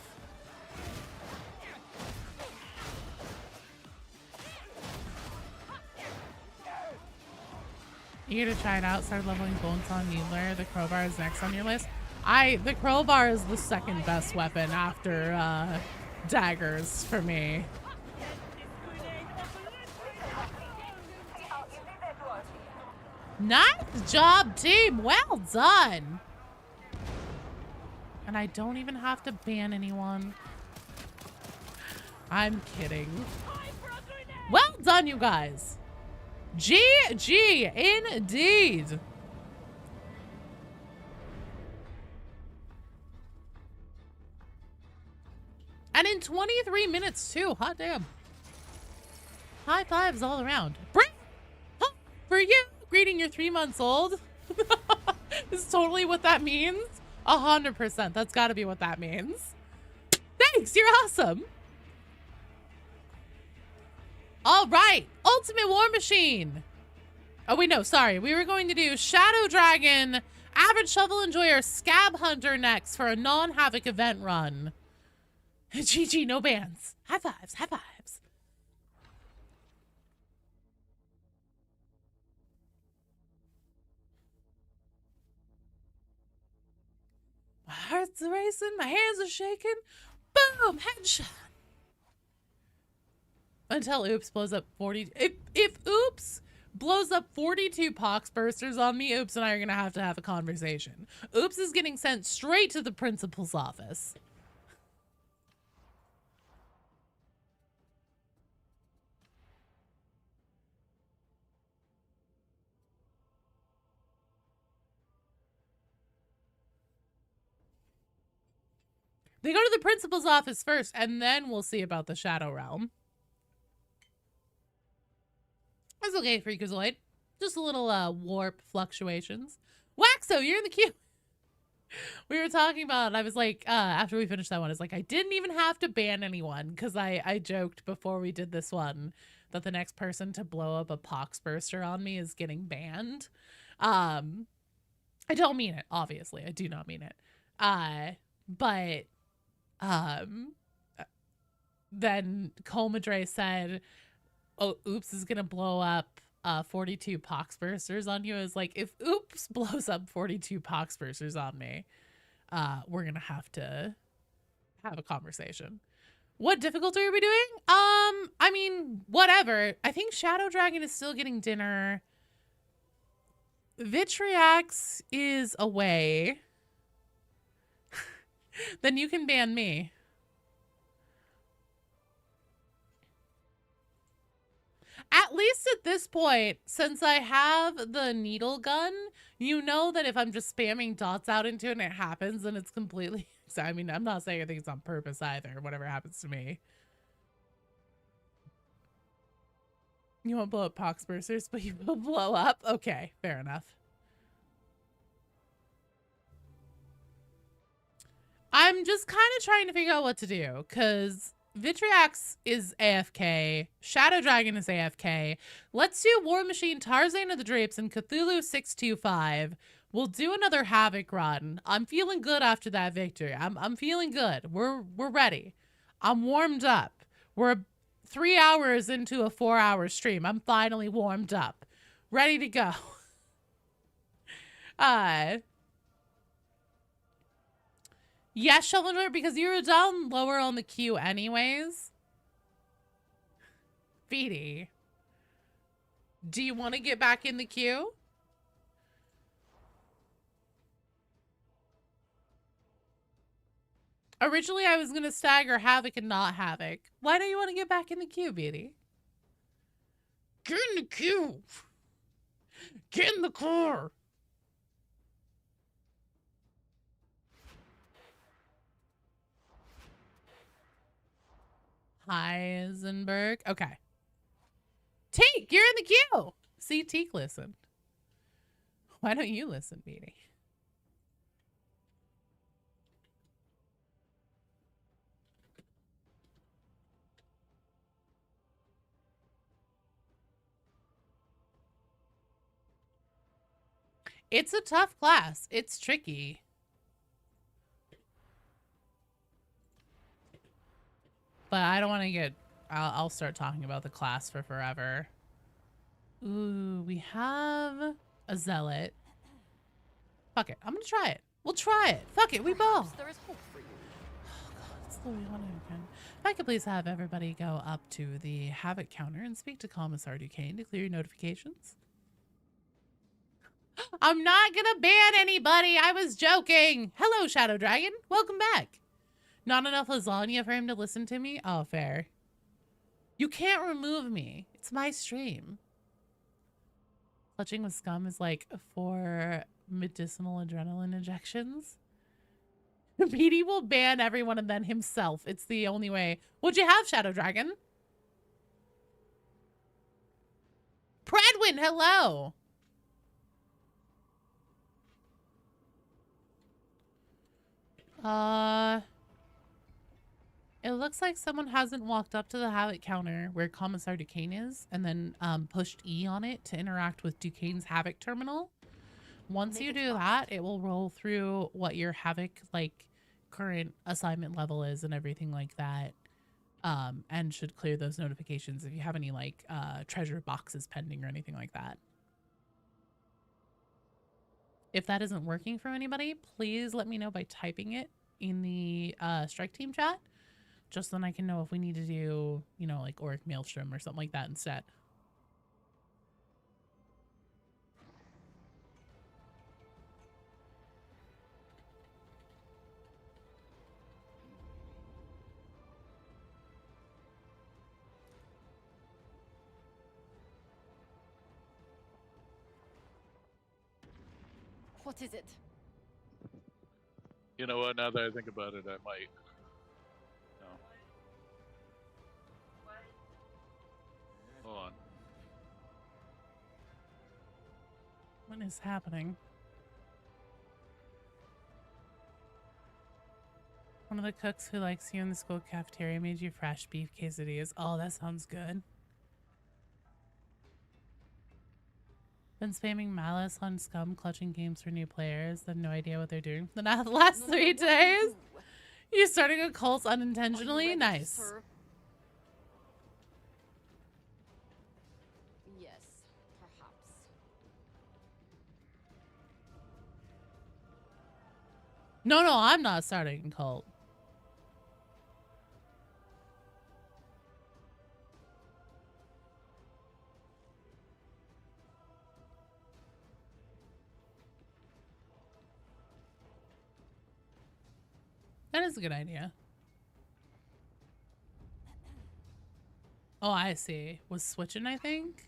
You gotta try it out. Start leveling Bones on Needler. The crowbar is next on your list. The crowbar is the second best weapon after daggers for me. Nice job, team. Well done. And I don't even have to ban anyone. I'm kidding. Well done, you guys. GG indeed. And in 23 minutes too. Hot damn. High fives all around. Bring for you. Greeting your 3 months old. Is totally what that means. 100%. That's got to be what that means. Thanks. You're awesome. All right. Ultimate War Machine. Oh, wait, no. Sorry. We were going to do Shadow Dragon, Average Shovel Enjoyer, Scab Hunter next for a non-Havoc event run. GG. No bans. High fives. High fives. My heart's racing, my hands are shaking. Boom! Headshot. Until Oops blows up 40. If Oops blows up 42 pox bursters on me, Oops and I are gonna have a conversation. Oops is getting sent straight to the principal's office. They go to the principal's office first, and then we'll see about the Shadow Realm. That's okay, Freakazoid. Just a little warp fluctuations. Waxo, you're in the queue. We were talking about, I was like, after we finished that one, it's like, I didn't even have to ban anyone, because I joked before we did this one that the next person to blow up a pox burster on me is getting banned. I don't mean it, obviously. I do not mean it. But then Comadre said, oh, Oops is gonna blow up 42 pox bursters on you. Is like, if Oops blows up 42 pox bursters on me, we're gonna have to have a conversation. What difficulty are we doing? I mean, whatever. I think Shadow Dragon is still getting dinner. Vitriax is away. Then you can ban me. At least at this point, since I have the needle gun, you know that if I'm just spamming dots out into it and it happens, then it's completely... I mean, I'm not saying I think it's on purpose either, whatever happens to me. You won't blow up pox bursters, but you will blow up? Okay, fair enough. I'm just kind of trying to figure out what to do, because Vitriax is AFK, Shadow Dragon is AFK. Let's do War Machine, Tarzan of the Drapes, and Cthulhu 625. We'll do another Havoc run. I'm feeling good after that victory. I'm feeling good. We're ready. I'm warmed up. We're 3 hours into a 4-hour stream. I'm finally warmed up. Ready to go. Yes, Shelvin, because you were down lower on the queue anyways. Feedy, do you want to get back in the queue? Originally, I was going to stagger Havoc and not Havoc. Why don't you want to get back in the queue, Beatty? Get in the queue. Get in the car. Heisenberg. Okay. Teak, you're in the queue. See, Teak listened. Why don't you listen, Beatty? It's a tough class. It's tricky. But I don't want to get... I'll start talking about the class for forever. Ooh, we have a Zealot. Fuck it. I'm going to try it. We'll try it. Fuck it. We ball. There is hope for you. Oh, God. It's the way I want to open. If I could please have everybody go up to the Havoc counter and speak to Commissar Duquesne to clear your notifications. I'm not going to ban anybody. I was joking. Hello, Shadow Dragon. Welcome back. Not enough lasagna for him to listen to me? Oh, fair. You can't remove me. It's my stream. Clutching with scum is like for medicinal adrenaline injections. PD will ban everyone and then himself. It's the only way. What'd you have, Shadow Dragon? Pradwin, hello. It looks like someone hasn't walked up to the Havoc counter where Commissar Duquesne is and then pushed E on it to interact with Duquesne's Havoc terminal. Once you do that, it will roll through what your Havoc like current assignment level is and everything like that. And should clear those notifications if you have any like treasure boxes pending or anything like that. If that isn't working for anybody, please let me know by typing it in the strike team chat. Just then I can know if we need to do, you know, like Auric Maelstrom or something like that instead. What is it? You know what? Now that I think about it, I might. No. Hold on. What is happening? One of the cooks who likes you in the school cafeteria made you fresh beef quesadillas. Oh, that sounds good. Been spamming malice on scum clutching games for new players. They have no idea what they're doing for the last 3 days. You're starting a cult unintentionally? Nice. Yes, perhaps. No, I'm not starting a cult. That is a good idea. Oh, I see. Was switching, I think?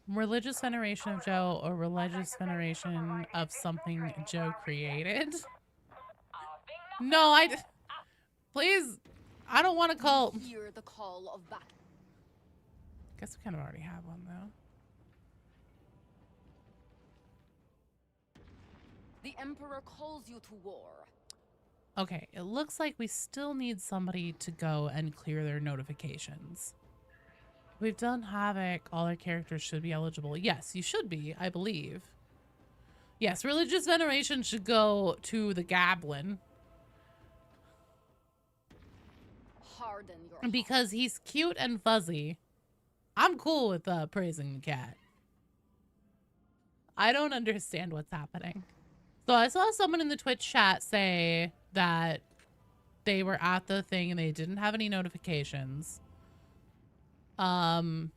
Religious veneration of Joe or religious veneration of something Joe created? No, please, I don't want a cult. Hear the call of battle. Guess we kind of already have one, though. The Emperor calls you to war. Okay, it looks like we still need somebody to go and clear their notifications. We've done Havoc. All our characters should be eligible. Yes, you should be, I believe. Yes, Religious Veneration should go to the Goblin. Harden your Because he's cute and fuzzy. I'm cool with praising the cat. I don't understand what's happening. So I saw someone in the Twitch chat say that they were at the thing and they didn't have any notifications. You've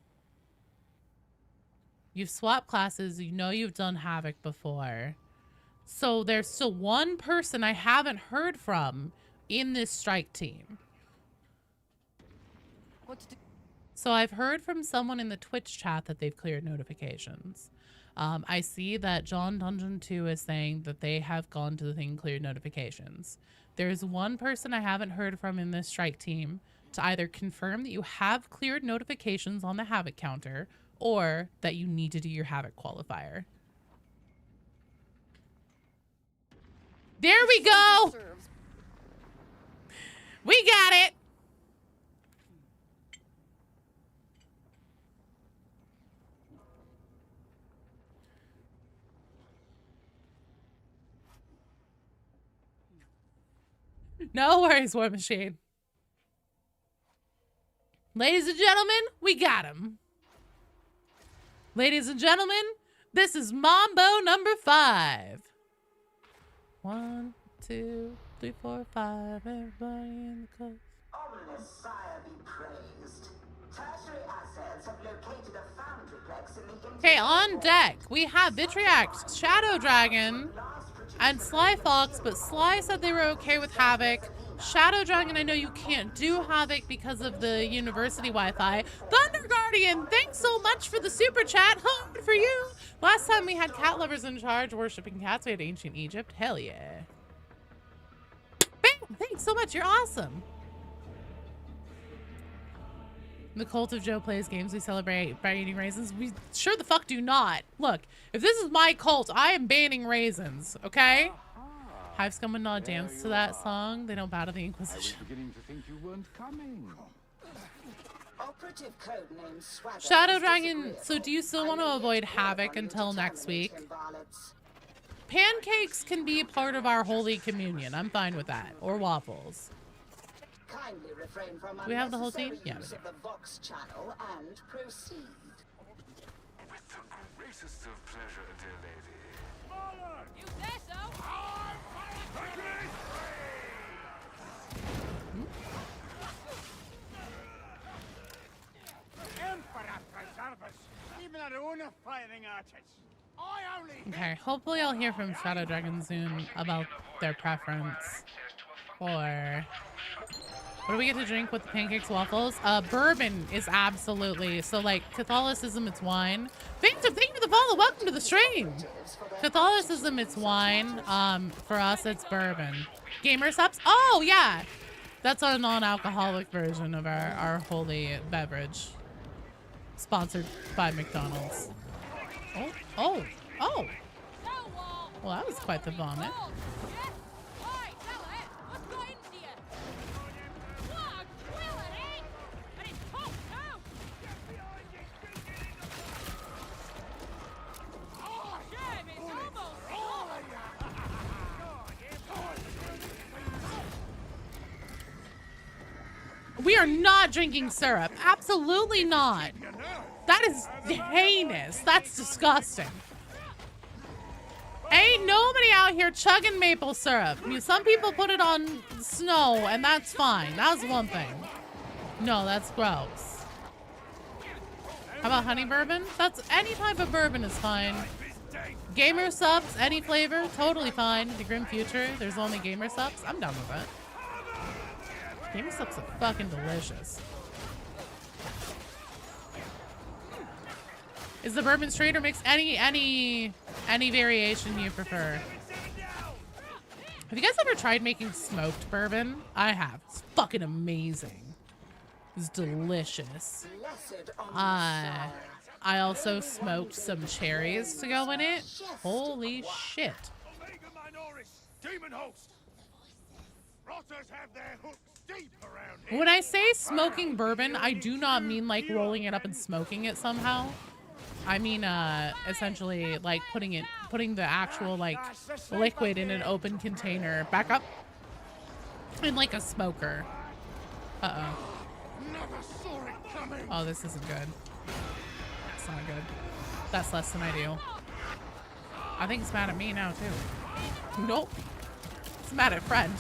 swapped classes. You know you've done Havoc before. So there's still one person I haven't heard from in this strike team. So I've heard from someone in the Twitch chat that they've cleared notifications. I see that John Dungeon 2 is saying that they have gone to the thing and cleared notifications. There's one person I haven't heard from in this strike team to either confirm that you have cleared notifications on the Havoc counter or that you need to do your Havoc qualifier. There we go! We got it! No worries, War Machine. Ladies and gentlemen, we got him. Ladies and gentlemen, this is Mambo number 5. 1, 2, 3, 4, 5. Everybody in the coast. Ominous sire be praised. Tertiary assets have located a foundryplex in the Okay, on deck, we have Vitriax, Shadow Dragon, and Sly Fox, but Sly said they were okay with Havoc. Shadow Dragon, I know you can't do Havoc because of the university Wi-Fi. Thunder Guardian, thanks so much for the super chat. Hard for you. Last time we had cat lovers in charge worshipping cats, we had ancient Egypt. Hell yeah. Bam, thanks so much. You're awesome. The cult of Joe plays games. We celebrate by eating raisins. We sure the fuck do not. Look, if this is my cult, I am banning raisins, okay? Hive Scum would not dance to that song. They don't bow to the Inquisition. I was beginning to think you weren't coming. operative code name Swagger. Shadow Dragon, so do you still want to avoid Havoc until next week? Pancakes can be part of our Holy Communion. I'm fine with that. Or waffles. Kindly refrain from Do we have the whole team? unnecessary Yeah, we use do. of the Vox channel and proceed. With the greatest of pleasure, dear lady. You say so? Emperor preserve us. Even our own are firing at us. I only Okay, hopefully I'll hear from Shadow Dragon soon about their preference. Or what do we get to drink with the pancakes waffles? Bourbon is absolutely, so like Catholicism, it's wine. Phantom, thank you for the follow. Welcome to the stream. Catholicism, it's wine. For us, it's bourbon. Gamer subs? Oh yeah, that's our non-alcoholic version of our holy beverage. Sponsored by McDonald's. Oh. Well, that was quite the vomit. We are not drinking syrup. Absolutely not. That is heinous. That's disgusting. Ain't nobody out here chugging maple syrup. I mean, some people put it on snow, and that's fine. That's one thing. No, that's gross. How about honey bourbon? That's any type of bourbon is fine. Gamer subs, any flavor, totally fine. The Grim Future, there's only gamer subs. I'm down with that. Gamer subs are fucking delicious. Is the bourbon straight or mixed? Any variation you prefer. Have you guys ever tried making smoked bourbon? I have. It's fucking amazing. It's delicious. I also smoked some cherries to go in it. Holy shit. Demon host! Rotters have their hooks deep around here. When I say smoking bourbon, I do not mean like rolling it up and smoking it somehow. I mean, essentially like putting the actual like liquid in an open container back up in like a smoker. Uh-oh. Oh, this isn't good. That's not good. That's less than I do. I think it's mad at me now too. Nope. It's mad at friend.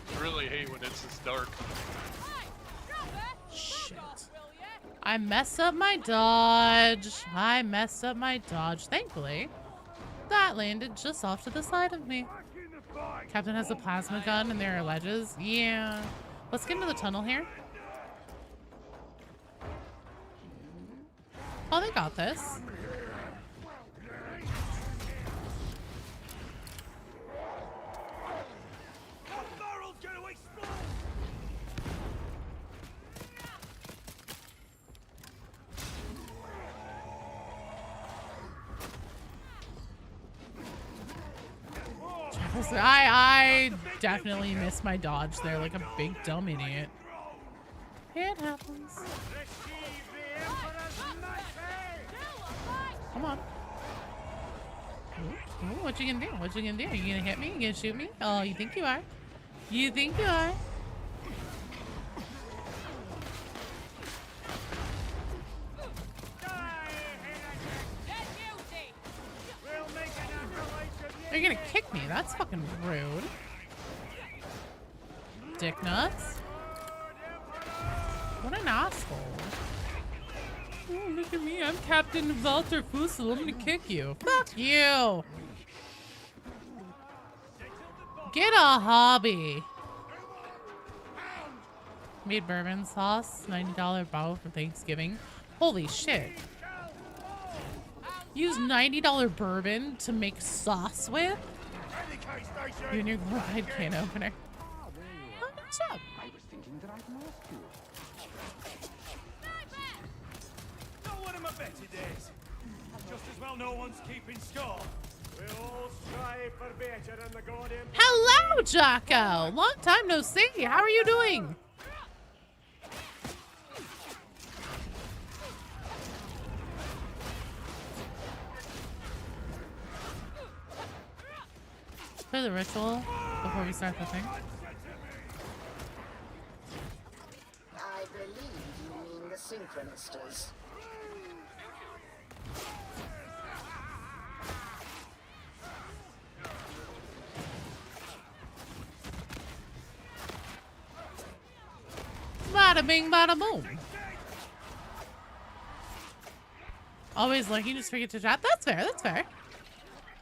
I really hate when it's this dark. Shit. I messed up my dodge. I messed up my dodge. Thankfully, that landed just off to the side of me. Captain has a plasma gun and there are ledges. Yeah. Let's get into the tunnel here. Oh, they got this. I definitely missed my dodge there like a big dumb idiot. It happens. Come on. Ooh, what you gonna do? What you gonna do? Are you gonna hit me? You gonna shoot me? Oh, you think you are? You think you are? You're gonna kick me. That's fucking rude. Dick nuts. What an asshole. Oh, look at me. I'm Captain Walter Fussel. I'm gonna kick you. Fuck you. Get a hobby. Made bourbon sauce. $90 bottle for Thanksgiving. Holy shit. Use $90 bourbon to make sauce with? You and your glorified can opener. Oh, good job. I was thinking that I'd lost you. Not one of my better days. Just as well no one's keeping score. We'll all strive for better in the goddamn... Hello, Jocko. Long time no see. How are you doing? Clear the ritual before we start the thing. I believe you mean the Synchronisters. Bada bing, bada boom. Always lurking, just forget to chat. That's fair, that's fair.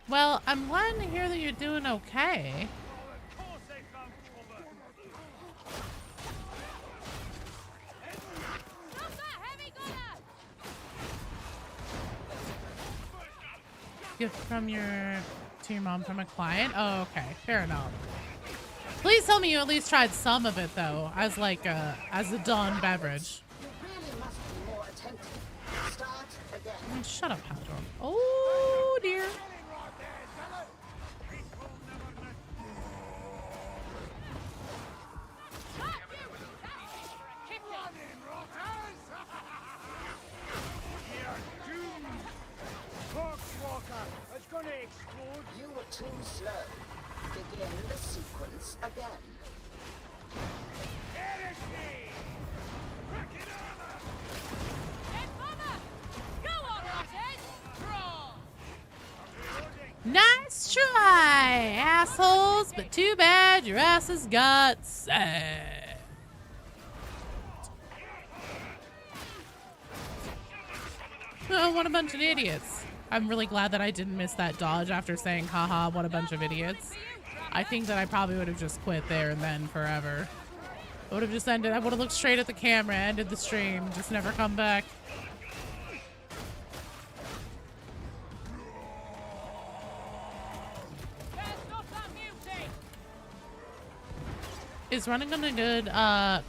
Well, I'm glad to hear that you're doing okay. Gift from to your mom from a client? Oh, okay. Fair enough. Please tell me you at least tried some of it though, as like as a dawn beverage. Shut up, Hadron. Oh dear. You were too slow. Begin the sequence again. Nice try, assholes, but too bad your asses got sad. Oh, what a bunch of idiots. I'm really glad that I didn't miss that dodge after saying, haha, what a bunch of idiots. I think that I probably would have just quit there and then forever. I would have just ended, I would have looked straight at the camera, ended the stream, just never come back. Is running gun a good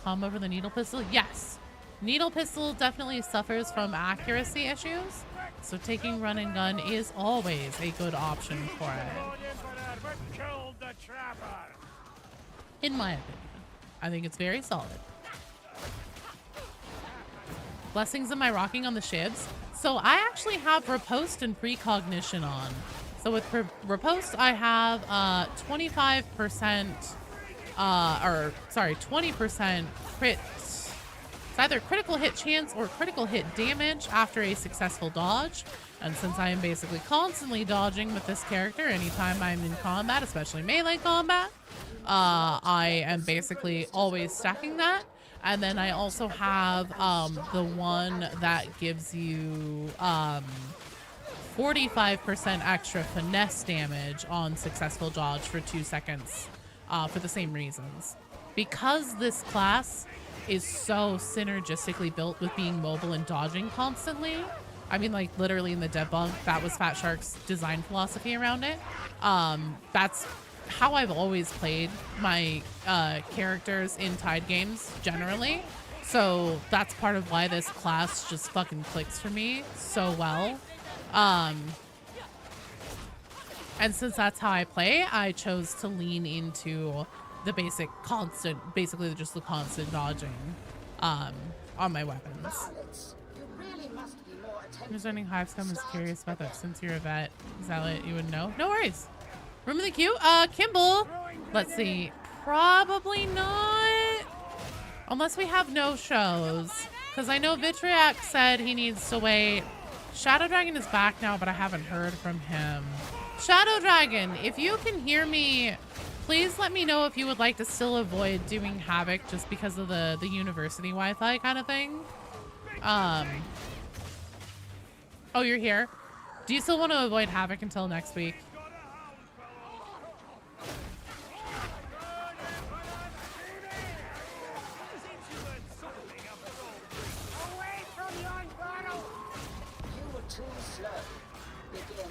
combo for the needle pistol? Yes. Needle pistol definitely suffers from accuracy issues, so taking run and gun is always a good option for it. In my opinion, I think it's very solid. Blessings, am I rocking on the shibs? So I actually have riposte and precognition on. So with riposte, I have 25%, or sorry, 20% crit. It's either critical hit chance or critical hit damage after a successful dodge. And since I am basically constantly dodging with this character anytime I'm in combat, especially melee combat, I am basically always stacking that. And then I also have the one that gives you 45% extra finesse damage on successful dodge for 2 seconds for the same reasons. Because this class is so synergistically built with being mobile and dodging constantly. I mean, like, literally in the debug, that was Fat Shark's design philosophy around it. That's how I've always played my characters in Tide games, generally. So that's part of why this class just fucking clicks for me so well. And since that's how I play, I chose to lean into the basic constant, basically just the constant dodging on my weapons. Understanding Hive Scum is curious about that since you're a vet. Zealot, you would know. No worries. Room in the queue? Kimball. Let's see. Probably not. Unless we have no shows. Because I know Vitriac said he needs to wait. Shadow Dragon is back now, but I haven't heard from him. Shadow Dragon, if you can hear me, please let me know if you would like to still avoid doing Havoc just because of the university Wi-Fi kind of thing. Oh, you're here. Do you still want to avoid Havoc until next week?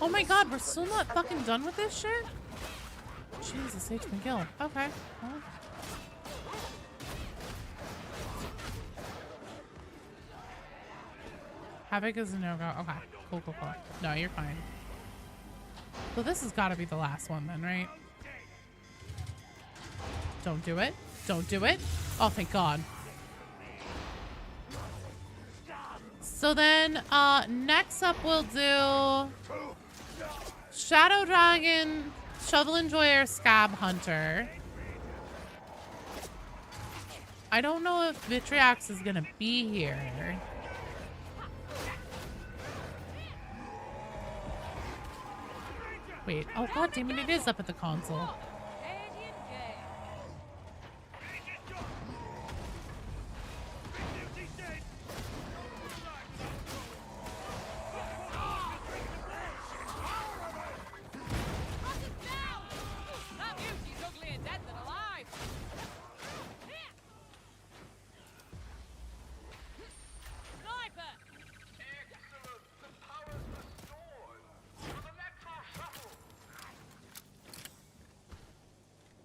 Oh my god, we're still not fucking done with this shit? Jesus H. McGill. Okay. Well. Havoc is a no-go. Okay. Cool, cool, cool. No, you're fine. So this has got to be the last one then, right? Don't do it. Don't do it. Oh, thank God. So then, next up we'll do Shadow Dragon, Shovel Enjoyer, Scab Hunter. I don't know if Vitriax is gonna be here. Wait, oh god damn it, it is up at the console.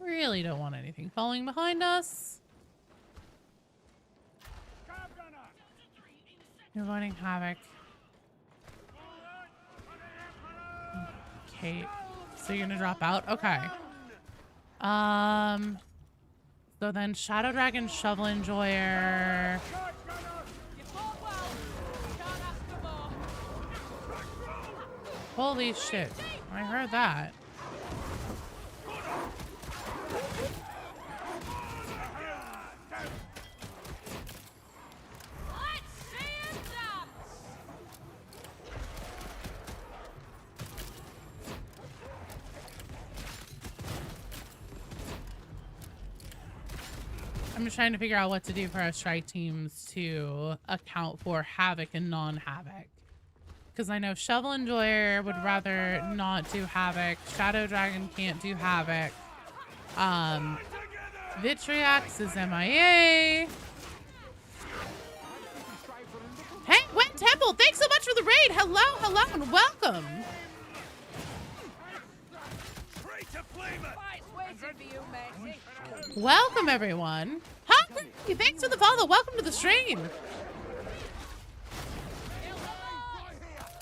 Really don't want anything falling behind us. You're running Havoc. Okay, so you're gonna drop out? Okay. So then Shadow Dragon, Shovel Enjoyer. Holy shit, I heard that. I'm just trying to figure out what to do for our strike teams to account for Havoc and non-Havoc. Because I know Shovel Enjoyer would rather not do Havoc. Shadow Dragon can't do Havoc. Vitriax is MIA. Hey, Gwen Temple, thanks so much for the raid. Hello, hello, and welcome. Welcome, everyone. Hi, thanks for the follow. Welcome to the stream.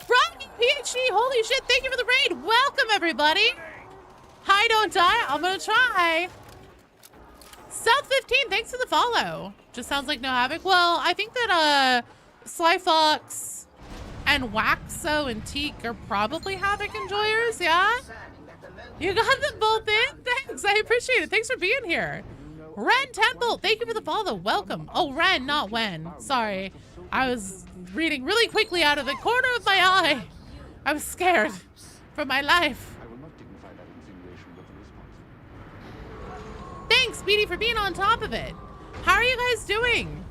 Rocky PhD, holy shit, thank you for the raid. Welcome, everybody. Hi, don't die. I'm gonna try. South 15, thanks for the follow. Just sounds like no havoc. Well, I think that Sly Fox and Waxo and Teak are probably havoc enjoyers, yeah? You got them both in? Thanks, I appreciate it. Thanks for being here. Ren Temple, thank you for the follow. Welcome. Oh, Ren, not Wen. Sorry. I was reading really quickly out of the corner of my eye. I was scared for my life. Thanks, Speedy, for being on top of it. How are you guys doing?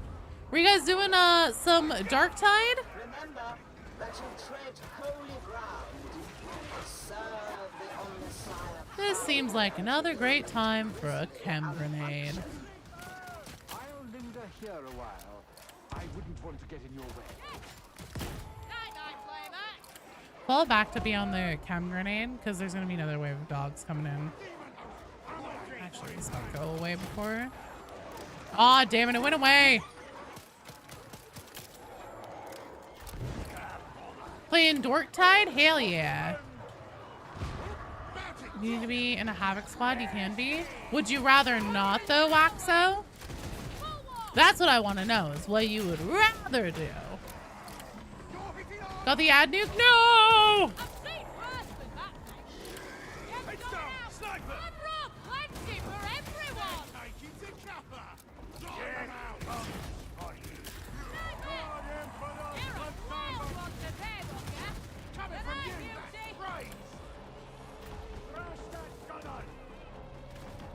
Were you guys doing some Darktide? Remember that you tread holy ground. Serve the Omnissiah. This seems like another great time for a chem grenade. I'll linger here a while. I wouldn't want to get in your way. Fall back to be on the chem grenade because there's gonna be another wave of dogs coming in. Actually, it's not go away before. Aw, oh, damn it, it went away. Playing Darktide? Hell yeah. You need to be in a Havoc squad? You can be. Would you rather not, though, Waxo? That's what I want to know, is what you would rather do. Got the ad nuke? No!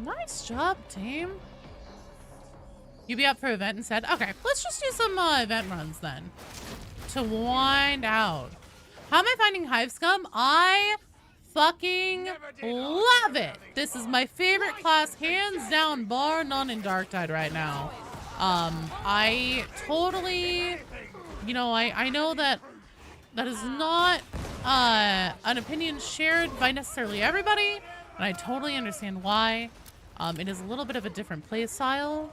Nice job, team. You be up for event instead? Okay, let's just do some event runs then. To wind out. How am I finding Hive Scum? I fucking love it. This is my favorite class, hands down, bar none in Darktide right now. I totally, you know, I know that that is not an opinion shared by necessarily everybody, and I totally understand why. It is a little bit of a different play style,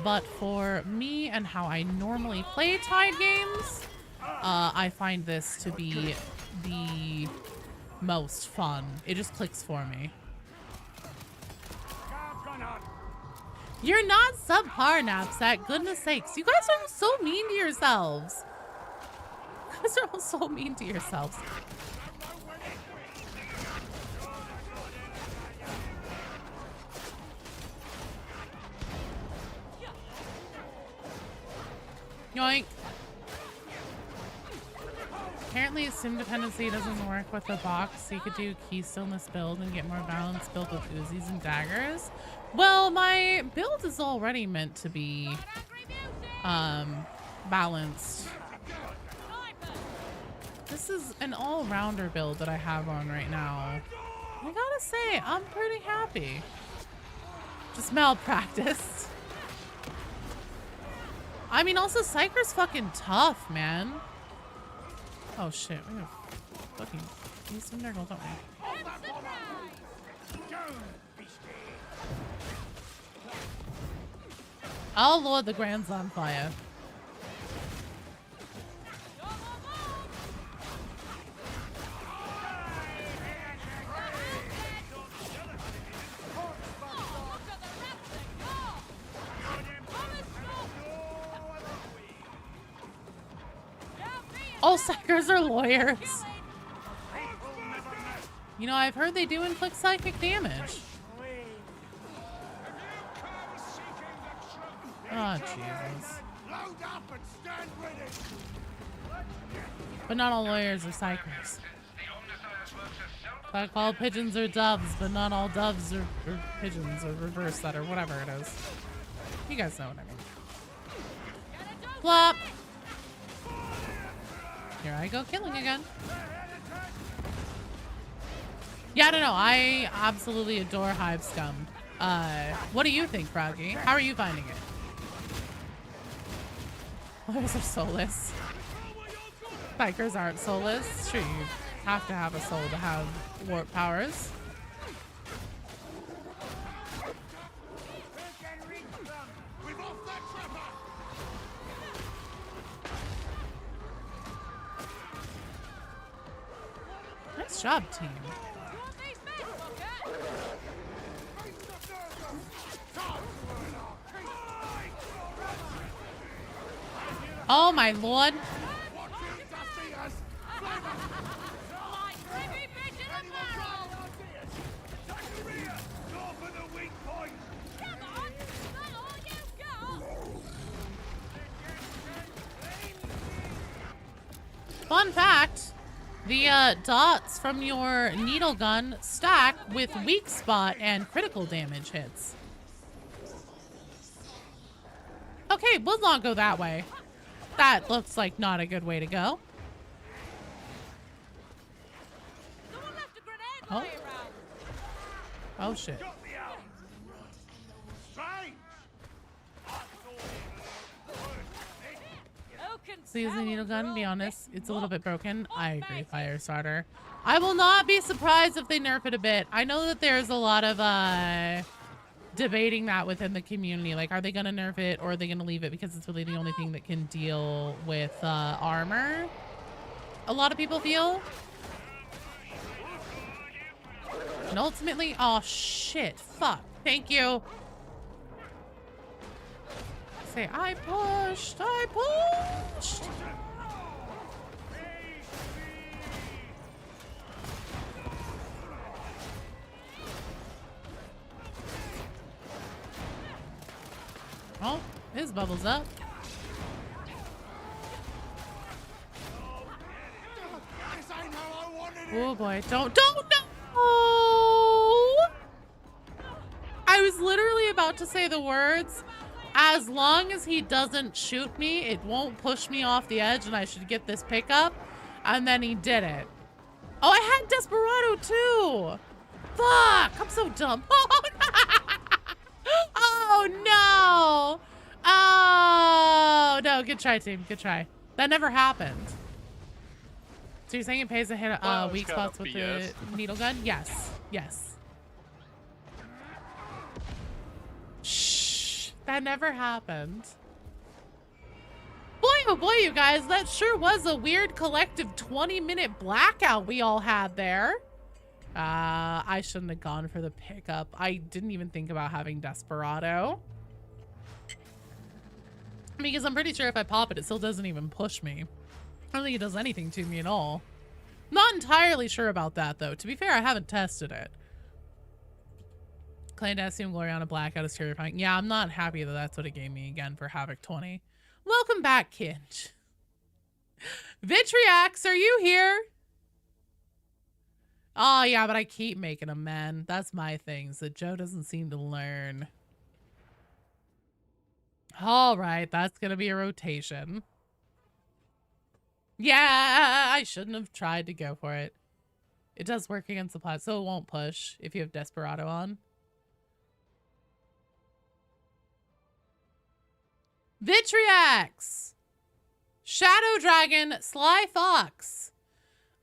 but for me and how I normally play Tide games, I find this to be the most fun. It just clicks for me. You're not subpar, Knapsack. Goodness sakes. You guys are so mean to yourselves. You guys are all so mean to yourselves. Yoink. Apparently sim dependency doesn't work with the box, so you could do keystillness build and get more balanced build with Uzis and daggers. Well, my build is already meant to be balanced. This is an all-rounder build that I have on right now. I gotta say, I'm pretty happy. Just malpracticed. I mean, also, Psyker's fucking tough, man. Oh, shit. We have fucking East Nurgle, don't we? Oh, Lord, the Grand's on fire. All psychers are lawyers. You know, I've heard they do inflict psychic damage. Oh, Jesus. But not all lawyers are psychers. Like all pigeons are doves, but not all doves are pigeons, or reverse that, or whatever it is. You guys know what I mean. Flop! Here I go killing again. Yeah, I don't know. I absolutely adore Hive Scum. What do you think, Froggy? How are you finding it? Lawyers are soulless. Bikers aren't soulless. Sure, you have to have a soul to have warp powers. Nice job, team. Oh my lord. Fun fact, the dots from your needle gun stack with weak spot and critical damage hits. Okay, we'll not go that way. That looks like not a good way to go. Oh. Oh shit. So using the needle gun, be honest, it's a little bit broken. I agree, Firestarter. I will not be surprised if they nerf it a bit. I know that there's a lot of debating that within the community. Like, are they gonna nerf it or are they gonna leave it because it's really the only thing that can deal with armor? A lot of people feel. And ultimately, oh shit, fuck. Thank you. Say, I pushed. Oh, his bubble's up. Oh boy, don't no! I was literally about to say the words, as long as he doesn't shoot me, it won't push me off the edge and I should get this pickup. And then he did it. Oh, I had Desperado too. Fuck, I'm so dumb. Oh no. Oh no, good try team, good try. That never happened. So you're saying it pays to hit weak spots with the needle gun? Yes, yes. Shh, that never happened. Boy, oh boy, you guys, that sure was a weird collective 20-minute blackout we all had there. I shouldn't have gone for the pickup. I didn't even think about having Desperado. Because I'm pretty sure if I pop it, it still doesn't even push me. I don't think it does anything to me at all. Not entirely sure about that, though. To be fair, I haven't tested it. Clandestine Gloriana Blackout is terrifying. Yeah, I'm not happy that that's what it gave me again for Havoc 20. Welcome back, Kinch. Vitriax, are you here? Oh, yeah, but I keep making them, man. That's my thing, so Joe doesn't seem to learn. All right, that's going to be a rotation. Yeah, I shouldn't have tried to go for it. It does work against the plat, so it won't push if you have Desperado on. Vitriax! Shadow Dragon, Sly Fox.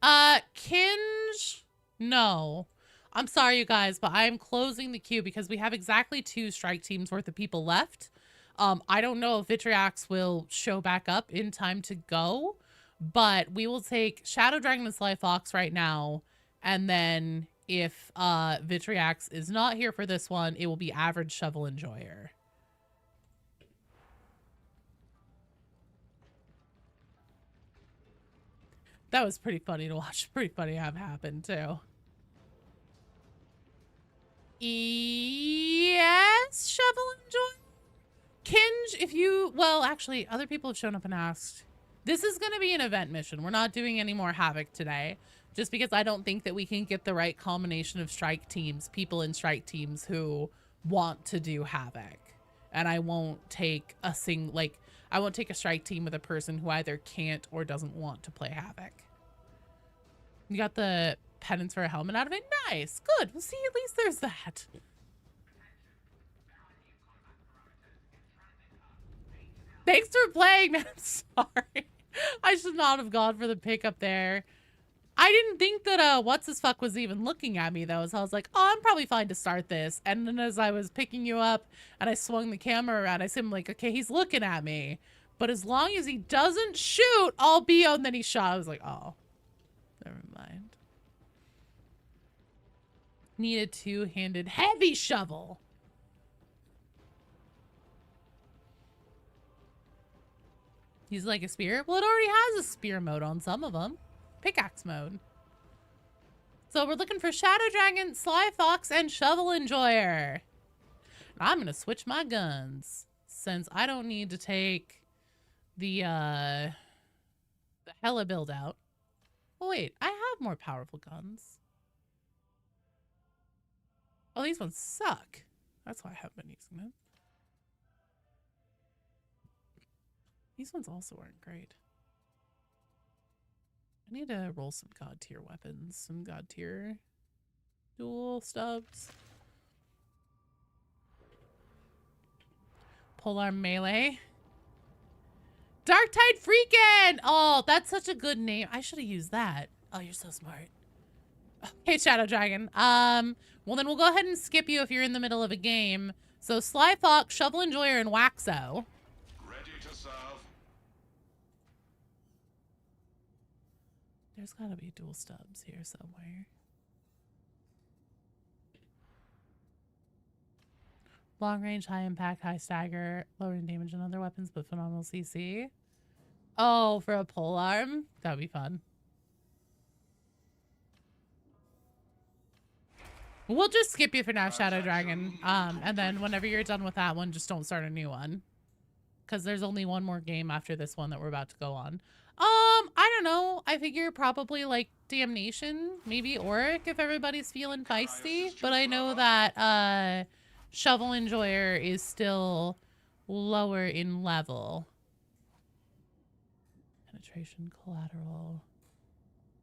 Kinge? No. I'm sorry, you guys, but I am closing the queue because we have exactly 2 strike teams worth of people left. I don't know if Vitriax will show back up in time to go. But we will take Shadow Dragon and Sly Fox right now. And then if Vitriax is not here for this one, it will be Average Shovel Enjoyer. That was pretty funny to watch. Pretty funny to have happen too. Yes, Shovel Enjoyer. Kinge, if you... Well, actually, other people have shown up and asked... This is going to be an event mission. We're not doing any more Havoc today, just because I don't think that we can get the right combination of strike teams, people in strike teams who want to do Havoc. And I won't take a I won't take a strike team with a person who either can't or doesn't want to play Havoc. You got the penance for a helmet out of it? Nice. Good. Well, see, at least there's that. Thanks for playing, man. I'm sorry. I should not have gone for the pickup there. I didn't think that what's-his-fuck was even looking at me, though. So I was like, oh, I'm probably fine to start this. And then as I was picking you up and I swung the camera around, I seemed like, okay, he's looking at me. But as long as he doesn't shoot, I'll be on. Then he shot. I was like, oh, never mind. Need a two-handed heavy shovel. He's like a spear. Well, it already has a spear mode on some of them. Pickaxe mode. So we're looking for Shadow Dragon, Sly Fox, and Shovel Enjoyer. I'm gonna switch my guns since I don't need to take the hella build out. Oh wait, I have more powerful guns. Oh, these ones suck. That's why I haven't been using them. These ones also aren't great. I need to roll some god tier weapons, some god tier dual stubs. Polearm melee. Darktide Free Weekend! Oh, that's such a good name. I should have used that. Oh, you're so smart. Okay, Shadow Dragon. Well then we'll go ahead and skip you if you're in the middle of a game. So Sly Fox, Shovel Enjoyer, and Waxo. Ready to serve. There's gotta be dual stubs here somewhere. Long range, high impact, high stagger, lowering damage on other weapons, but phenomenal CC. Oh, for a polearm? That'd be fun. We'll just skip you for now, Shadow Dragon. And then whenever you're done with that one, just don't start a new one. Because there's only one more game after this one that we're about to go on. I don't know. I figure probably like Damnation, maybe Auric if everybody's feeling feisty. But I know that Shovel Enjoyer is still lower in level. Penetration, collateral.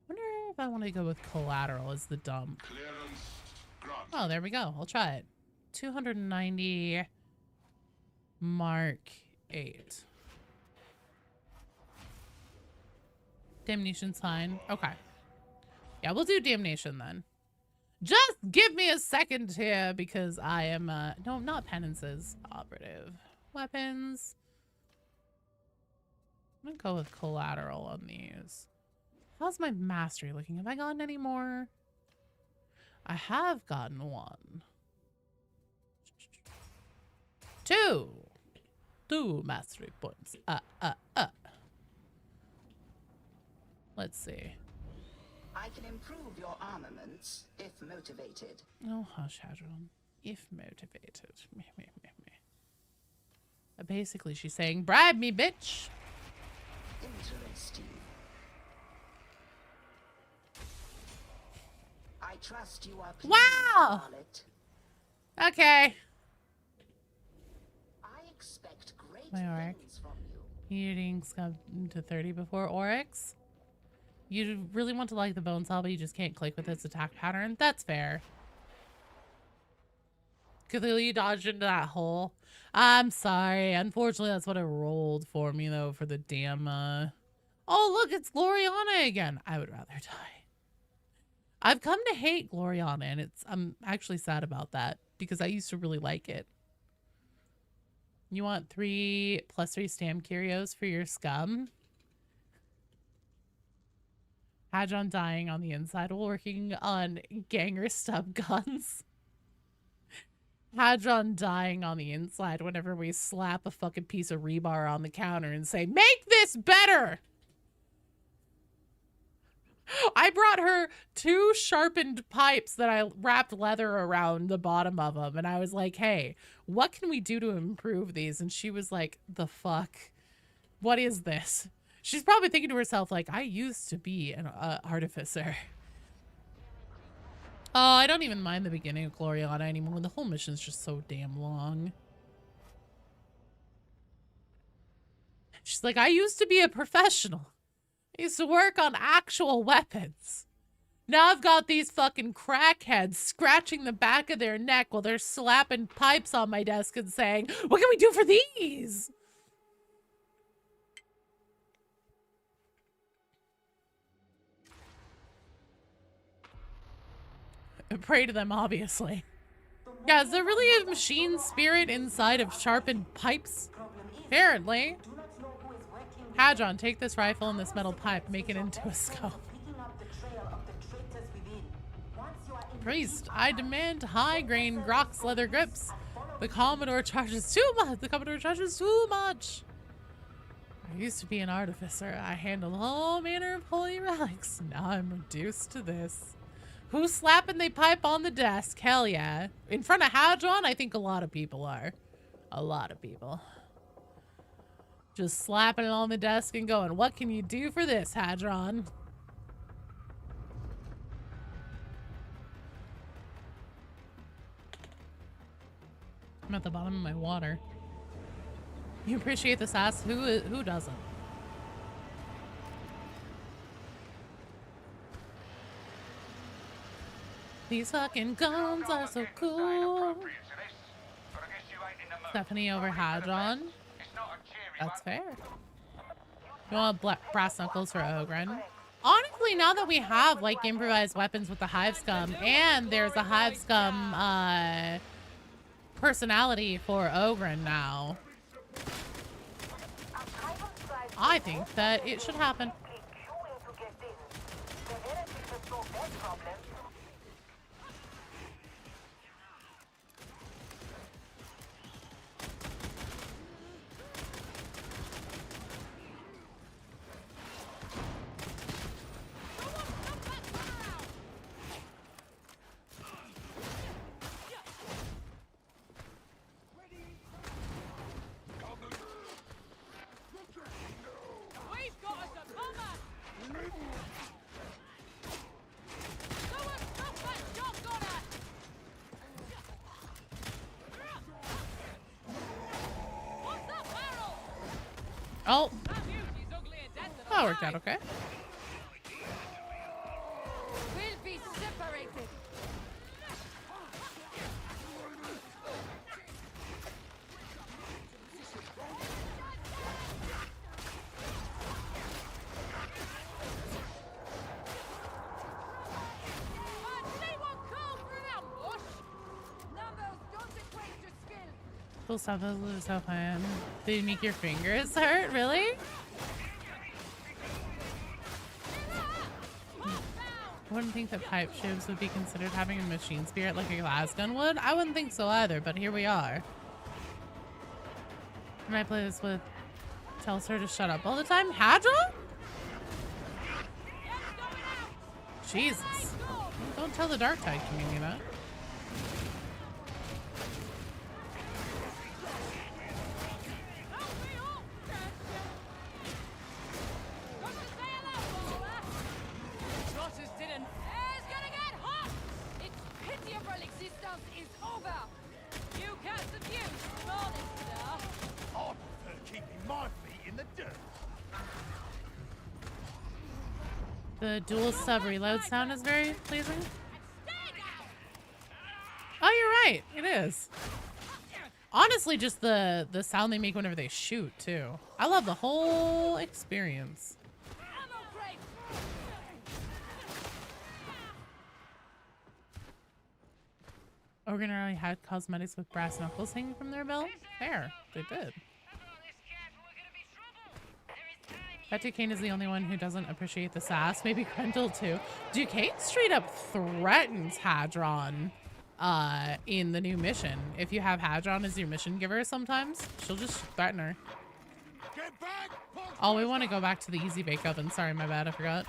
Wonder if I want to go with collateral as the dump. Oh, there we go. I'll try it. 290 Mark 8. Damnation's fine. Okay. Yeah, we'll do Damnation then. Just give me a second here because I am, no, not penances. Operative. Weapons. I'm gonna go with collateral on these. How's my mastery looking? Have I gotten any more? I have gotten one. 2 mastery points. Let's see. I can improve your armaments if motivated. Oh, hush, Hadron. If motivated. Meh, meh, meh, meh. Basically, she's saying, bribe me, bitch. Interesting. I trust you are pleased, wow! Charlotte. Okay. I expect great My Auric. things from you. You didn't come to 30 before Oryx? You really want to like the bone saw, but you just can't click with its attack pattern? That's fair. Cthulhu, you dodged into that hole. I'm sorry. Unfortunately, that's what it rolled for me, though, for the damn, Oh, look, it's Gloriana again. I would rather die. I've come to hate Gloriana, and I'm actually sad about that, because I used to really like it. You want 3 +3 stam curios for your scum? Hadron dying on the inside while working on Ganger stub guns. Hadron dying on the inside whenever we slap a fucking piece of rebar on the counter and say, make this better! I brought her 2 sharpened pipes that I wrapped leather around the bottom of them. And I was like, hey, what can we do to improve these? And she was like, the fuck? What is this? She's probably thinking to herself, like, I used to be an artificer. Oh, I don't even mind the beginning of Gloriana anymore. The whole mission's just so damn long. She's like, I used to be a professional. I used to work on actual weapons. Now I've got these fucking crackheads scratching the back of their neck while they're slapping pipes on my desk and saying, what can we do for these? I pray to them, obviously. Yeah, is there really a machine spirit inside of sharpened pipes? Apparently. Hadron, take this rifle and this metal pipe, make it into a scope. Priest, I demand high-grain Grox leather grips. The Commodore charges too much. The Commodore charges too much. I used to be an artificer. I handled all manner of holy relics. Now I'm reduced to this. Who's slapping the pipe on the desk? Hell yeah. In front of Hadron, I think a lot of people are. A lot of people. Just slapping it on the desk and going, what can you do for this, Hadron? I'm at the bottom of my water. You appreciate the sass? Who doesn't? These fucking guns are so cool. Stephanie over Hadron. That's fair. You want brass knuckles for Ogren? Honestly, now that we have like improvised weapons with the Hive Scum, and there's a Hive Scum personality for Ogren now, I think that it should happen. Oh, that worked out okay. We'll be separated. Cool stuff. Those so fun. Did you make your fingers hurt? Really? I wouldn't think that pipe shivs would be considered having a machine spirit like a glass gun would. I wouldn't think so either, but here we are. Can I play this with... Tells her to shut up all the time? Hadron? Jesus. Don't tell the Darktide community that. The dual sub reload sound is very pleasing. Oh, you're right. It is. Honestly, just the sound they make whenever they shoot, too. I love the whole experience. Ogren already had cosmetics with brass knuckles hanging from their belt. Fair. They did. Bet Duquesne is the only one who doesn't appreciate the sass. Maybe Grendel too. Duquesne straight up threatens Hadron in the new mission. If you have Hadron as your mission giver sometimes, she'll just threaten her. Oh, we want to go back to the easy bake oven. Sorry, my bad. I forgot.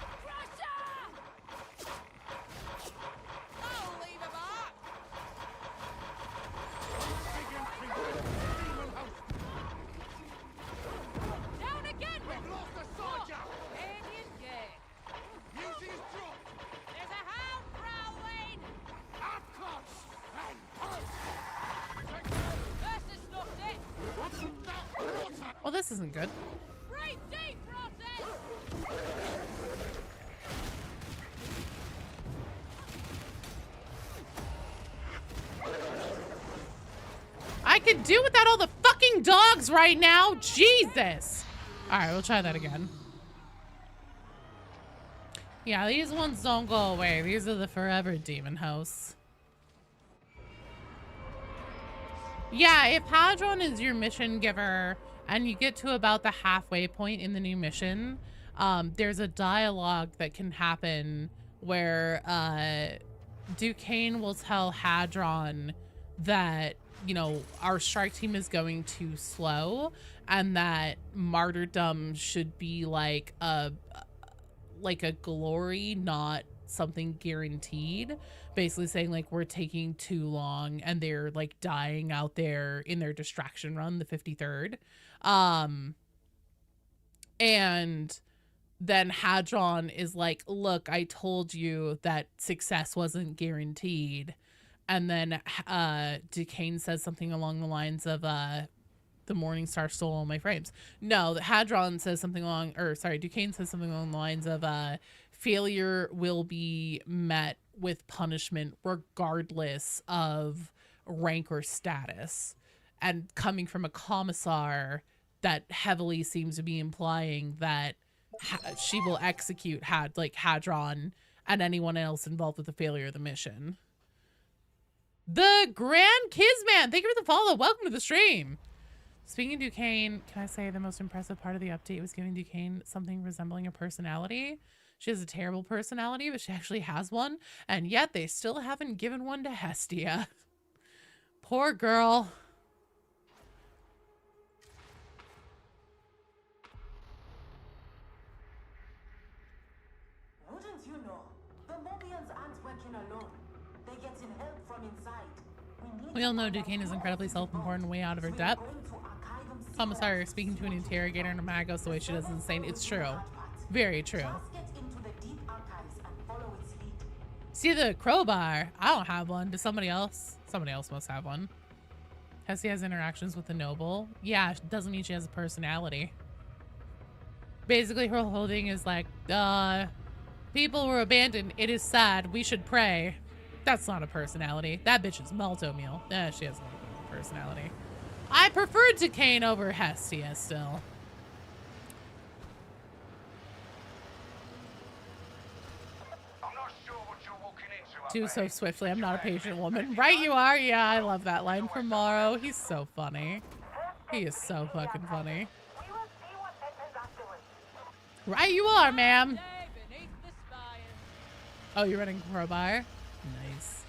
Well, this isn't good. I could do without all the fucking dogs right now. Jesus. All right, we'll try that again. Yeah, these ones don't go away. These are the forever demon hosts. Yeah, if Hadron is your mission giver and you get to about the halfway point in the new mission, there's a dialogue that can happen where Duquesne will tell Hadron that, you know, our strike team is going too slow and that martyrdom should be like a glory, not something guaranteed. Basically saying like we're taking too long and they're like dying out there in their distraction run, the 53rd. And then Hadron is like, look, I told you that success wasn't guaranteed. And then Duquesne says something along the lines of the Morning Star stole all my frames. No, Hadron says something Duquesne says something along the lines of failure will be met with punishment regardless of rank or status. And coming from a commissar, that heavily seems to be implying that she will execute Hadron and anyone else involved with the failure of the mission. The Grand Kizman, thank you for the follow. Welcome to the stream. Speaking of Duquesne, can I say the most impressive part of the update was giving Duquesne something resembling a personality? She has a terrible personality, but she actually has one, and yet they still haven't given one to Hestia. Poor girl. Wouldn't you know? The Mobians aren't working alone. They're getting help from inside. We all know Duquesne is incredibly self-important, way out of her depth. Commissar speaking to an interrogator in a Magos the way she does is insane. It's true. Very true. See the crowbar? I don't have one. Does somebody else? Somebody else must have one. Hessie has interactions with the noble. Yeah, doesn't mean she has a personality. Basically, her whole thing is like, people were abandoned. It is sad. We should pray. That's not a personality. That bitch is Malto meal. She has a personality. I prefer Duquesne over Hestia still. Do so swiftly. I'm not a patient woman. Right you are. Yeah, I love that line from Morrow. He's so funny. He is so fucking funny. Right you are, ma'am. Oh, you're running crowbar? Nice.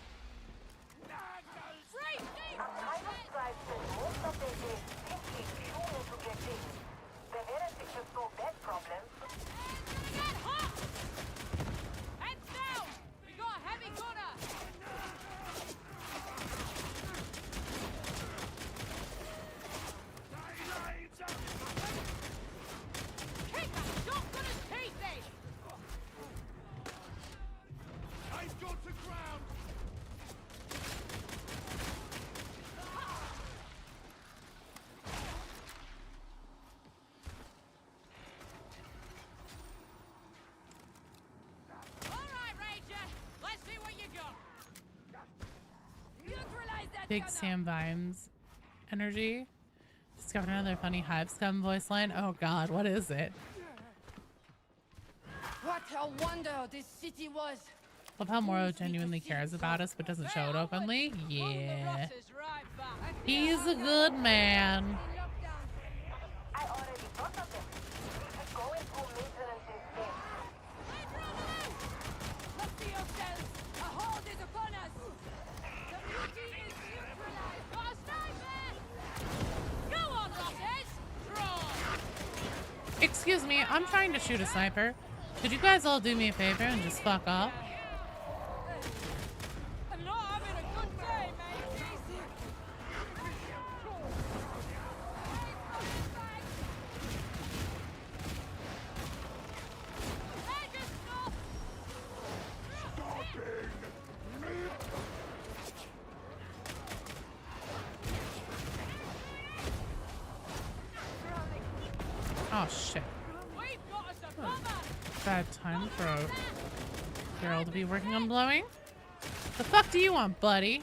Big Sam Vimes energy. Discovered another funny Hive Scum voice line. Oh god, what is it? What a wonder this city was. Love how Morrow genuinely cares about us but doesn't show it openly. Yeah. He's a good man. I already thought of it. We should go into maintenance instead. Look to yourselves. A horde is upon us. The beauty is neutralized. Got a sniper! Go on, Rosses! Draw! Excuse me, I'm trying to shoot a sniper. Could you guys all do me a favor and just fuck off? I'm not having a good day, mate. Oh shit. Bad time for a girl to be working on blowing. The fuck do you want, buddy?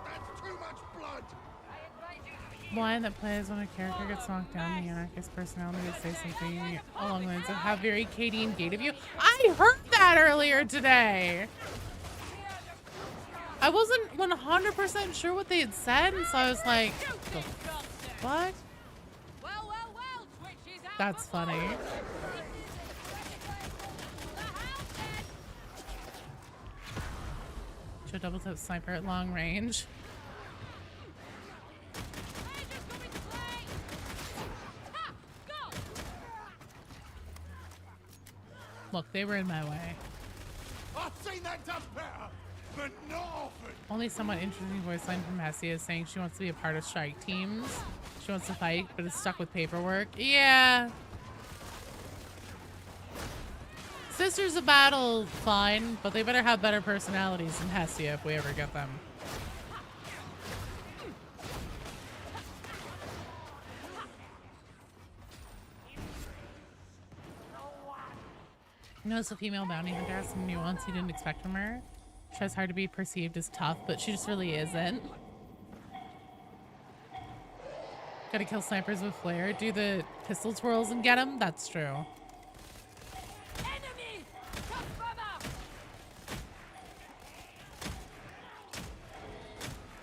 That's too much blood. Line that plays when a character gets knocked down, the anarchist personality would say something along the lines of how very Katie and gate of you. I heard that earlier today. I wasn't 100% sure what they had said, and so I was like, what? That's funny. to a double tap sniper at long range. Look, they were in my way. I've seen that done better, but not often. Only somewhat interesting voice line from Hessia is saying she wants to be a part of strike teams. She wants to fight, but is stuck with paperwork. Yeah. Sisters of Battle, fine, but they better have better personalities than Hessia if we ever get them. Notice a female bounty hunter has some nuance you didn't expect from her. Tries hard to be perceived as tough, but she just really isn't. Gotta kill snipers with flare. Do the pistol twirls and get them? That's true.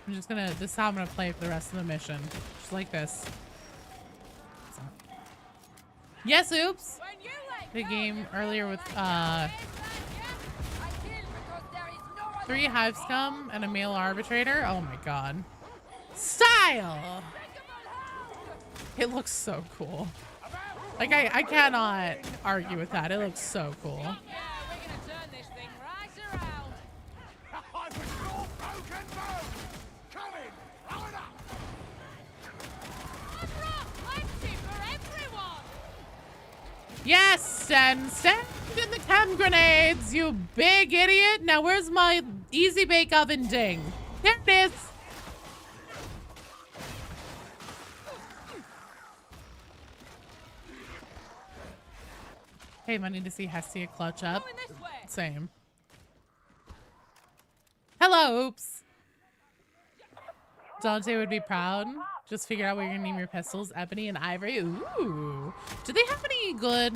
I'm just gonna, this is how I'm gonna play for the rest of the mission. Just like this. So. Yes, oops! The game earlier with 3 hive scum and a male arbitrator. Oh my god. Style! It looks so cool. Like I cannot argue with that. It looks so cool. Yes, and stand in the chem grenades, you big idiot. Now where's my easy bake oven ding? There it is. Hey, I need to see Hestia clutch up. Same. Hello, oops. Dante would be proud. Just figured out where you're gonna name your pistols, Ebony and Ivory. Ooh. Do they have any good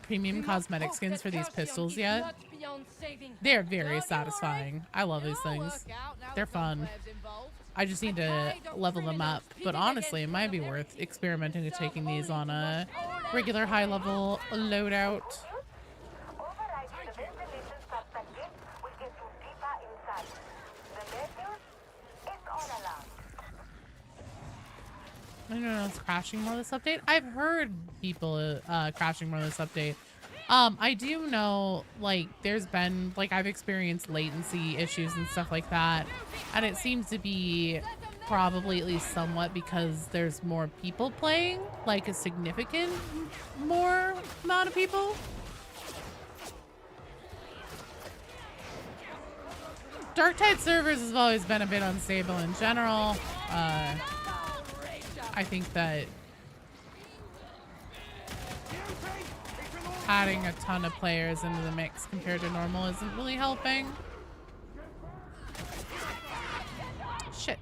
premium cosmetic skins for these pistols yet? They're very satisfying. I love these things. They're fun. I just need to level them up. But honestly, it might be worth experimenting with taking these on a regular high level loadout. I don't know, it's crashing more this update. I've heard people crashing more this update. I do know, like, there's been, like, I've experienced latency issues and stuff like that. And it seems to be probably at least somewhat because there's more people playing, like a significant more amount of people. Darktide servers has always been a bit unstable in general. I think that adding a ton of players into the mix compared to normal isn't really helping. Shit.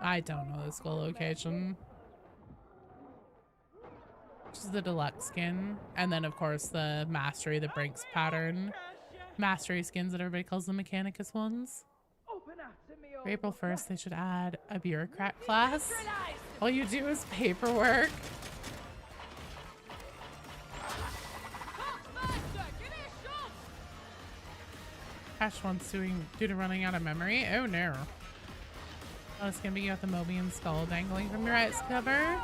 I don't know the skull location. This is the deluxe skin. And then, of course, the mastery, the Brinks pattern. Mastery skins that everybody calls the Mechanicus ones. For April 1st, they should add a bureaucrat class. All you do is paperwork. Crash once due to running out of memory. Oh no. Oh, it's gonna be with the Mobian skull dangling from your ice cover.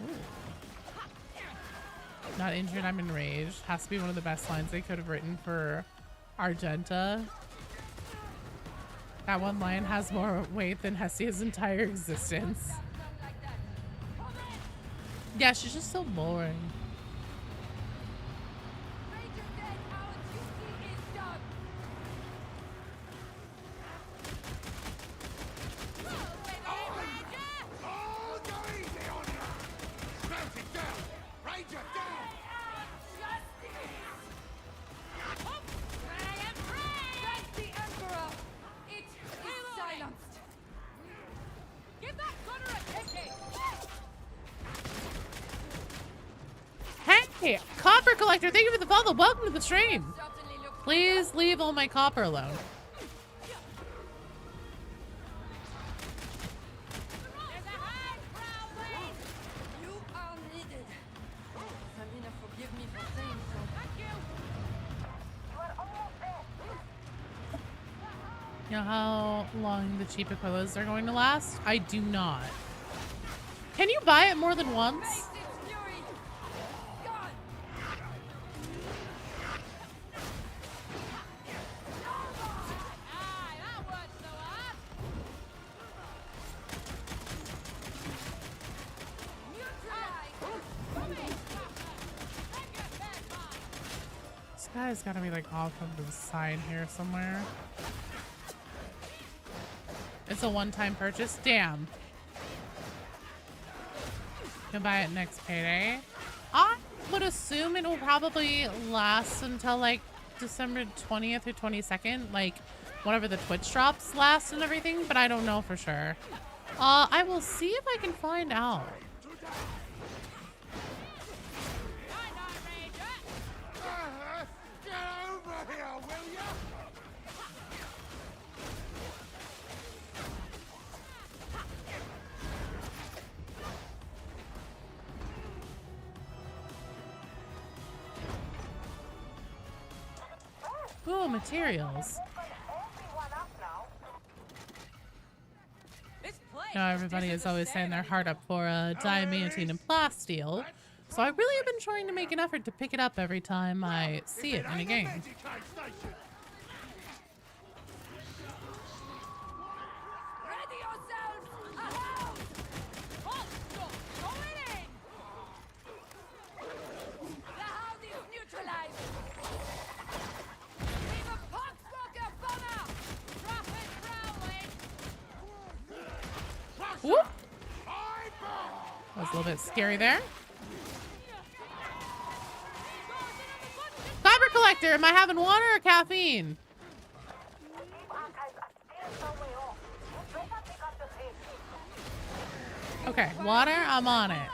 Ooh. Not injured, I'm enraged. Has to be one of the best lines they could have written for Argenta. That one line has more weight than Hessia's entire existence. Yeah, she's just so boring. Hey, copper collector, thank you for the follow. Welcome to the stream. Please leave all my copper alone. You know how long the cheap Aquillas are going to last? I do not. Can you buy it more than once? This guy's gotta be like off of the side here somewhere. It's a one-time purchase. Damn. Can buy it next payday. I would assume it will probably last until like December 20th or 22nd, like whenever the Twitch drops last and everything, but I don't know for sure. I will see if I can find out. Get over here, will ya? Ooh, materials. Now everybody is always saying they're hard up for diamantine and plasteel, so I really have been trying to make an effort to pick it up every time I see it in a game. Whoop. That was a little bit scary there. Fiber collector, am I having water or caffeine? Okay, water, I'm on it.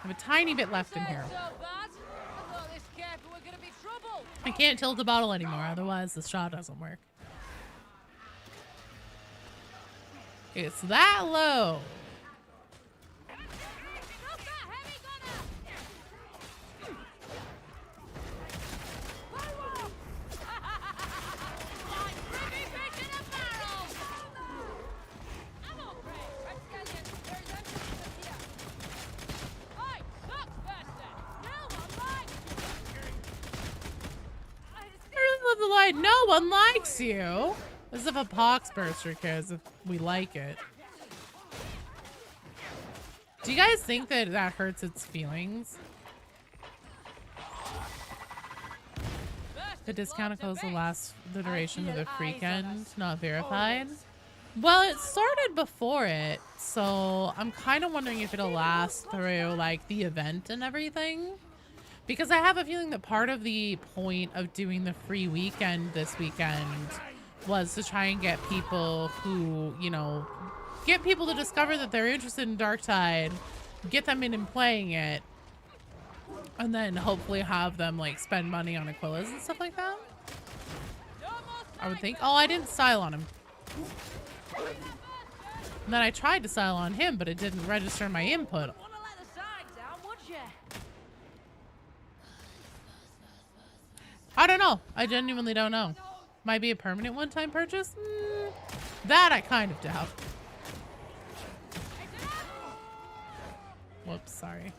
I have a tiny bit left in here. I can't tilt the bottle anymore, otherwise the straw doesn't work. It's that low. The line, no one likes you. As if a poxburster cares if we like it. Do you guys think that that hurts its feelings? The discount codes will last the duration of the weekend, not verified. Well, it started before it, so I'm kind of wondering if it'll last through like the event and everything. Because I have a feeling that part of the point of doing the free weekend this weekend was to try and get people who, you know, get people to discover that they're interested in Darktide, get them in and playing it, and then hopefully have them like spend money on Aquillas and stuff like that. I would think. Oh, I didn't style on him. And then I tried to style on him, but it didn't register my input. I don't know. I genuinely don't know. Might be a permanent one-time purchase? That I kind of doubt. Whoops, sorry.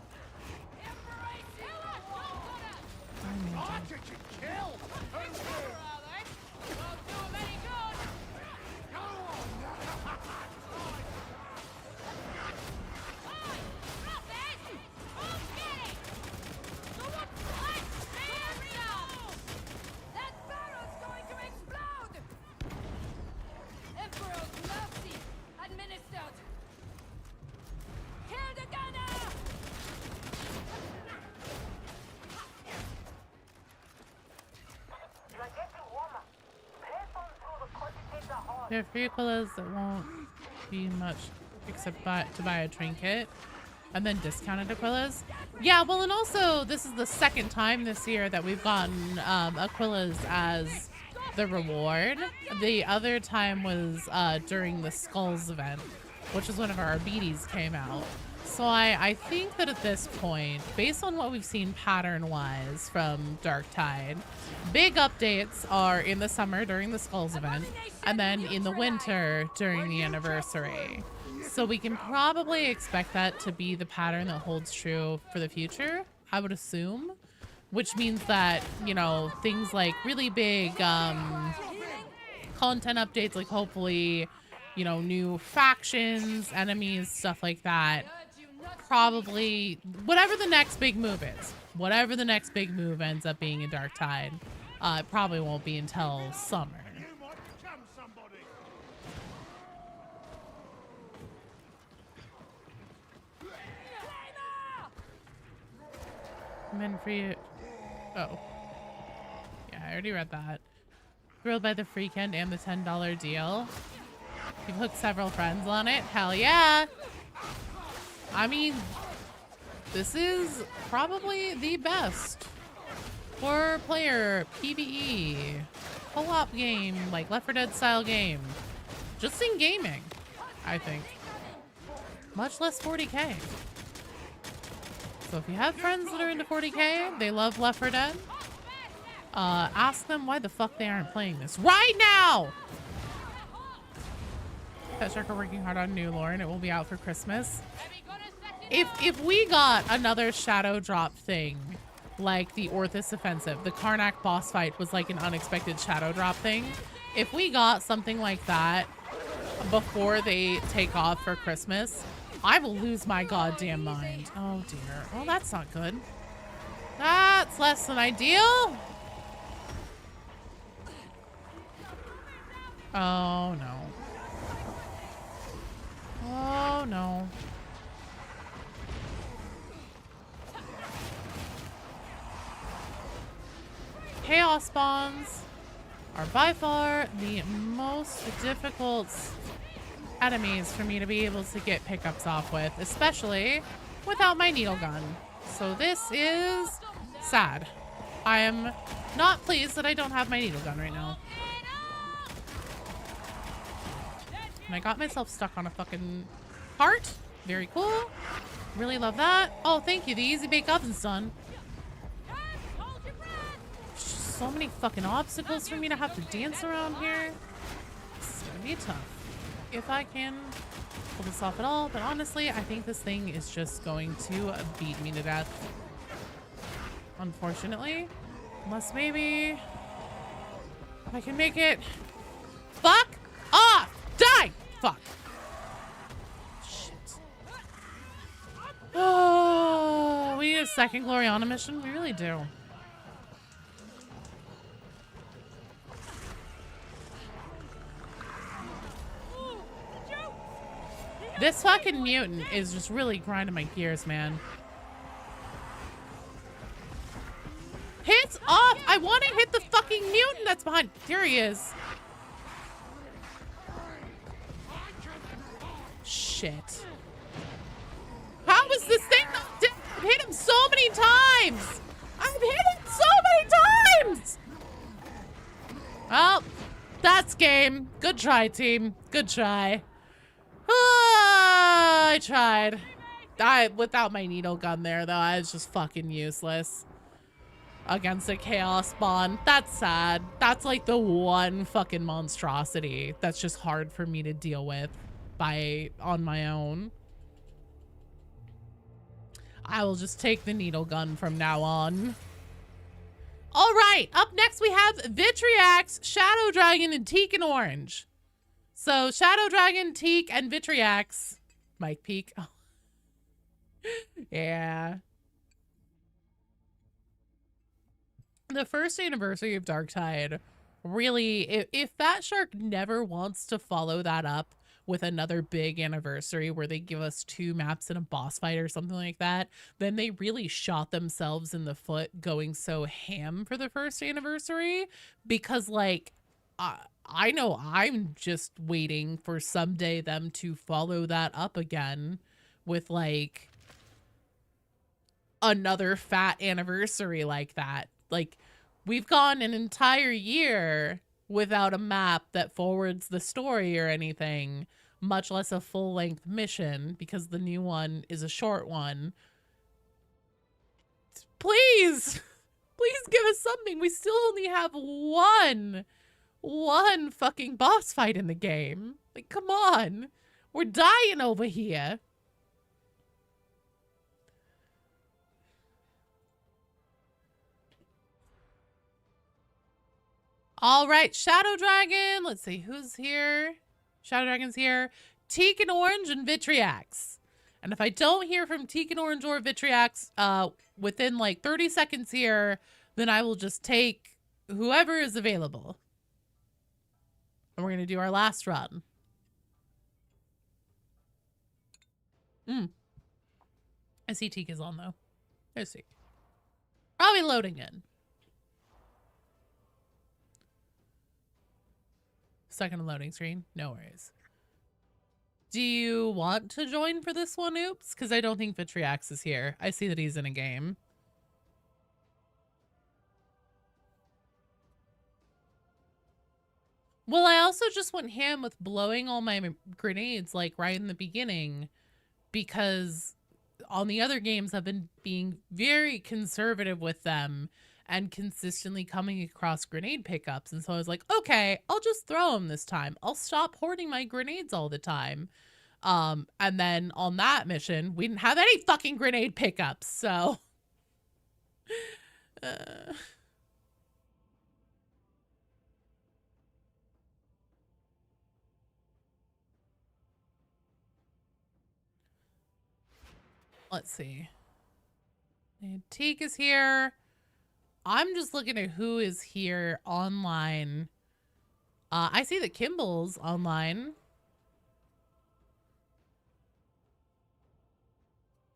There are free Aquillas that won't be much except to buy a trinket, and then discounted Aquillas. Yeah, well, and also this is the second time this year that we've gotten Aquillas as the reward. The other time was during the Skulls event, which is whenever our BDs came out. So I think that at this point, based on what we've seen pattern-wise from Darktide, big updates are in the summer during the Skulls event, and then in the winter during the anniversary. So we can probably expect that to be the pattern that holds true for the future, I would assume. Which means that, you know, things like really big content updates, like hopefully, you know, new factions, enemies, stuff like that. Probably, whatever the next big move is, whatever the next big move ends up being in Darktide, it probably won't be until summer. Men for you. Oh. Yeah, I already read that. Thrilled by the free weekend and the $10 deal. You've hooked several friends on it. Hell yeah. I mean, this is probably the best 4-player PvE co-op game, like Left 4 Dead style game. Just in gaming, I think. Much less 40k. So if you have friends that are into 40k, they love Left 4 Dead, ask them why the fuck they aren't playing this right now. Pet Shark are working hard on new lore and it will be out for Christmas. If we got another shadow drop thing, like the Orthus Offensive, the Karnak boss fight was like an unexpected shadow drop thing. If we got something like that before they take off for Christmas, I will lose my goddamn mind. Oh dear. Well, that's not good. That's less than ideal. Oh no. Oh no. Chaos spawns are by far the most difficult enemies for me to be able to get pickups off with, especially without my needle gun. So this is sad. I am not pleased that I don't have my needle gun right now. And I got myself stuck on a fucking heart. Very cool. Really love that. Oh, thank you. The easy bake oven's done. So many fucking obstacles for me to have to dance around here. It's gonna be tough if I can pull this off at all, but honestly, I think this thing is just going to beat me to death. Unfortunately. Unless maybe if I can make it. Fuck off! Die! Fuck. Shit. Oh, we need a second Gloriana mission? We really do. This fucking mutant is just really grinding my gears, man. Hits off! I want to hit the fucking mutant that's behind. There he is. Shit. How is this thing not dead? I've hit him so many times! I've hit him so many times! Well, that's game. Good try, team. Good try. I tried. Without my needle gun there, though, I was just fucking useless against a chaos spawn. That's sad. That's like the one fucking monstrosity that's just hard for me to deal with on my own. I will just take the needle gun from now on. All right, up next we have Vitriax, Shadow Dragon, and Teak and Orange. So Shadow Dragon, Teak, and Vitriax. Mike Peak. Oh. Yeah. The first anniversary of Darktide, really, if that shark never wants to follow that up with another big anniversary where they give us 2 maps and a boss fight or something like that, then they really shot themselves in the foot going so ham for the first anniversary. Because, like, I know I'm just waiting for someday them to follow that up again with, like, another fat anniversary like that. Like, we've gone an entire year without a map that forwards the story or anything. much less a full-length mission because the new one is a short one. Please! Please give us something. We still only have one fucking boss fight in the game. Like, come on. We're dying over here. All right, Shadow Dragon. Let's see who's here. Shadow Dragon's here. Teak Orange and Vitriax. And if I don't hear from Teak Orange or Vitriax within like 30 seconds here, then I will just take whoever is available. And we're going to do our last run. I see Teak is on though. There's Teak. Probably loading in. Stuck in a loading screen. No worries. Do you want to join for this one, Oops? Because I don't think Vitriax is here. I see that he's in a game. Well, I also just went ham with blowing all my grenades, like, right in the beginning. Because on the other games, I've been being very conservative with them and consistently coming across grenade pickups. And so I was like, okay, I'll just throw them this time. I'll stop hoarding my grenades all the time. And then on that mission, we didn't have any fucking grenade pickups. So let's see. Teak is here. I'm just looking at who is here online. I see that Kimball's online.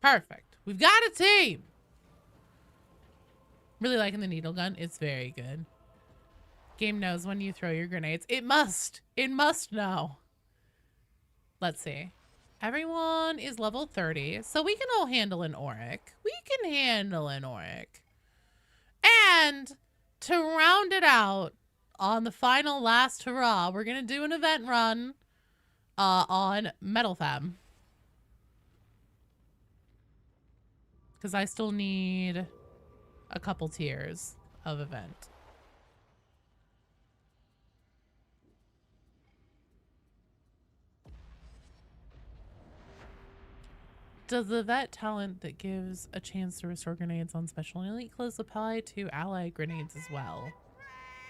Perfect. We've got a team. Really liking the needle gun. It's very good. Game knows when you throw your grenades. It must. It must know. Let's see. Everyone is level 30, so we can all handle an Auric. We can handle an Auric. And to round it out on the final last hurrah, we're going to do an event run on Metal Fab. Because I still need a couple tiers of event. Does the vet talent that gives a chance to restore grenades on special and elite clothes apply to ally grenades as well?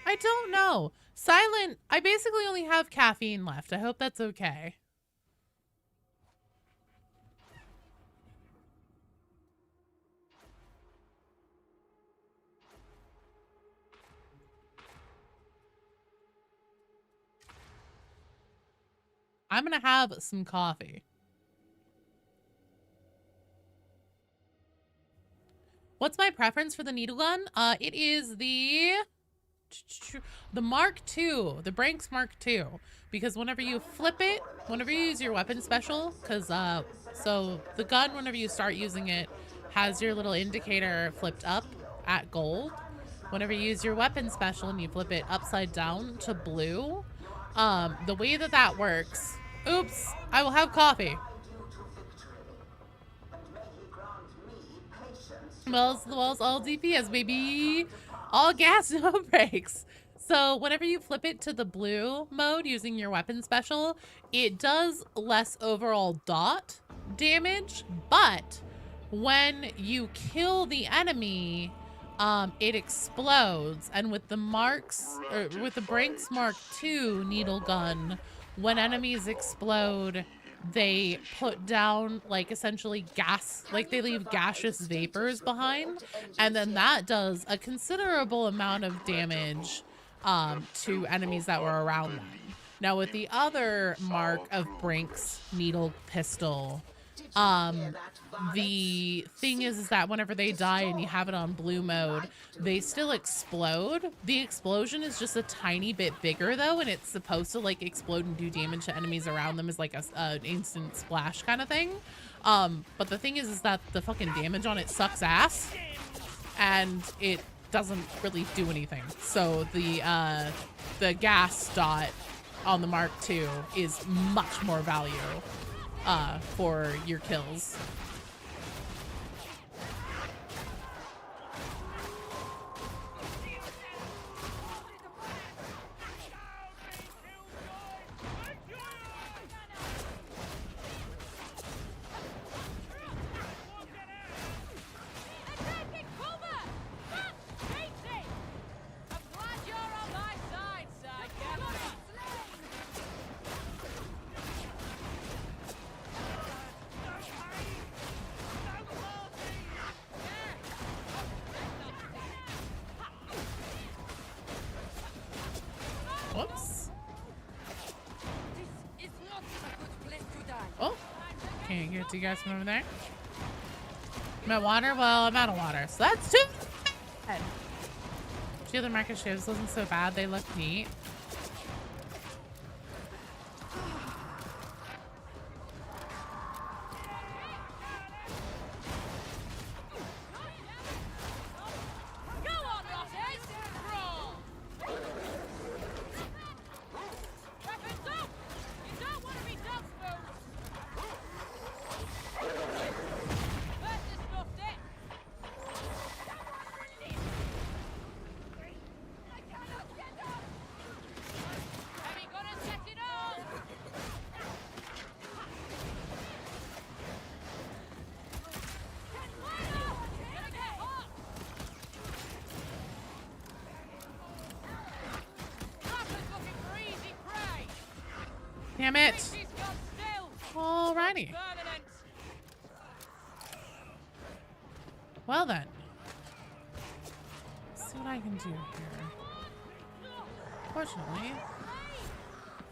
I don't know. Silent, I basically only have caffeine left. I hope that's okay. I'm gonna have some coffee. What's my preference for the needle gun? It is the Mark II, the Branks Mark II, because whenever you flip it, whenever you use your weapon special, because so the gun, whenever you start using it, has your little indicator flipped up at gold. Whenever you use your weapon special and you flip it upside down to blue, the way that that works. Oops, I will have coffee. Well, all DPS, baby. All gas, no brakes. So whenever you flip it to the blue mode using your weapon special, it does less overall dot damage, but when you kill the enemy, it explodes. And with the with the Branks Mark II needle gun, when enemies explode, they put down, like, essentially gas, like they leave gaseous vapors behind, and then that does a considerable amount of damage to enemies that were around them. Now with the other mark of Branks needle pistol, the thing is that whenever they die and you have it on blue mode, they still explode. The explosion is just a tiny bit bigger though, and it's supposed to like explode and do damage to enemies around them as like an instant splash kind of thing. But the thing is that the fucking damage on it sucks ass, and it doesn't really do anything. So the gas dot on the Mark II is much more value for your kills. Whoops. Oh, can't get to you guys from over there. I'm at water? Well, I'm out of water, so that's too bad. The other market shivs wasn't so bad. They look neat. Damn it. Alrighty. Well then. Let's see what I can do here. Fortunately,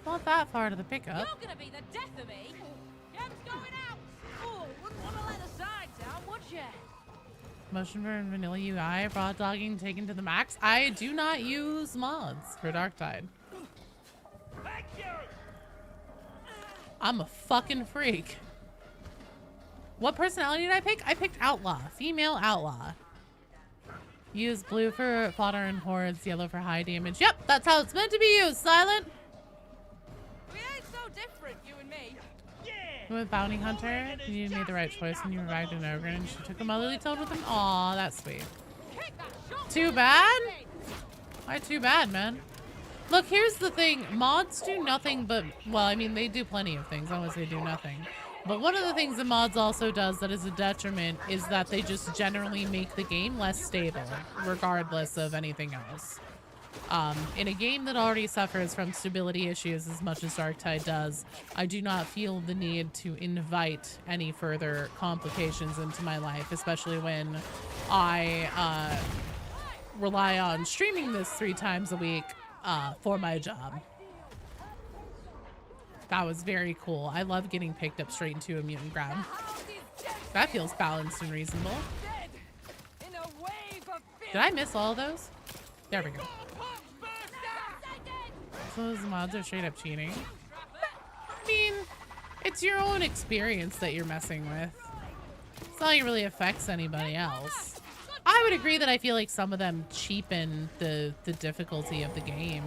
not that far to the pickup. You're gonna be the death of me. Gem's going out. Oh, wouldn't want to let the side down, would you? Motion for vanilla UI, raw dogging taken to the max. I do not use mods for Darktide. I'm a fucking freak. What personality did I pick? I picked Outlaw. Female Outlaw. Use blue for fodder and hordes, yellow for high damage. Yep, that's how it's meant to be used, Silent. We ain't so different, you and me. With Bounty Hunter, you made the right choice when you revived an ogre and she took a motherly tone with him. Aw, that's sweet. Too bad? Why too bad, man? Look, here's the thing. Mods do nothing but, well, I mean, they do plenty of things. I don't want to say do nothing. But one of the things that mods also does that is a detriment is that they just generally make the game less stable, regardless of anything else. In a game that already suffers from stability issues as much as Darktide does, I do not feel the need to invite any further complications into my life, especially when I rely on streaming this 3 times a week for my job. That was very cool. I love getting picked up straight into a mutant grab. That feels balanced and reasonable. Did I miss all those? There we go. So those mods are straight up cheating. I mean, it's your own experience that you're messing with. It's not like it really affects anybody else. I would agree that I feel like some of them cheapen the difficulty of the game.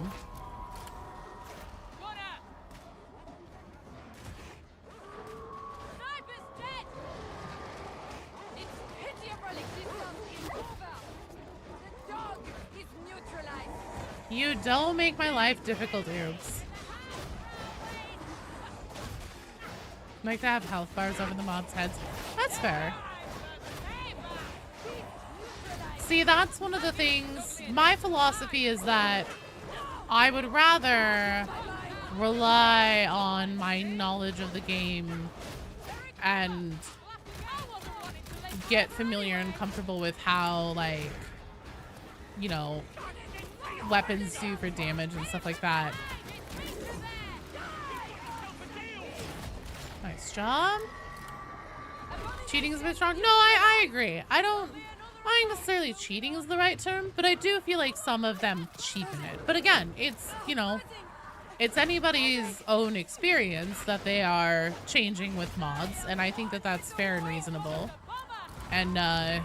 You don't make my life difficult, oops. Like to have health bars over the mobs' heads. That's fair. See, that's one of the things. My philosophy is that I would rather rely on my knowledge of the game and get familiar and comfortable with how, like, you know, weapons do for damage and stuff like that. Nice job. Cheating is a bit strong. No, I agree. I don't think necessarily cheating is the right term, but I do feel like some of them cheapen it. But again, it's, you know, it's anybody's own experience that they are changing with mods, and I think that that's fair and reasonable. And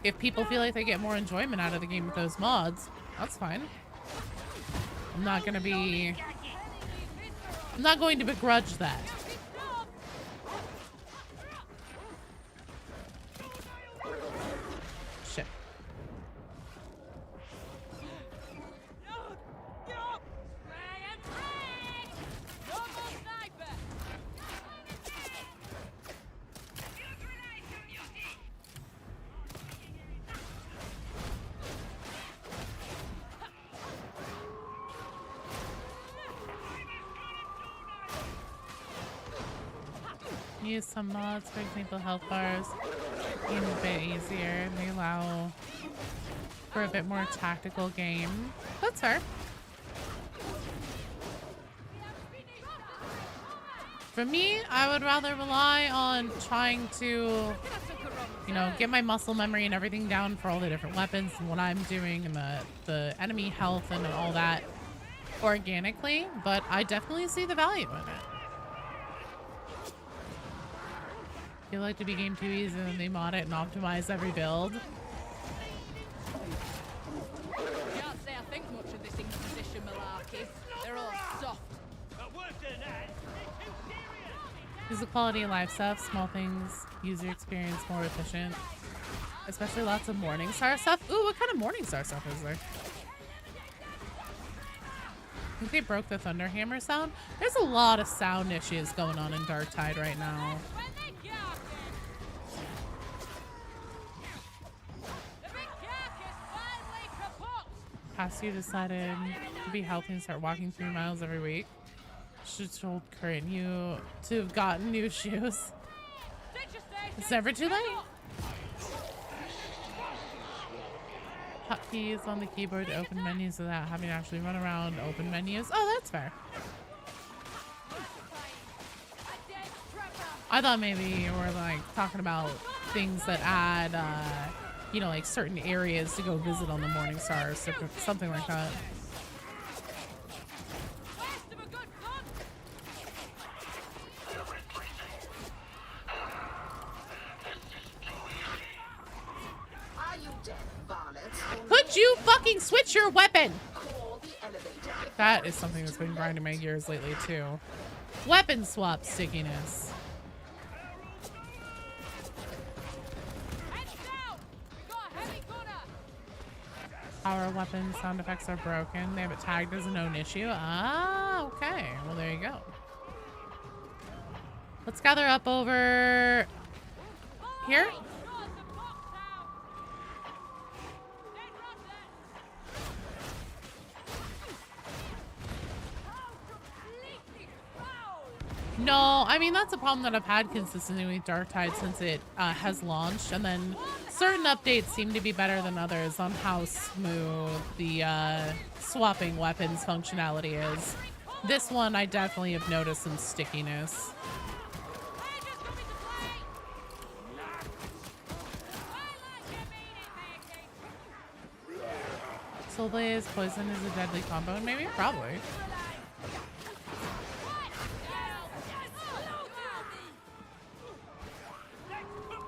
if people feel like they get more enjoyment out of the game with those mods, That's fine. I'm not going to begrudge that. Shit. Use some mods, for example, health bars, even a bit easier. They allow for a bit more tactical game. That's fair. For me, I would rather rely on trying to, you know, get my muscle memory and everything down for all the different weapons and what I'm doing and the enemy health and all that organically, but I definitely see the value in it. I feel like to be game too easy and then they mod it and optimize every build. Can't say I think much of this Inquisition malarkey. They're all soft. Use the quality of life stuff, small things, user experience more efficient. Especially lots of Morningstar stuff. Ooh, what kind of Morningstar stuff is there? I think they broke the Thunderhammer sound. There's a lot of sound issues going on in Darktide right now. You decided to be healthy and start walking 3 miles every week. Should have told Kurt you to have gotten new shoes. It's never too late. Hotkeys on the keyboard to open menus without having to actually run around open menus. Oh, that's fair. I thought maybe you were like talking about things that add you know, like certain areas to go visit on the Morningstar or something like that. Could you fucking switch your weapon? That is something that's been grinding my gears lately too. Weapon swap stickiness. Power weapon sound effects are broken. They have it tagged as a known issue. Ah, okay. Well, there you go. Let's gather up over here. No, I mean, that's a problem that I've had consistently with Darktide since it has launched, and then certain updates seem to be better than others on how smooth the swapping weapons functionality is. This one I definitely have noticed some stickiness. Soul Blaze, poison is a deadly combo, and maybe, probably.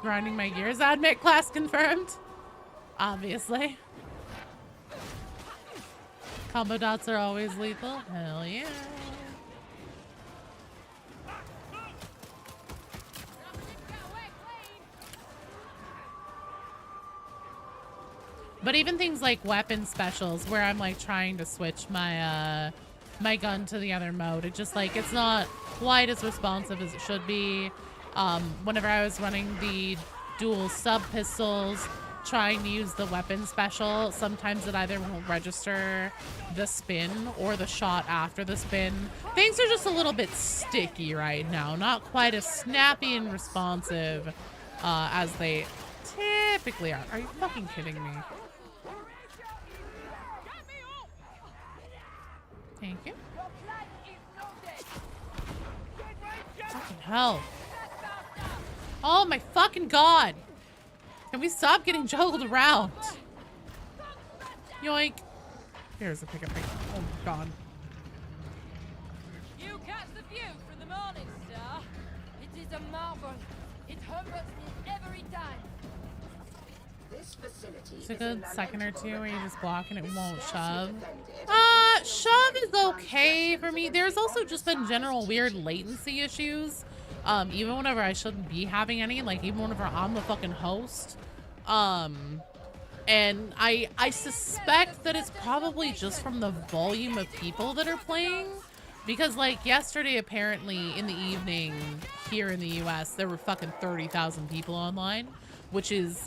Grinding my gears. Admit class confirmed. Obviously. Combo dots are always lethal. Hell yeah. But even things like weapon specials where I'm like trying to switch my my gun to the other mode, it just like it's not quite as responsive as it should be. Whenever I was running the dual sub pistols, trying to use the weapon special, sometimes it either won't register the spin or the shot after the spin. Things are just a little bit sticky right now, not quite as snappy and responsive as they typically are. Are you fucking kidding me? Thank you. Fucking hell. Oh my fucking god! Can we stop getting juggled around? Yoink. Here's a pickup. Oh my god. You catch the view from the morning star. It is a marvel. It humbles me every time. This facility It's a good second or two where you just block and it won't shove. Shove is okay for me. There's also just been general weird latency issues. Even whenever I shouldn't be having any, like even whenever I'm the fucking host. And I suspect that it's probably just from the volume of people that are playing. Because like yesterday, apparently in the evening here in the US, there were fucking 30,000 people online, which is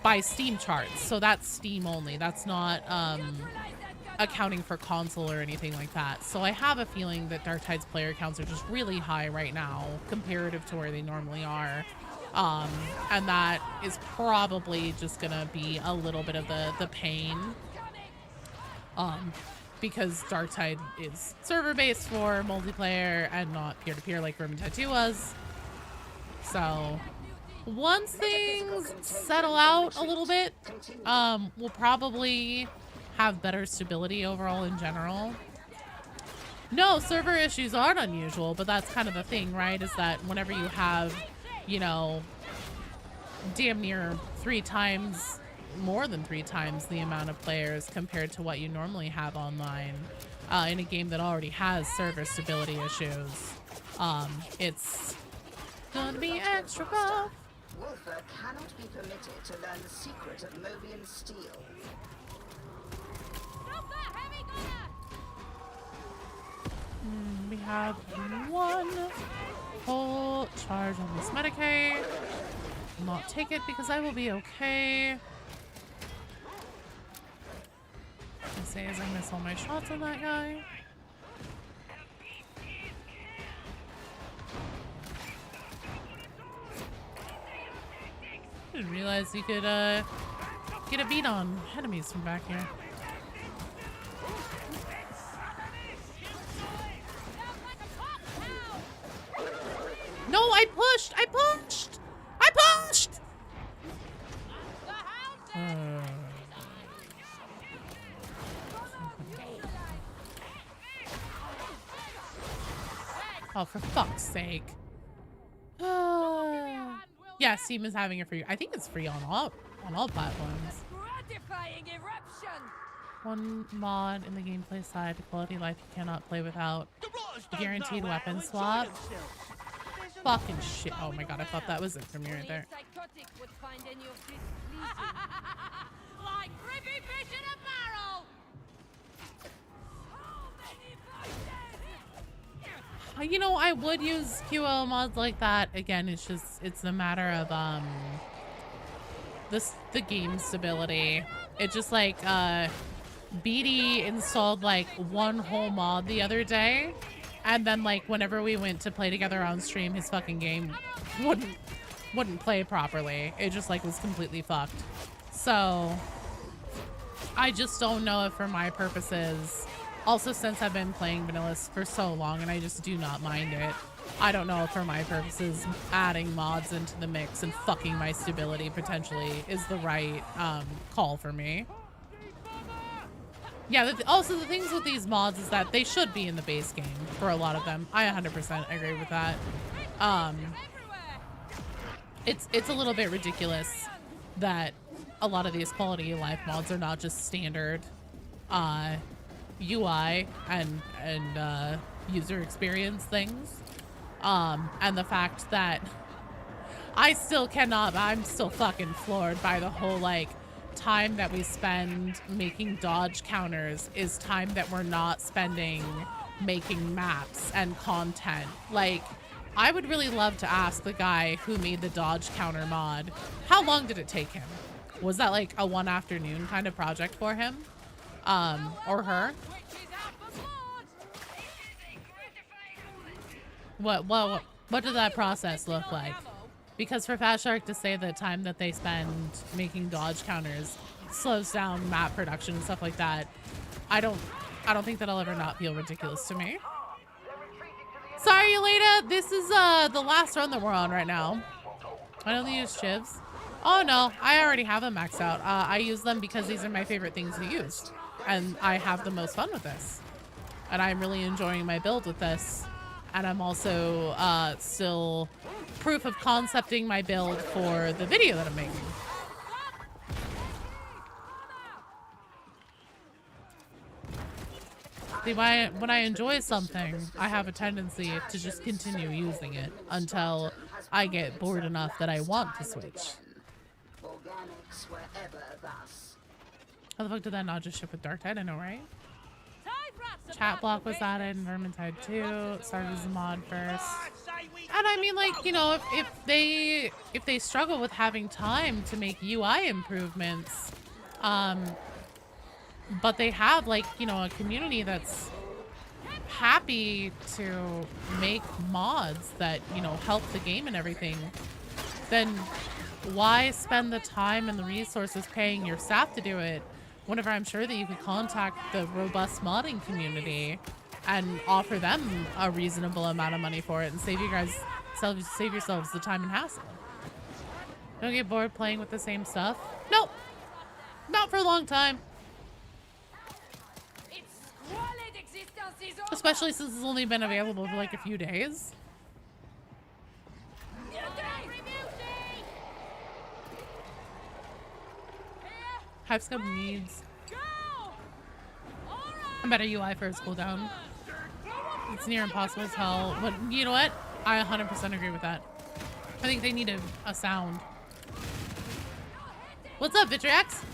by Steam charts. So that's Steam only. That's not accounting for console or anything like that. So I have a feeling that Darktide's player counts are just really high right now comparative to where they normally are. And that is probably just gonna be a little bit of the pain. Because Darktide is server-based for multiplayer and not peer-to-peer like Roman Tattoo was. So once things settle out a little bit, we'll probably have better stability overall in general. No, server issues aren't unusual, but that's kind of the thing, right? Is that whenever you have, you know, damn near more than three times the amount of players compared to what you normally have online in a game that already has server stability issues. It's gonna be extra rough. Wolfer cannot be permitted to learn the secret of Mobian steel. We have one full charge on this Medicaid. Will not take it because I will be okay. I say as I miss all my shots on that guy. Didn't realize you could get a beat on enemies from back here. No, I pushed! I pushed! I pushed! Oh, for fuck's sake. Yeah, Steam is having it free. I think it's free on all platforms. One mod in the gameplay side, quality life you cannot play without. Guaranteed weapon swap. Fucking shit. Oh my god, I thought that was it from me right there. Like grippy fish in a barrel. You know, I would use QL mods like that. Again, it's a matter of the game stability. It just like BD installed like one whole mod the other day, and then like whenever we went to play together on stream, his fucking game wouldn't play properly. It just like was completely fucked. So I just don't know if for my purposes, also since I've been playing vanilla for so long and I just do not mind it, I don't know if for my purposes adding mods into the mix and fucking my stability potentially is the right call for me. Yeah, also the things with these mods is that they should be in the base game for a lot of them. I 100% agree with that. It's a little bit ridiculous that a lot of these quality of life mods are not just standard UI and user experience things. And the fact that I'm still fucking floored by the whole like time that we spend making dodge counters is time that we're not spending making maps and content. Like, I would really love to ask the guy who made the dodge counter mod, how long did it take him? Was that like a one afternoon kind of project for him? Or her? What did that process look like? Because for Fast Shark to say the time that they spend making dodge counters slows down map production and stuff like that, I don't think that'll ever not feel ridiculous to me. Sorry, Elena, this is the last run that we're on right now. I only use chivs. Oh no, I already have them maxed out. I use them because these are my favorite things to use, and I have the most fun with this. And I'm really enjoying my build with this. And I'm also still proof of concepting my build for the video that I'm making. See, when I enjoy something, I have a tendency to just continue using it until I get bored enough that I want to switch. Organics were ever thus. How the fuck did that not just ship with Darktide? I know, right? Chat block was added in Vermintide 2. Started as a mod first. And I mean, like, you know, if they struggle with having time to make UI improvements, but they have, like, you know, a community that's happy to make mods that, you know, help the game and everything, then why spend the time and the resources paying your staff to do it whenever I'm sure that you could contact the robust modding community and offer them a reasonable amount of money for it and save yourselves the time and hassle. Don't get bored playing with the same stuff? Nope. Not for a long time. Especially since it's only been available for like a few days. Hypescum needs a better UI for its cooldown. It's near impossible as hell. But you know what? I 100% agree with that. I think they need a sound. What's up, Vitriax?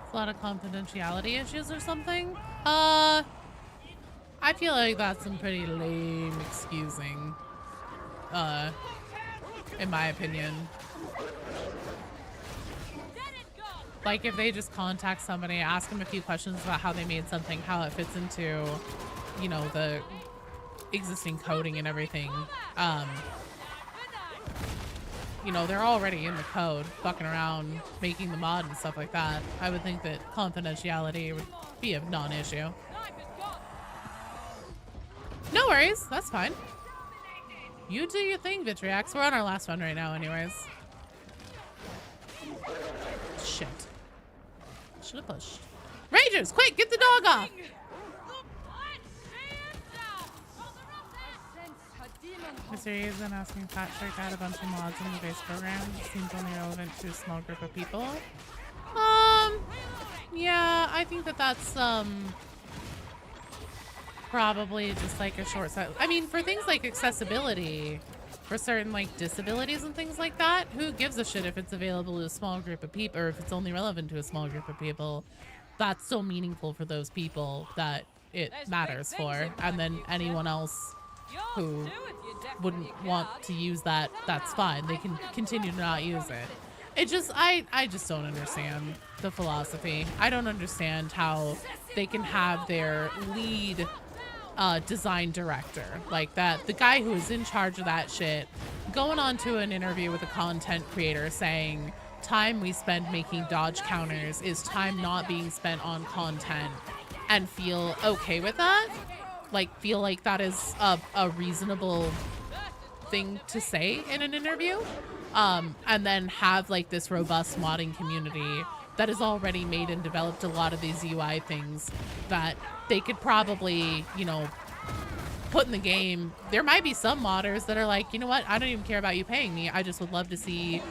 A lot of confidentiality issues or something. I feel like that's some pretty lame excusing, in my opinion. Like, if they just contact somebody, ask them a few questions about how they made something, how it fits into, you know, the existing coding and everything. You know, they're already in the code, fucking around, making the mod and stuff like that. I would think that confidentiality would be a non-issue. No worries, that's fine. You do your thing, Vitriax. We're on our last one right now anyways. Shit. Should've pushed. Rangers, quick, get the dog off! Mr. Eason asking Patrick to add a bunch of mods in the base program. Seems only relevant to a small group of people. Yeah, I think that that's, probably just like a short set. I mean, for things like accessibility, for certain like disabilities and things like that, who gives a shit if it's available to a small group of people or if it's only relevant to a small group of people? That's so meaningful for those people that it matters for. And then anyone else who wouldn't want to use that, that's fine. They can continue to not use it. It just, I just don't understand the philosophy. I don't understand how they can have their lead design director like that, the guy who is in charge of that shit, going on to an interview with a content creator saying time we spend making dodge counters is time not being spent on content, and feel okay with that. Like, feel like that is a reasonable thing to say in an interview, and then have like this robust modding community that has already made and developed a lot of these UI things that they could probably, you know, put in the game. There might be some modders that are like, you know what, I don't even care about you paying me. I just would love to see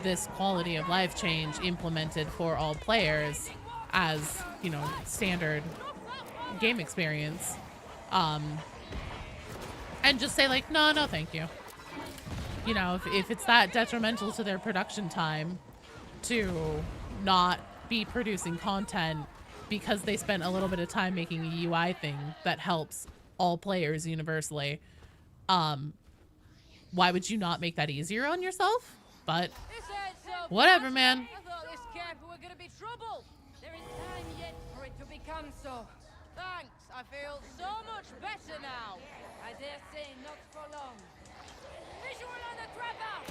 this quality of life change implemented for all players as, you know, standard game experience. And just say like, no, thank you. You know, if it's that detrimental to their production time to not be producing content because they spent a little bit of time making a UI thing that helps all players universally, why would you not make that easier on yourself? But whatever, man. I thought this camp were gonna be trouble. There is time yet for it to become so. Thanks, I feel so much better now. I dare say not for long. Visual on the trapper!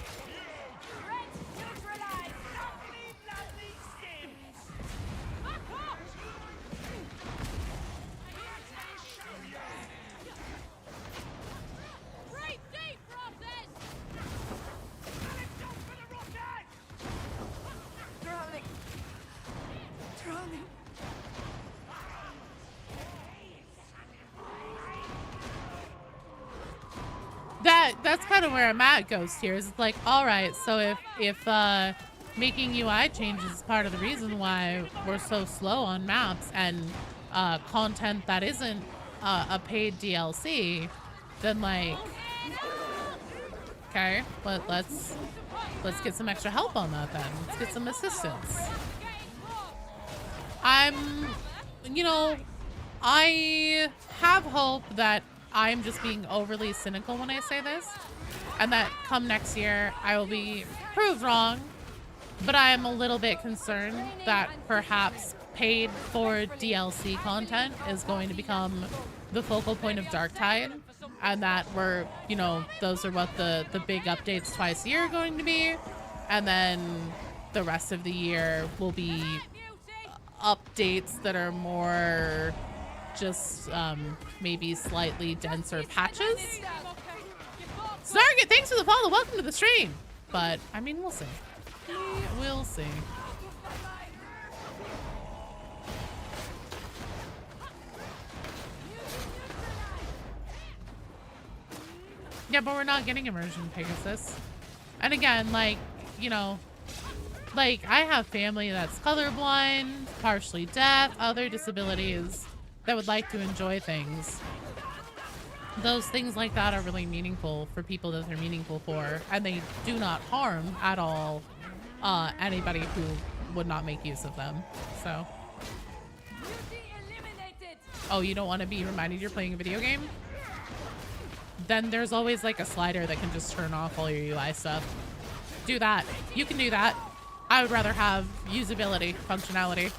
Threat neutralized! Lovely, lovely Sims! Back off! Breathe deep, Process! Go for the rocket! Drowning! Drowning! that's kind of where I'm at, Ghost here. Is like, all right, so if making UI changes is part of the reason why we're so slow on maps and content that isn't a paid DLC, then like, okay, but let's get some extra help on that then. Let's get some assistance. You know, I have hope that I'm just being overly cynical when I say this, and that come next year I will be proved wrong, but I am a little bit concerned that perhaps paid for DLC content is going to become the focal point of Darktide, and that we're, you know, those are what the big updates twice a year are going to be, and then the rest of the year will be updates that are more just maybe slightly denser patches. Snarget, thanks for the follow. Welcome to the stream. But I mean, we'll see. We'll see. Yeah, but we're not getting immersion, Pegasus. And again, like, you know, like I have family that's colorblind, partially deaf, other disabilities that would like to enjoy things. Those things like that are really meaningful for people that they're meaningful for, and they do not harm at all anybody who would not make use of them. So, oh, you don't want to be reminded you're playing a video game? Then there's always like a slider that can just turn off all your UI stuff. Do that. You can do that. I would rather have usability, functionality.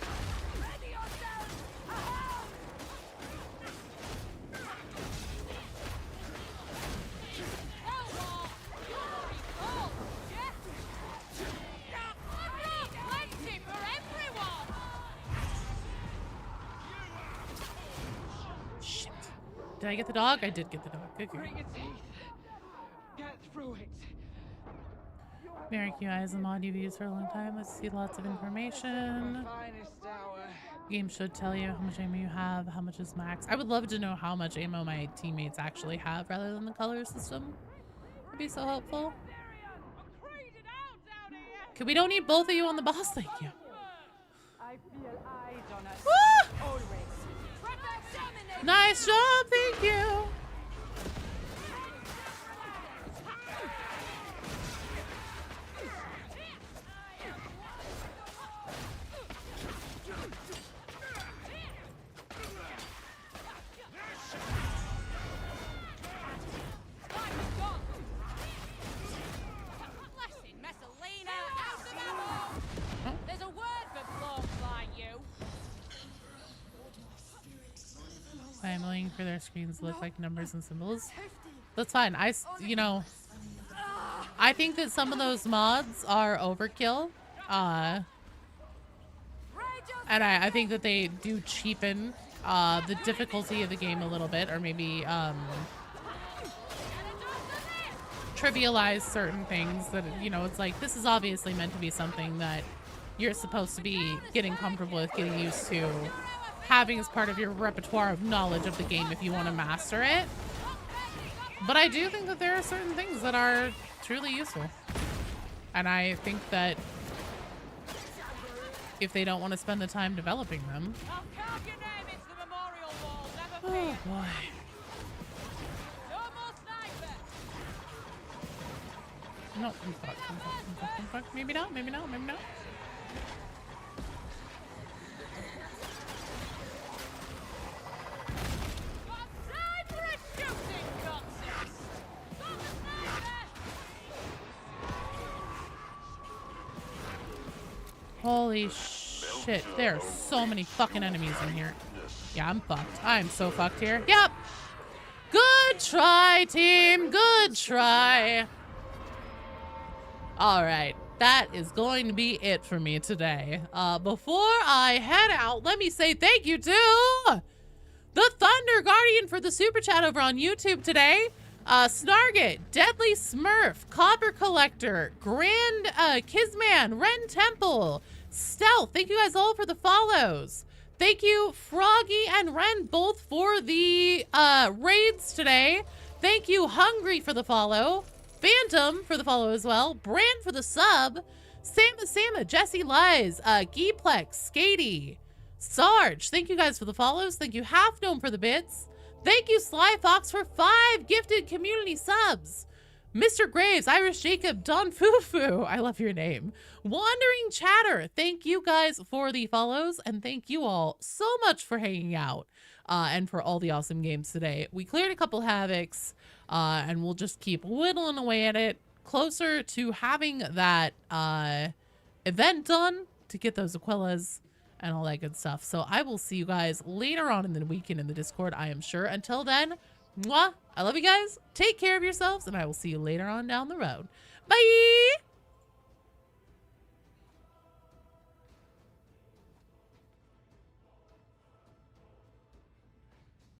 Shit. Did I get the dog? I did get the dog. Good. Get through it. Merrick UI is a mod you've used for a long time. Let's see lots of information. Game should tell you how much ammo you have, how much is max. I would love to know how much ammo my teammates actually have rather than the color system. Would be so helpful. Okay, we don't need both of you on the boss, thank you. Woo! Nice job, thank you. I'm willing for their screens to look like numbers and symbols. That's fine. You know, I think that some of those mods are overkill. And I think that they do cheapen the difficulty of the game a little bit, or maybe trivialize certain things that, you know, it's like, this is obviously meant to be something that you're supposed to be getting comfortable with, getting used to, having as part of your repertoire of knowledge of the game if you want to master it. But I do think that there are certain things that are truly useful. And I think that if they don't want to spend the time developing them... Oh boy. No, fuck. Maybe not. Holy shit, there are so many fucking enemies in here. Yeah, I'm fucked. I'm so fucked here. Yep. Good try, team. Good try. All right. That is going to be it for me today. Before I head out, let me say thank you to the Thunder Guardian for the super chat over on YouTube today. Snarget, Deadly Smurf, Copper Collector, Grand Kizman, Ren Temple, Stealth. Thank you guys all for the follows. Thank you, Froggy and Ren, both for the raids today. Thank you, Hungry, for the follow. Phantom for the follow as well. Brand for the sub. Sama, Jesse Lies, Geeplex, Skatey, Sarge. Thank you guys for the follows. Thank you, Half Gnome, for the bits. Thank you, Sly Fox, for 5 gifted community subs. Mr. Graves, Irish Jacob, Don Fufu. I love your name. Wandering Chatter. Thank you guys for the follows, and thank you all so much for hanging out and for all the awesome games today. We cleared a couple Havocs, and we'll just keep whittling away at it, closer to having that event done to get those Aquillas and all that good stuff. So I will see you guys later on in the weekend in the Discord, I am sure. Until then, mwah, I love you guys. Take care of yourselves, and I will see you later on down the road. Bye!